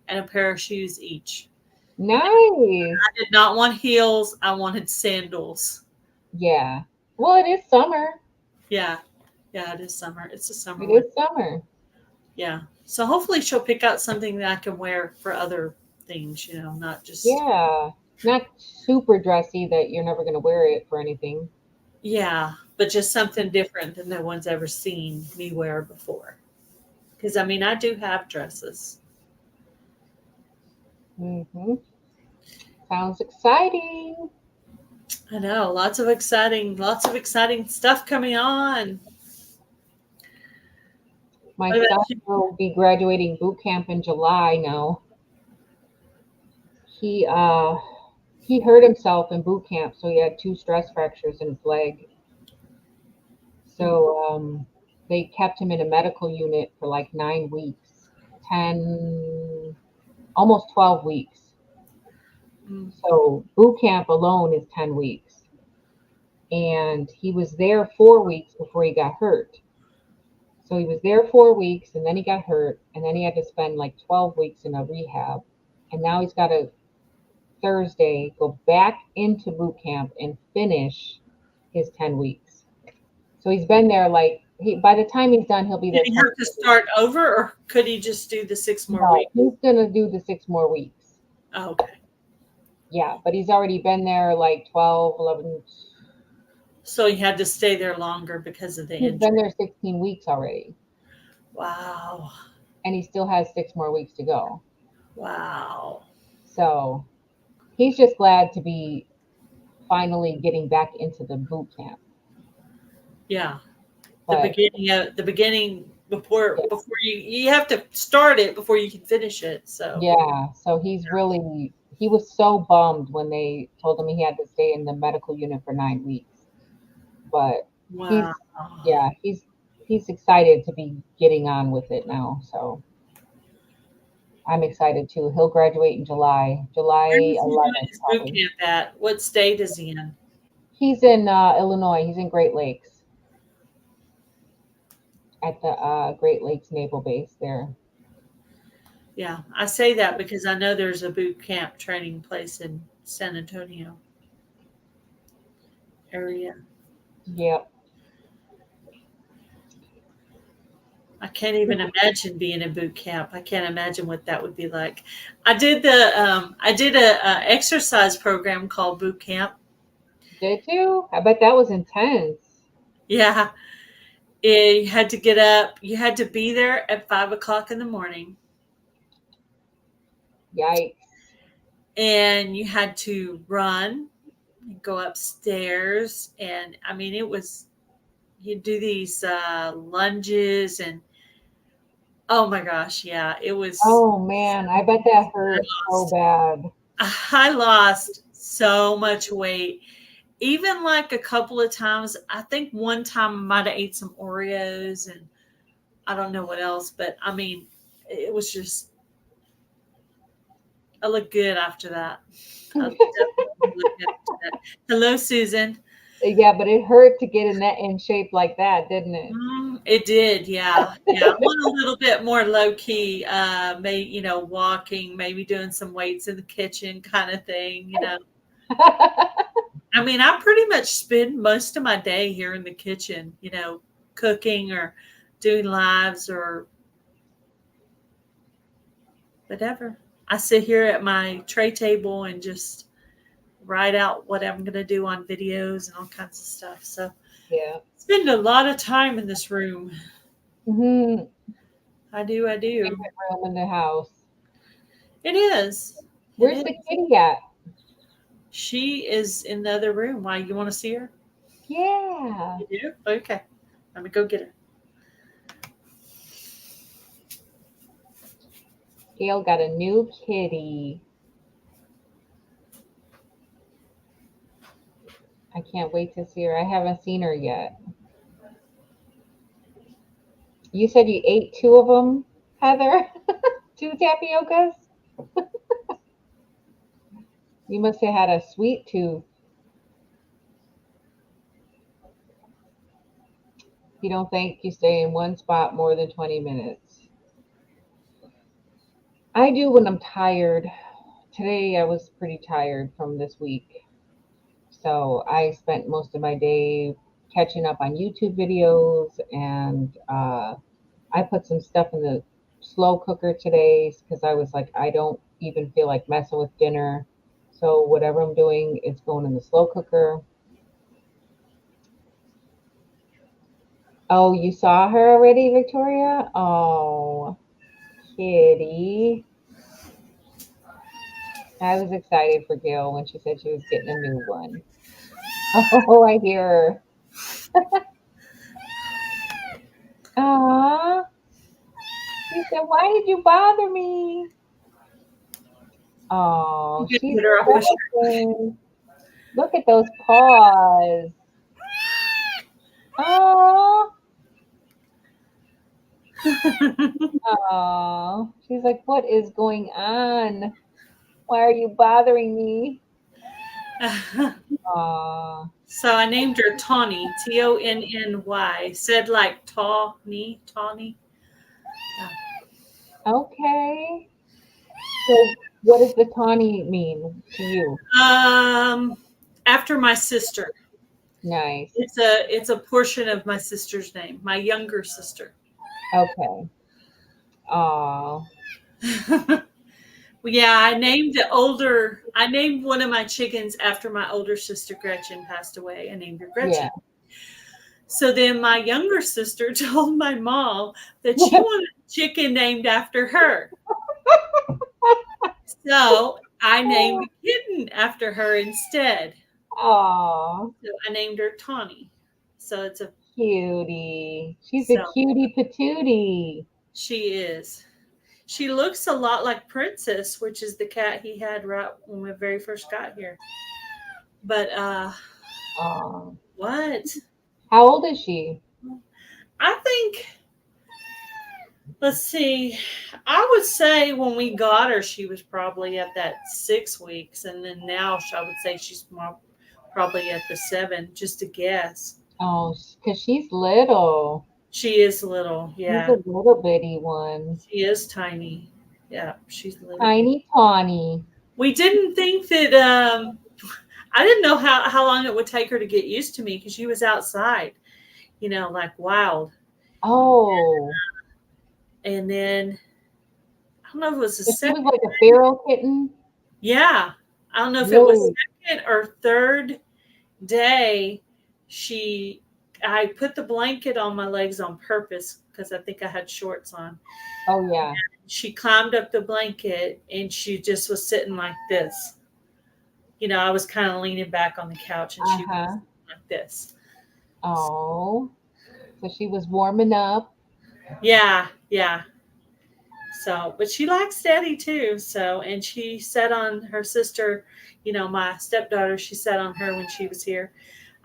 and a pair of shoes each. Nice. I did not want heels. I wanted sandals. Yeah. Well, it is summer. Yeah. Yeah, it is summer. It's a It summer one. is summer. Yeah. So hopefully she'll pick out something that I can wear for other things, not just, Yeah. Not super dressy that you're never gonna wear it for anything. yeah, but just something different than no one's ever seen me wear before. Because I mean, I do have dresses. Hmm. Sounds exciting. I know, lots of exciting stuff coming on. My What about son you? will be graduating boot camp in July now. He he hurt himself in boot camp, so he had two stress fractures in his leg. Mm, So they kept him in a medical unit for like 9 weeks, 10, almost 12 weeks. mm, So boot camp alone is 10 weeks. And he was there 4 weeks before he got hurt. So he was there 4 weeks and then he got hurt. And then he had to spend like 12 weeks in a rehab. And now he's got to Thursday go back into boot camp and finish his 10 weeks. So he's been there like, by the time he's done, he'll be did there he have 20 to weeks. start over, or could he just do the 6 more No, weeks? he's going to do the 6 more weeks. Oh, okay. Yeah, but he's already been there like 12, 11. So he had to stay there longer because of the He's been injury. there 16 weeks already. Wow. And he still has 6 more weeks to go. Wow. So he's just glad to be finally getting back into the boot camp. Yeah. But The beginning before yeah, you have to start it before you can finish it. So, yeah, so he was so bummed when they told him he had to stay in the medical unit for 9 weeks. But he's, wow. yeah, he's excited to be getting on with it now. So I'm excited too. He'll graduate in July, Where July is he doing 11th his boot probably. camp at? What state is he in? He's in Illinois. He's in Great Lakes at the Great Lakes Naval Base there. Yeah, I say that because I know there's a boot camp training place in San Antonio area. Yep. I can't even imagine being in boot camp. I can't imagine what that would be like. I did a exercise program called boot camp. Did you? I bet that was intense. Yeah, you had to get up. You had to be there at 5 o'clock in the morning, Yikes. and you had to run, and go upstairs, and I mean it was you do these lunges and oh my gosh, yeah, it was. Oh man, I bet that hurt so bad. I lost so much weight. Even like a couple of times, I think one time I might have ate some Oreos and I don't know what else, but I mean, it was just, I looked good after that. I definitely looked good after that. Hello, Susan. Yeah, but it hurt to get in shape like that, didn't it? It did, yeah, yeah. I went a little bit more low key, maybe walking, maybe doing some weights in the kitchen, kind of thing. I mean, I pretty much spend most of my day here in the kitchen, cooking or doing lives or whatever. I sit here at my tray table and just write out what I'm going to do on videos and all kinds of stuff. So, Yeah. spend a lot of time in this room. Hmm. I do. I do. Favorite room in the house. It is. It Where's the is. kitty at? She is in the other room. Why? You want to see her? Yeah. You do? Okay. Let me go get her. Gail got a new kitty. I can't wait to see her. I haven't seen her yet. You said you ate two of them, Heather? Two tapiocas? You must have had a sweet tooth. You don't think you stay in one spot more than 20 minutes. I do when I'm tired. Today I was pretty tired from this week. So I spent most of my day catching up on YouTube videos and I put some stuff in the slow cooker today because I was like, I don't even feel like messing with dinner. So whatever I'm doing, it's going in the slow cooker. Oh, you saw her already, Victoria? Oh, kitty. I was excited for Gail when she said she was getting a new one. Oh, I hear her. Aw. She said, why did you bother me? Oh, I'm gonna she's get her off my precious. Look at those paws. Oh, shirt. oh. She's like, what is going on? Why are you bothering me? Oh, So I named her Tawny, Tonny. Said like Tawny, Tawny. okay. So, what does the tawny mean to you? Um, After my sister. Nice. It's a portion of my sister's name, my younger sister. Okay. Oh, Well, yeah, I named one of my chickens after my older sister Gretchen passed away. I named her yeah. Gretchen. So then my younger sister told my mom that she wanted a chicken named after her. So I named the kitten after her instead. Oh, So I named her Tawny. So it's a cutie. She's a so cutie patootie. she is. She looks a lot like Princess, which is the cat he had right when we very first got here. But Oh, what? how old is she? I think let's see. I would say when we got her, she was probably at that 6 weeks, and then now I would say she's more, probably at the seven, just a guess. Oh, because she's little. She is little, She's yeah. a little bitty one. She is tiny. Yeah, she's little. Tiny tawny. We didn't think that I didn't know how long it would take her to get used to me because she was outside, like wild. Oh, And then I don't know if it was the so she was second. like a feral kitten? Yeah, I don't know if it was Really? second or third day. She, I put the blanket on my legs on purpose because I think I had shorts on. Oh, yeah. She climbed up the blanket and she just was sitting like this. I was kind of leaning back on the couch and she was Uh-huh. like this. Oh, so she was warming up. Yeah, yeah. So, but she likes daddy too. So, and she sat on her sister, my stepdaughter, she sat on her when she was here.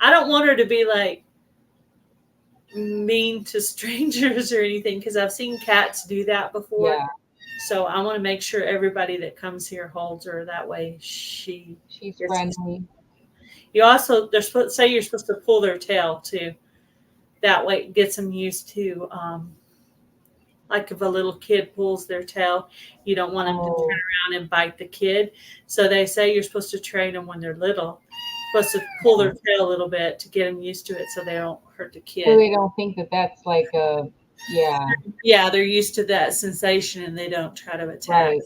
I don't want her to be like mean to strangers or anything because I've seen cats do that before. Yeah, So, I want to make sure everybody that comes here holds her that way. She she's gets. friendly. You also, they're supposed to say you're supposed to pull their tail too. That way it gets them used to like if a little kid pulls their tail, you don't want them to turn Oh, around and bite the kid. So they say you're supposed to train them when they're little. You're supposed to pull their tail a little bit to get them used to it so they don't hurt the so kid. they don't think that that's like a, yeah, Yeah, they're used to that sensation and they don't try to attack. right.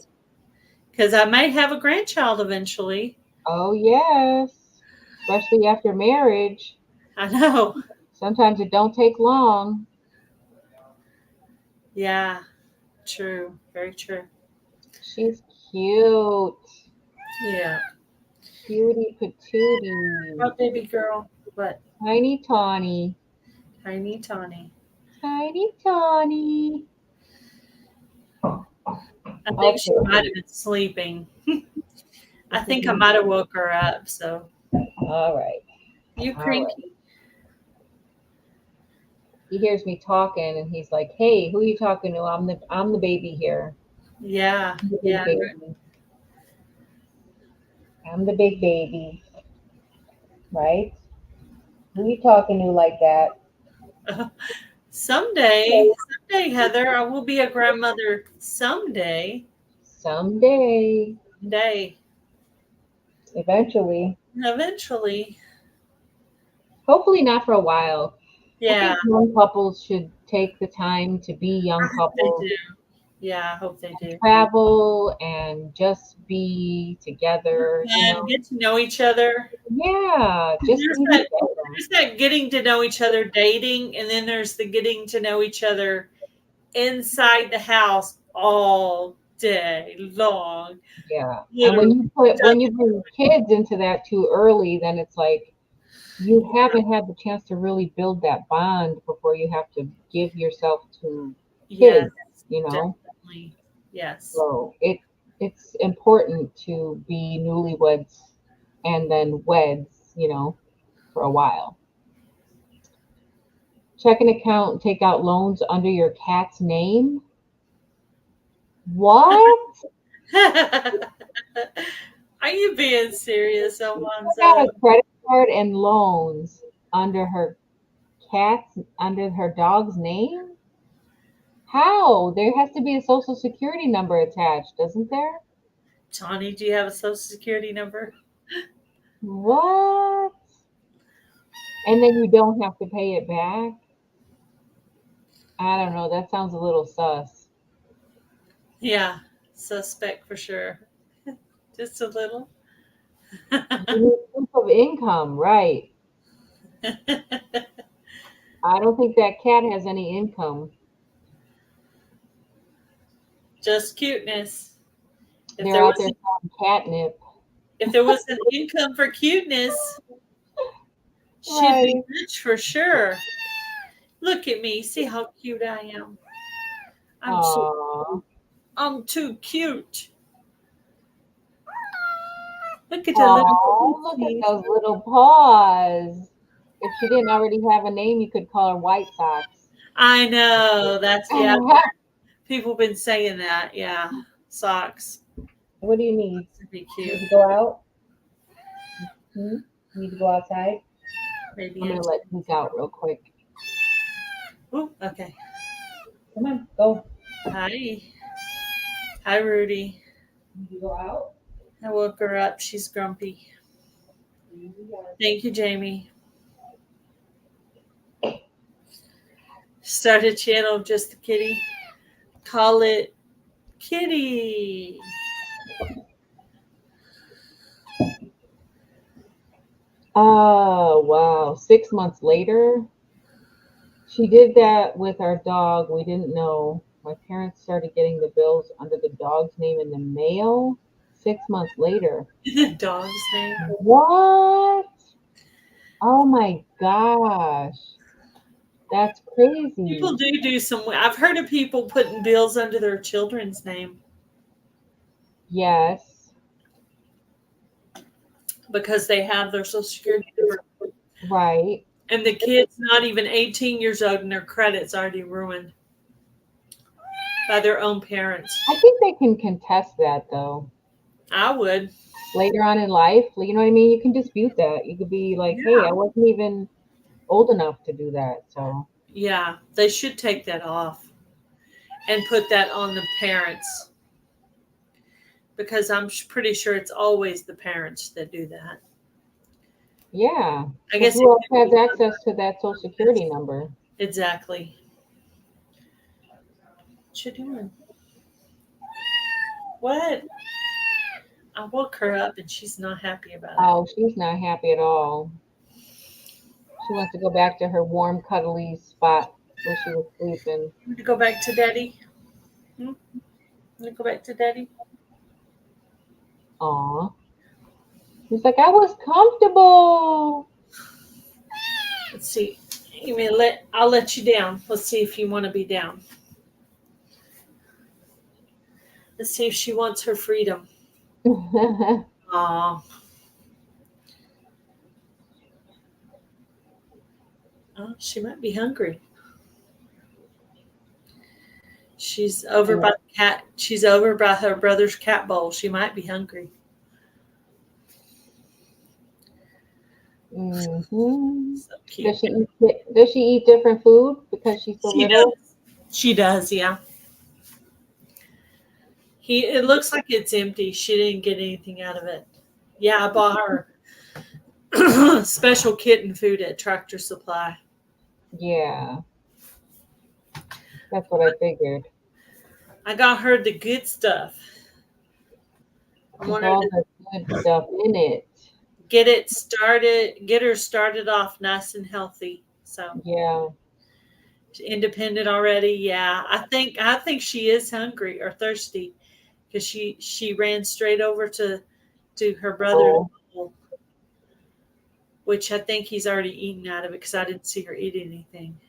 Because I may have a grandchild eventually. Oh, yes. Especially after marriage. I know. Sometimes it don't take long. Yeah, true. Very true. She's cute. Yeah. Cutie patootie. Oh, baby girl. But Tiny tawny. tiny Tawny. Tiny tawny. I think she might Okay. have been sleeping. I This is think I me. might have woke her up. So All right. you All right. cranky. He hears me talking and he's like, "Hey, who are you talking to? I'm the baby here. Yeah, I'm the big yeah. baby. I'm the big baby, right? Who you talking to like that?" Someday, Heather, I will be a grandmother someday. Someday, Someday. eventually. Eventually. Hopefully not for a while. I Yeah, think young couples should take the time to be I young hope they couples, do. Yeah, I hope they and do. travel and just be together, And get to know each other. Yeah, just There's be that together. there's that getting to know each other dating, and then there's the getting to know each other inside the house all day long. Yeah. And when Literally you bring kids into that too early, then it's like you haven't had the chance to really build that bond before you have to give yourself to yes, kids, you know? definitely. Yes. So it's important to be newlyweds and then weds, for a while. Check an account and take out loans under your cat's name. What? Are you being serious, Got Alonzo? a credit card and loans under her dog's name? How? There has to be a social security number attached, doesn't there? Johnny, do you have a social security number? What? And then you don't have to pay it back? I don't know. That sounds a little sus. Yeah, suspect for sure. Just a little. You need proof of income, right? I don't think that cat has any income. Just cuteness. If They're there out was there selling catnip. if there was an income for cuteness, she'd be Right. rich for sure. Look at me. See how cute I am. I'm so Aw. I'm too cute. Look at the little Oh, look at teeth. those little paws. If she didn't already have a name, you could call her White Socks. I know. That's yeah. People been saying that. Yeah. Socks. What do you need? That'd be Need cute. to go out? Hmm? Need to go outside? Maybe I'm a gonna let Zeke out real quick. oh, okay. Come on, go. Hi. Hi, Rudy. Need to go out? I woke her up. She's grumpy. Thank you, Jamie. Start a channel of just the kitty. Call it Kitty. Oh, wow. 6 months later, she did that with our dog. We didn't know. My parents started getting the bills under the dog's name in the mail 6 months later. The dog's name. What? Oh my gosh. That's People crazy. do some. I've heard of people putting bills under their children's name Yes. because they have their social security number, Right. and the kid's not even 18 years old, and their credit's already ruined by their own parents. I think they can contest that though. I would. Later on in life, you know what I mean? You can dispute that. You could be like, hey, Yeah. I wasn't even old enough to do that. So, Yeah, they should take that off and put that on the parents because I'm pretty sure it's always the parents that do that. yeah. I Because guess who it else could has be access to that social security number? exactly. What you doing? What? I woke her up and she's not happy about it. Oh, she's not happy at all. She wants to go back to her warm, cuddly spot where she was sleeping. You want to go back to daddy? Hmm? You want to go back to daddy? Aw. She's like, I was comfortable. Let's see. I'll let you down. Let's see if you want to be down. Let's see if she wants her freedom. Aw. Oh, she might be hungry. She's over by the cat. She's over by her brother's cat bowl. She might be hungry. Hmm. So cute. Does she eat different food because she's so She does. little? She does. Yeah. It looks like it's empty. She didn't get anything out of it. Yeah, I bought her special kitten food at Tractor Supply. Yeah, that's what I figured. I got her the good stuff. I With want her all to the good stuff in it. get her started off nice and healthy. So Yeah. independent already. Yeah, I think she is hungry or thirsty because she ran straight over to her brother's Oh, bowl, which I think he's already eaten out of it because I didn't see her eat anything.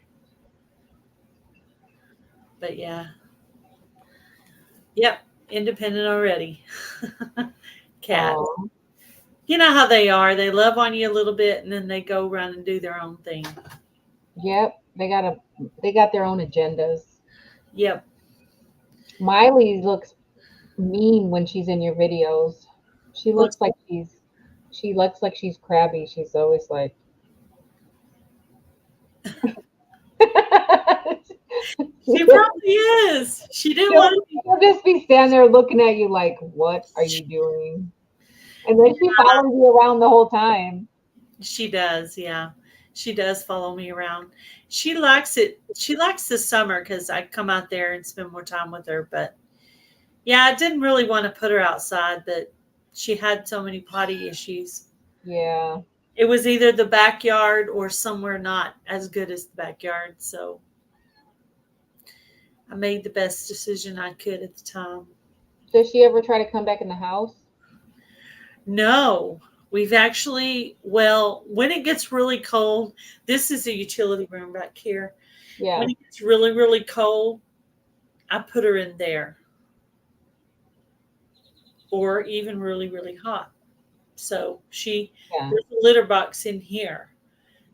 But yeah, yep, independent already. Cat. Oh, You know how they are. They love on you a little bit and then they go run and do their own thing. yep. They got their own agendas. Yep. Miley looks mean when she's in your videos. She Looks looks like she's crabby. She's always like she probably is. She didn't she'll, want to be. she'll just be standing there looking at you like, what are you doing? And then she follows you around the whole time. She does, yeah. She does follow me around. She likes it. She likes the summer because I come out there and spend more time with her. But yeah, I didn't really want to put her outside, but she had so many potty issues. Yeah, It was either the backyard or somewhere not as good as the backyard. So I made the best decision I could at the time. does she ever try to come back in the house? No, we've actually, well, when it gets really cold, this is a utility room back here. Yeah, When it gets really, really cold, I put her in there, or even really, really hot. So yeah. there's a litter box in here.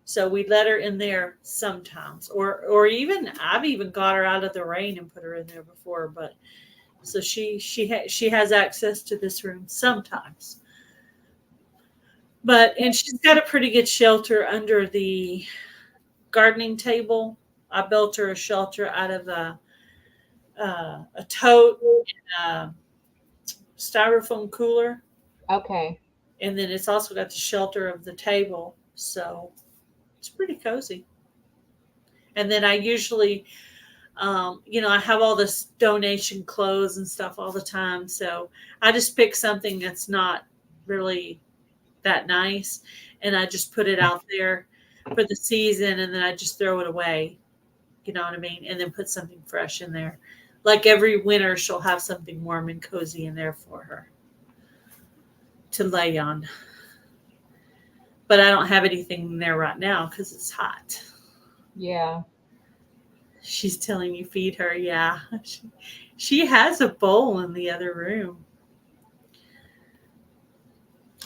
So we let her in there sometimes, or even I've even got her out of the rain and put her in there before. But so she has access to this room sometimes. But and she's got a pretty good shelter under the gardening table. I built her a shelter out of a tote and a styrofoam cooler, Okay. and then it's also got the shelter of the table, so it's pretty cozy. And then I usually, I have all this donation clothes and stuff all the time, so I just pick something that's not really that nice, and I just put it out there for the season, and then I just throw it away. You know what I mean? And then put something fresh in there. Like every winter, she'll have something warm and cozy in there for her to lay on. But I don't have anything in there right now because it's hot. Yeah. She's telling you feed her. Yeah. She has a bowl in the other room.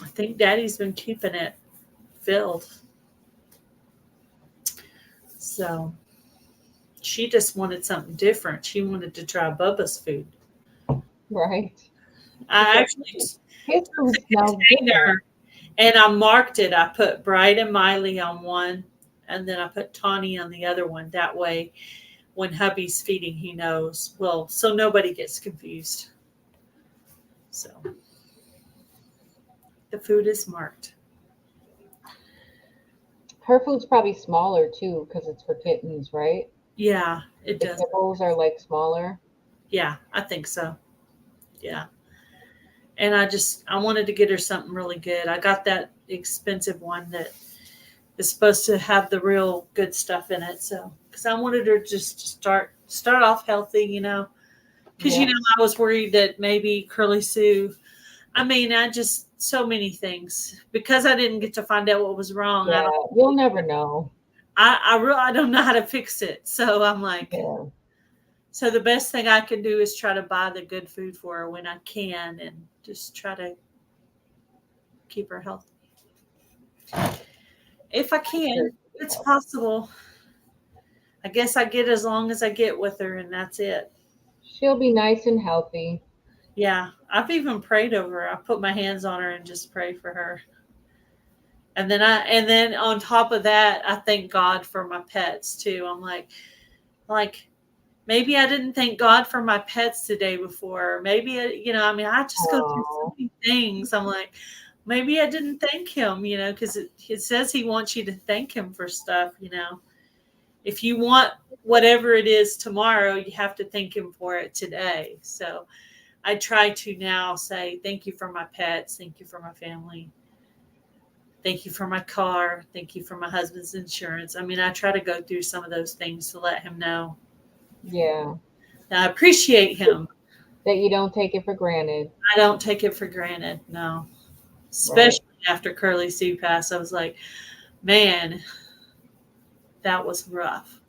I think Daddy's been keeping it filled. So she just wanted something different. She wanted to try Bubba's food. Right. She's I like, actually his food took a smells different. container and I marked it. I put Bright and Miley on one, and then I put Tawny on the other one. That way, when hubby's feeding, he knows. Well, so nobody gets confused. So the food is marked. Her food's probably smaller too because it's for kittens, right? Yeah, it The does. kibbles are like smaller. Yeah, I think so. Yeah. And I wanted to get her something really good. I got that expensive one that is supposed to have the real good stuff in it. So, because I wanted her just to start off healthy, because Yep. I was worried that maybe Curly Sue. I mean, I just so many things because I didn't get to find out what was wrong. I Yeah. don't. You'll never know. I don't know how to fix it. So I'm like, Yeah. so the best thing I can do is try to buy the good food for her when I can, and just try to keep her healthy if I Sure. can. It's possible. I guess I get as long as I get with her, and that's it. She'll be nice and healthy. Yeah, I've even prayed over her. I put my hands on her and just pray for her. And then on top of that, I thank God for my pets too. I'm like maybe I didn't thank God for my pets the day before. Maybe I mean, I just go through so Oh, many things. I'm like, maybe I didn't thank him, because it says he wants you to thank him for stuff. If you want whatever it is tomorrow, you have to thank him for it today. So I try to now say thank you for my pets, thank you for my family, thank you for my car, thank you for my husband's insurance. I mean, I try to go through some of those things to let him know yeah. that I appreciate him. That you don't take it for granted. I don't take it for granted, no. Right. Especially after Curly Sue passed, I was like, man, that was rough.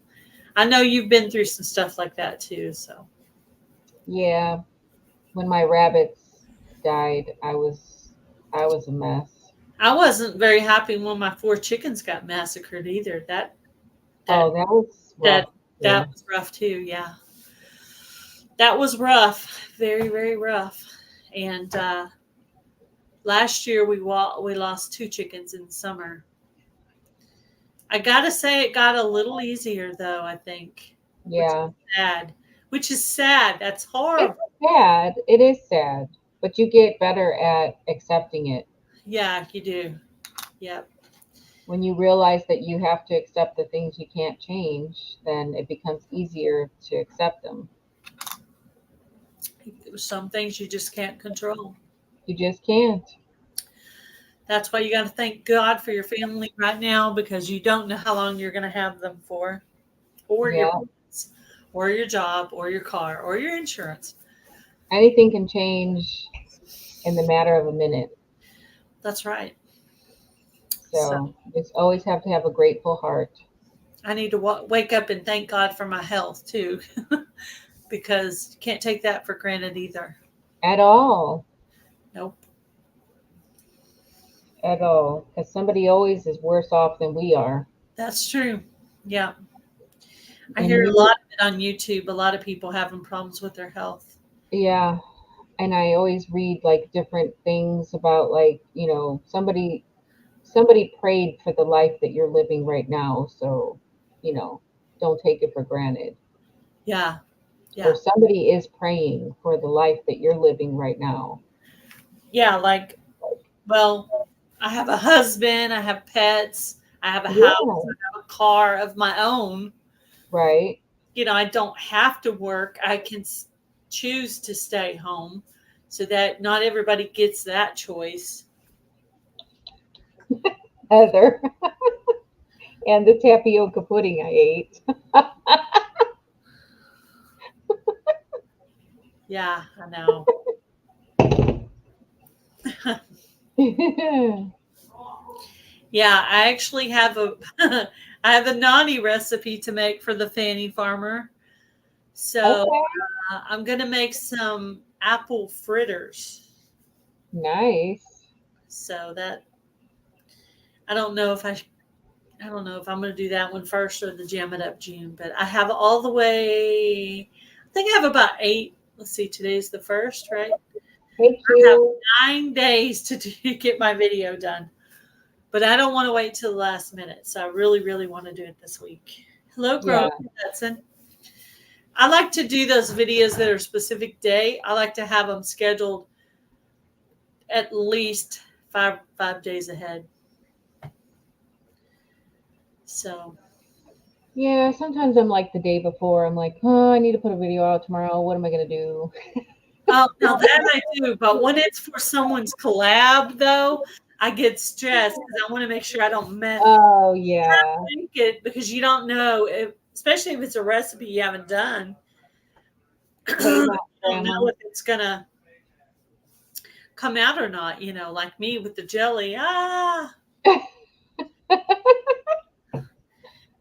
I know you've been through some stuff like that too, so Yeah. When my rabbits died, I was a mess. I wasn't very happy when my 4 chickens got massacred either. That Oh, that was that rough that too. was rough too. Yeah, that was rough. Very very rough. And last year we lost 2 chickens in summer. I gotta say it got a little easier though. I think, which is Yeah. sad. Which is sad. That's It's horrible. sad. It is sad, but you get better at accepting it. Yeah, you do. Yep. When you realize that you have to accept the things you can't change, then it becomes easier to accept them. Some things you just can't control. You just can't. That's why you got to thank God for your family right now because you don't know how long you're going to have them for, or your Yeah. pets, or your job, or your car, or your insurance. Anything can change in the matter of a minute. That's right. So So just always have to have a grateful heart. I need to wake up and thank God for my health too, because you can't take that for granted either. At all. Nope. At all. Because somebody always is worse off than we are. That's true. Yeah. I And hear a you, lot of it on YouTube. A lot of people having problems with their health. yeah. And I always read like different things about like, somebody prayed for the life that you're living right now. So, you know, don't take it for granted. Yeah. Or Yeah. somebody is praying for the life that you're living right now. Yeah. Like, well, I have a husband, I have pets, I have a house, Yeah, I have a car of my own. right. I don't have to work. I can choose to stay home so that not everybody gets that choice. Heather. And the tapioca pudding I ate. Yeah, I know. Yeah, I actually have a I have a nani recipe to make for the Fanny farmer. So Okay, I'm gonna make some apple fritters. nice. So that I don't know if I don't know if I'm going to do that one first or the Jam It Up June, but I have all the way. I think I have about 8. Let's see, today's the first, right? Thank I have you. 9 days to get my video done, but I don't want to wait till the last minute. So I really, really want to do it this week. Hello, Grove Yeah, Hudson. I like to do those videos that are specific day. I like to have them scheduled at least five days ahead. So yeah. Sometimes I'm like the day before. I'm like, oh, I need to put a video out tomorrow. What am I gonna do? oh, now that I do, but when it's for someone's collab, though, I get stressed because I want to make sure I don't Oh yeah. make it because you don't know, especially if it's a recipe you haven't done, Hey, you my don't grandma. know if it's gonna come out or not. Like me with the jelly.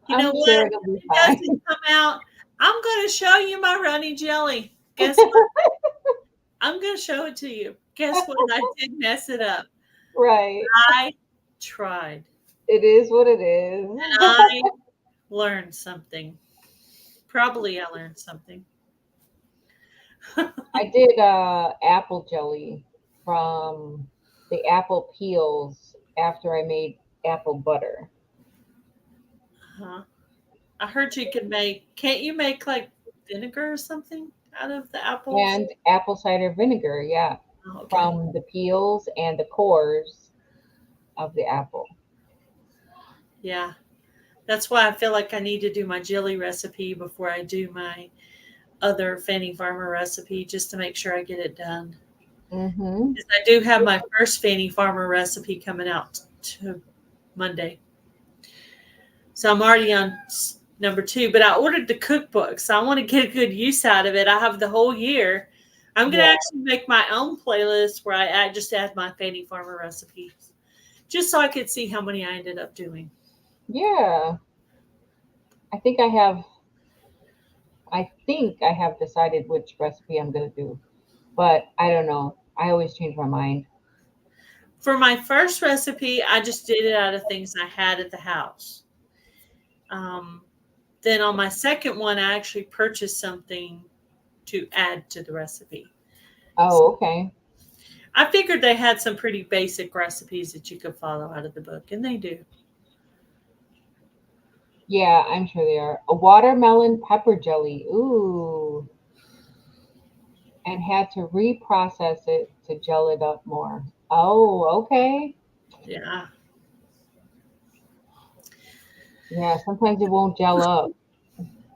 You I'm know what? sure it'll If be it fine. doesn't come out, I'm going to show you my runny jelly. Guess what? I'm going to show it to you. Guess what? I did mess it up. Right. I tried. It is what it is. And I learned something. Probably I learned something. I did apple jelly from the apple peels after I made apple butter Huh. I heard you can can't you make like vinegar or something out of the apples? and apple cider vinegar, yeah, Oh, okay. from the peels and the cores of the apple. Yeah. That's why I feel like I need to do my jelly recipe before I do my other Fanny Farmer recipe just to make sure I get it done. Mm-hmm. Because I do have my first Fanny Farmer recipe coming out to Monday. So I'm already on number 2, but I ordered the cookbook. So I want to get a good use out of it. I have the whole year. I'm going to Yeah, actually make my own playlist where I just add my Fanny Farmer recipes just so I could see how many I ended up doing. yeah. I think I have. I think I have decided which recipe I'm gonna do. but I don't know. I always change my mind. For my first recipe, I just did it out of things I had at the house. Um, then on my second one, I actually purchased something to add to the recipe. Oh, okay. I figured they had some pretty basic recipes that you could follow out of the book, and they do. Yeah, I'm sure they are. A watermelon pepper jelly. Ooh. And had to reprocess it to gel it up more. Oh, okay. Yeah. Yeah, sometimes it won't gel up.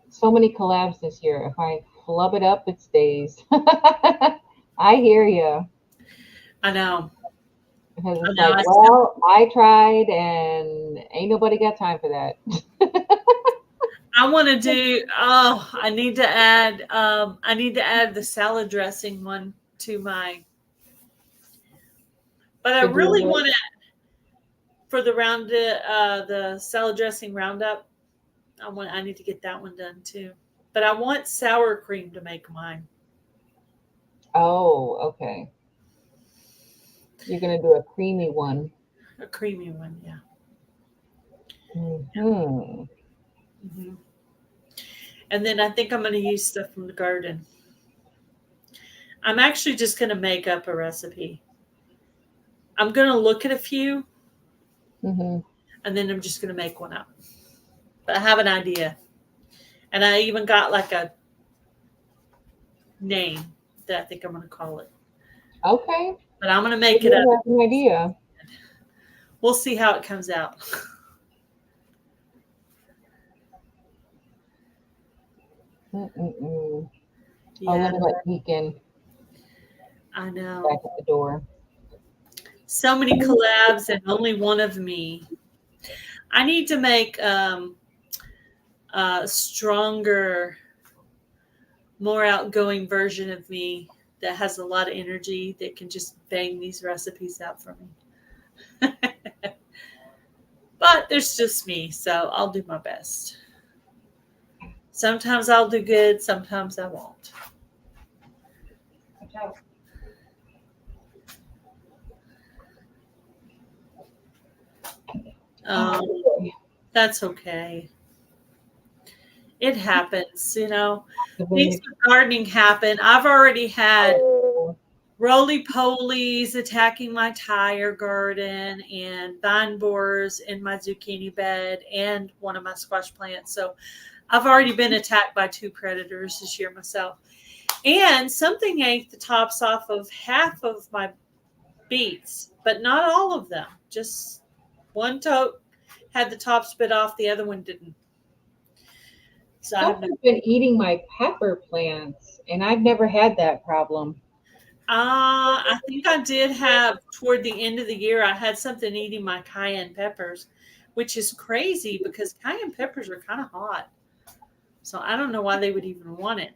So many collabs this year. If I flub it up, it stays. I hear you. I know. Because I it's know. like, well, I tried and ain't nobody got time for that. I want to do. Oh, I need to add the salad dressing one to my. But I To do really it. want to for the salad dressing roundup. I need to get that one done too. But I want sour cream to make mine. Oh, okay. You're gonna do a creamy one. A creamy one, yeah. Hmm. Hmm. And then I think I'm going to use stuff from the garden. I'm actually just going to make up a recipe. I'm going to look at a few Hmm. and then I'm just going to make one up. But I have an idea. And I even got like a name that I think I'm going to call it. Okay. But I'm going to You make it up. do have an idea. We'll see how it comes out. Mm-mm-mm. Oh, Yeah, let me let Peek in I know. back at the door. So many collabs and only one of me. I need to make a stronger, more outgoing version of me that has a lot of energy that can just bang these recipes out for me. But there's just me, so I'll do my best. Sometimes I'll do good, sometimes I won't. Oh, Um, boy. that's okay. It happens, you know. The Things big. with gardening happen. I've already had Oh. roly polies attacking my tire garden and vine borers in my zucchini bed and one of my squash plants. So I've already been attacked by two predators this year myself. And something ate the tops off of half of my beets, but not all of them. Just one tote had the top spit off, the other one didn't. So I have no. Something's been eating my pepper plants, and I've never had that problem. I think I did have toward the end of the year. I had something eating my cayenne peppers, which is crazy because cayenne peppers are kind of hot. So I don't know why they would even want it.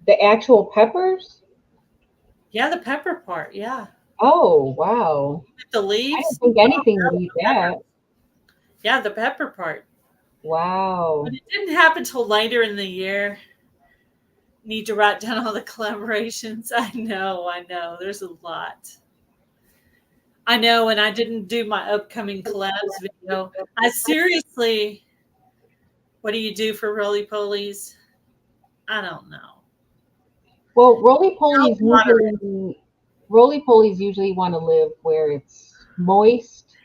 The actual peppers? Yeah, the pepper part. Yeah, Oh, wow. the I didn't leaves. think anything would eat Pepper. that. Yeah, the pepper part. But Wow. it didn't happen till later in the year. Need to write down all the collaborations. I know, I know. There's a lot. I know, and I didn't do my upcoming collabs video. I seriously, what do you do for roly polies? I don't know. Well, Water. roly polies usually want to live where it's moist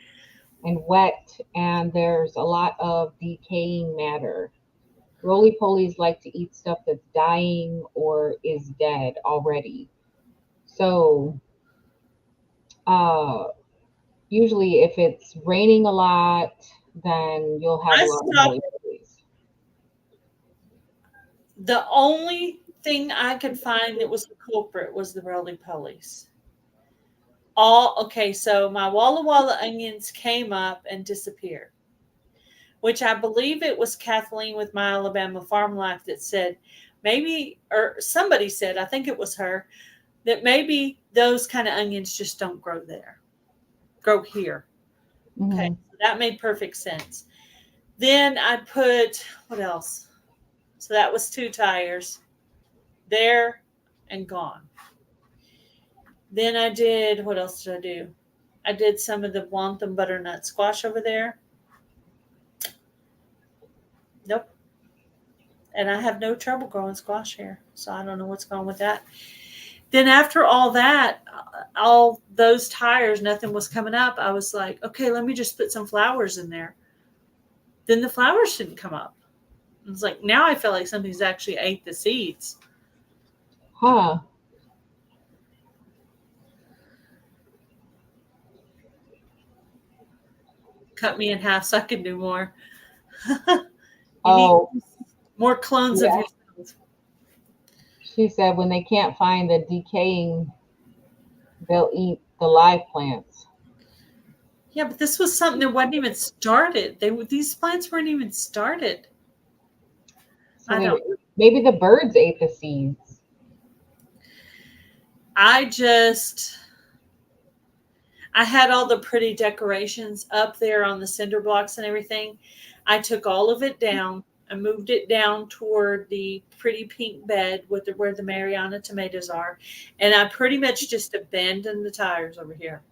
and wet, and there's a lot of decaying matter. Roly polies like to eat stuff that's dying or is dead already. So, uh, usually, if it's raining a lot, then you'll have a I lot of stopped. roly polies. The only thing I could find that was the culprit was the roly polies. All okay, so my Walla Walla onions came up and disappeared, which I believe it was Kathleen with My Alabama Farm Life that said maybe, or somebody said, I think it was her, that maybe those kind of onions just don't grow there, grow here. Okay, Hmm. so that made perfect sense. Then I put, what else? So that was two tires there and gone. Then I did, what else did I do? I did some of the wantham butternut squash over there. Nope. And I have no trouble growing squash here. So I don't know what's going on with that. Then after all that, all those tires, nothing was coming up. I was like, okay, let me just put some flowers in there. Then the flowers didn't come up. It's like now I feel like something's actually ate the seeds. Huh. Cut me in half so I can do more. You need Oh, more clones of yeah. yourself. She said when they can't find the decaying, they'll eat the live plants. Yeah, but this was something that wasn't even started. These plants weren't even started. So I don't. maybe the birds ate the seeds. I just I had all the pretty decorations up there on the cinder blocks and everything. I took all of it down. I moved it down toward the pretty pink bed with where the Mariana tomatoes are, and I pretty much just abandoned the tires over here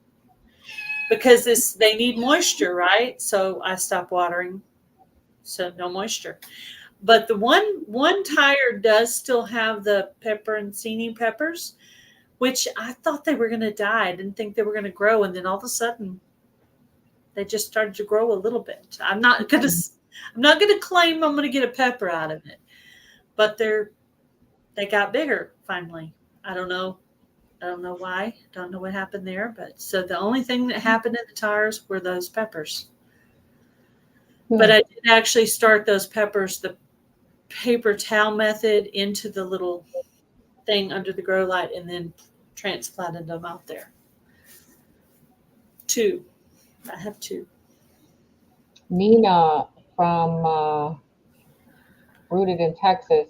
because they need moisture, right? So I stopped watering, so no moisture. But the one tire does still have the pepper and seasoning peppers, which I thought they were going to die. I didn't think they were going to grow, and then all of a sudden they just started to grow a little bit. I'm not gonna claim I'm gonna get a pepper out of it, but they got bigger finally. I don't know. I don't know why. Don't know what happened there. But so the only thing that happened in the tires were those peppers. But Hmm. I did actually start those peppers the paper towel method into the little thing under the grow light and then transplanted them out there. Two. I have two. Nina from Rooted in Texas,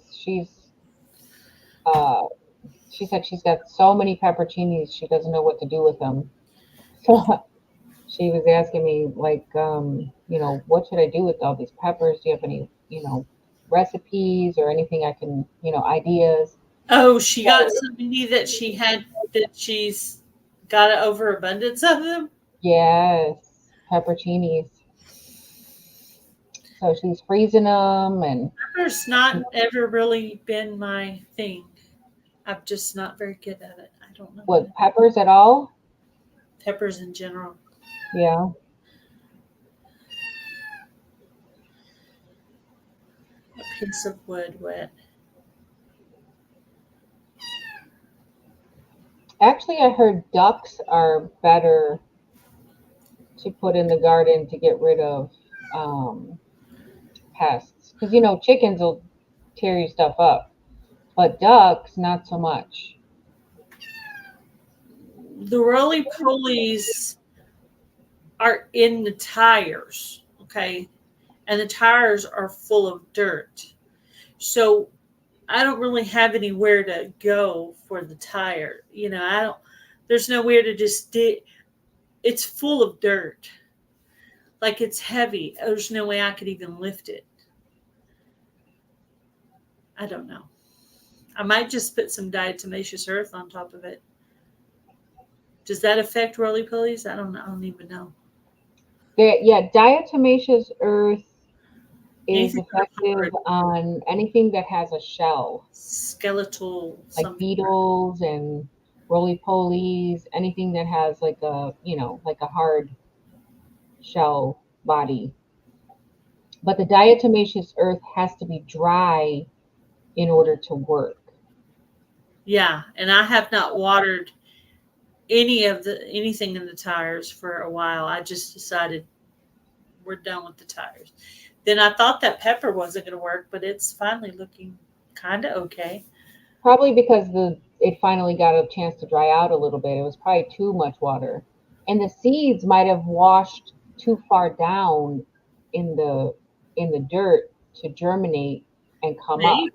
uh, she said she's got so many pepperoncinis she doesn't know what to do with them. So she was asking me like, what should I do with all these peppers? Do you have any, recipes or anything I can, ideas? Oh, she got so many that she's got an overabundance of them. Yes, pepperoncinis. So she's freezing them and Pepper's not ever really been my thing. I'm just not very good at it. I don't know what what peppers at all? peppers in general. Yeah. A piece of wood wet. Actually, I heard ducks are better to put in the garden to get rid of um, pests. Because, chickens will tear your stuff up, but ducks, not so much. The roly polies are in the tires, okay? And the tires are full of dirt. So I don't really have anywhere to go for the tire. I don't, there's nowhere to just dig. It's full of dirt. Like it's heavy. There's no way I could even lift it. I don't know. I might just put some diatomaceous earth on top of it. Does that affect roly polies? I don't know. I don't even know. Yeah, diatomaceous earth is Anything with a effective hard on anything that has a shell, skeletal like something. beetles and roly-polies, anything that has like a hard shell body. But the diatomaceous earth has to be dry in order to work. Yeah, and I have not watered anything in the tires for a while. I just decided we're done with the tires. Then I thought that pepper wasn't going to work, but it's finally looking kind of okay. Probably because the it finally got a chance to dry out a little bit. It was probably too much water. And the seeds might have washed too far down in the dirt to germinate and come up,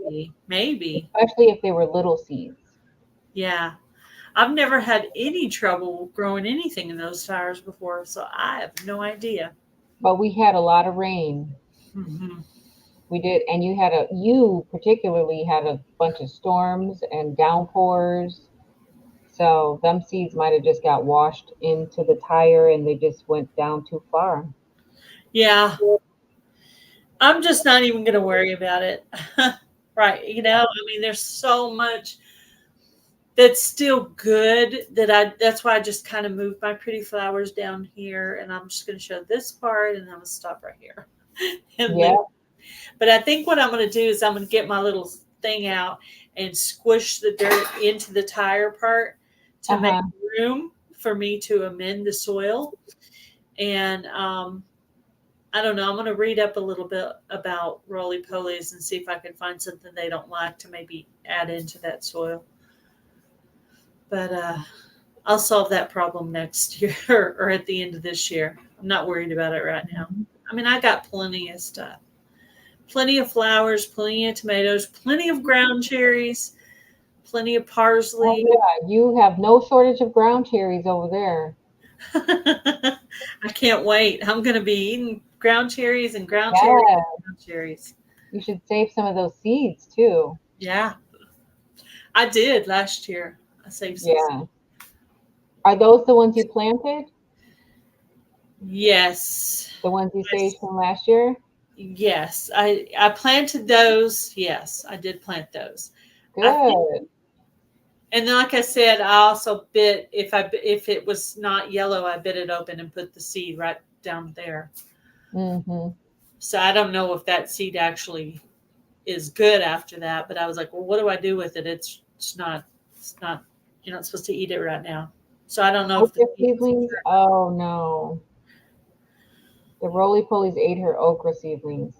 Maybe. especially if they were little seeds. Yeah. I've never had any trouble growing anything in those tires before, so I have no idea. But we had a lot of rain. Hmm. We did, and you particularly had a bunch of storms and downpours. So them seeds might have just got washed into the tire and they just went down too far. Yeah, I'm just not even going to worry about it. Right. I mean, there's so much that's still good that's why I just kind of moved my pretty flowers down here, and I'm just going to show this part, and I'm going to stop right here. And then, Yeah. but I think what I'm going to do is I'm going to get my little thing out and squish the dirt into the tire part to make Uh-huh. room for me to amend the soil. And I don't know. I'm going to read up a little bit about roly polies and see if I can find something they don't like to maybe add into that soil. But I'll solve that problem next year or at the end of this year. I'm not worried about it right now. I mean, I got plenty of stuff, plenty of flowers, plenty of tomatoes, plenty of ground cherries, plenty of Oh parsley. yeah, you have no shortage of ground cherries over there. I can't wait. I'm going to be eating ground cherries and ground cherries Yeah, and ground cherries. you should save some of those seeds too. Yeah, I did last year. I saved some. Yeah. Are those the ones you planted? Yes. The ones you I, saved from last year? yes. I planted those. Yes, I did plant those. I think, Good. and then, like I said, I also bit if it was not yellow, I bit it open and put the seed right down there. Mm-hmm. So I don't know if that seed actually is good after that, but I was like, well, what do I do with it? It's not you're not supposed to eat it right now. So I don't know if the Okra seed was seedlings? mature. Oh no. The roly polies ate her okra seedlings.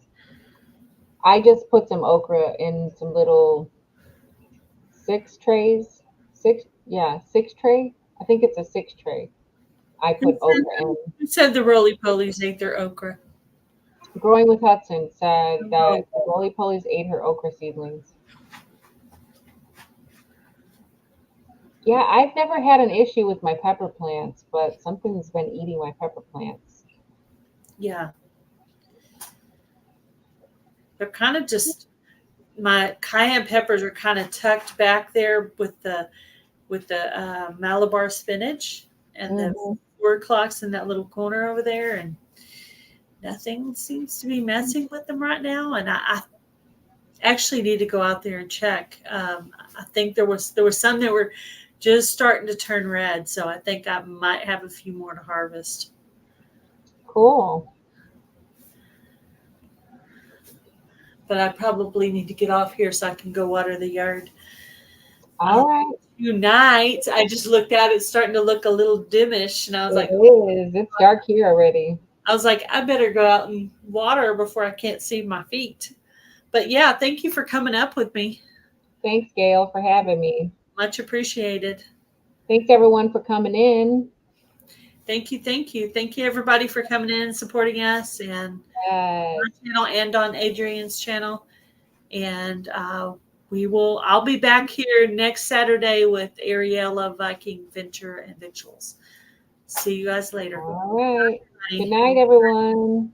I just put some okra in some little six trays. Six, yeah, six tray. I think it's a six tray. I Who put said, okra in. who said the roly polies ate their okra? Growing with Hudson said Oh, that the roly polies ate her okra seedlings. Yeah, I've never had an issue with my pepper plants, but something's been eating my pepper plants. yeah. They're kind of just my cayenne peppers are kind of tucked back there with the Malabar spinach and the Hmm. word clocks in that little corner over there, and nothing seems to be messing with them right now. And I actually need to go out there and check. I think there was some that were just starting to turn red, so I think I might have a few more to harvest. Cool. But I probably need to get off here so I can go water the yard. All right. Tonight, I just looked at it, starting to look a little dimmish, and I was It like, is. It's dark here already. I better go out and water before I can't see my feet. But yeah, thank you for coming up with me. Thanks, Gail, for having me. Much appreciated. Thanks, everyone, for coming in. Thank you, thank you, thank you, everybody, for coming in and supporting us, and Yes. my channel and on Adrian's channel. And I'll be back here next Saturday with Ariella, Viking, Venture, and Victuals. See you guys later. All right. Good Bye. night, everyone.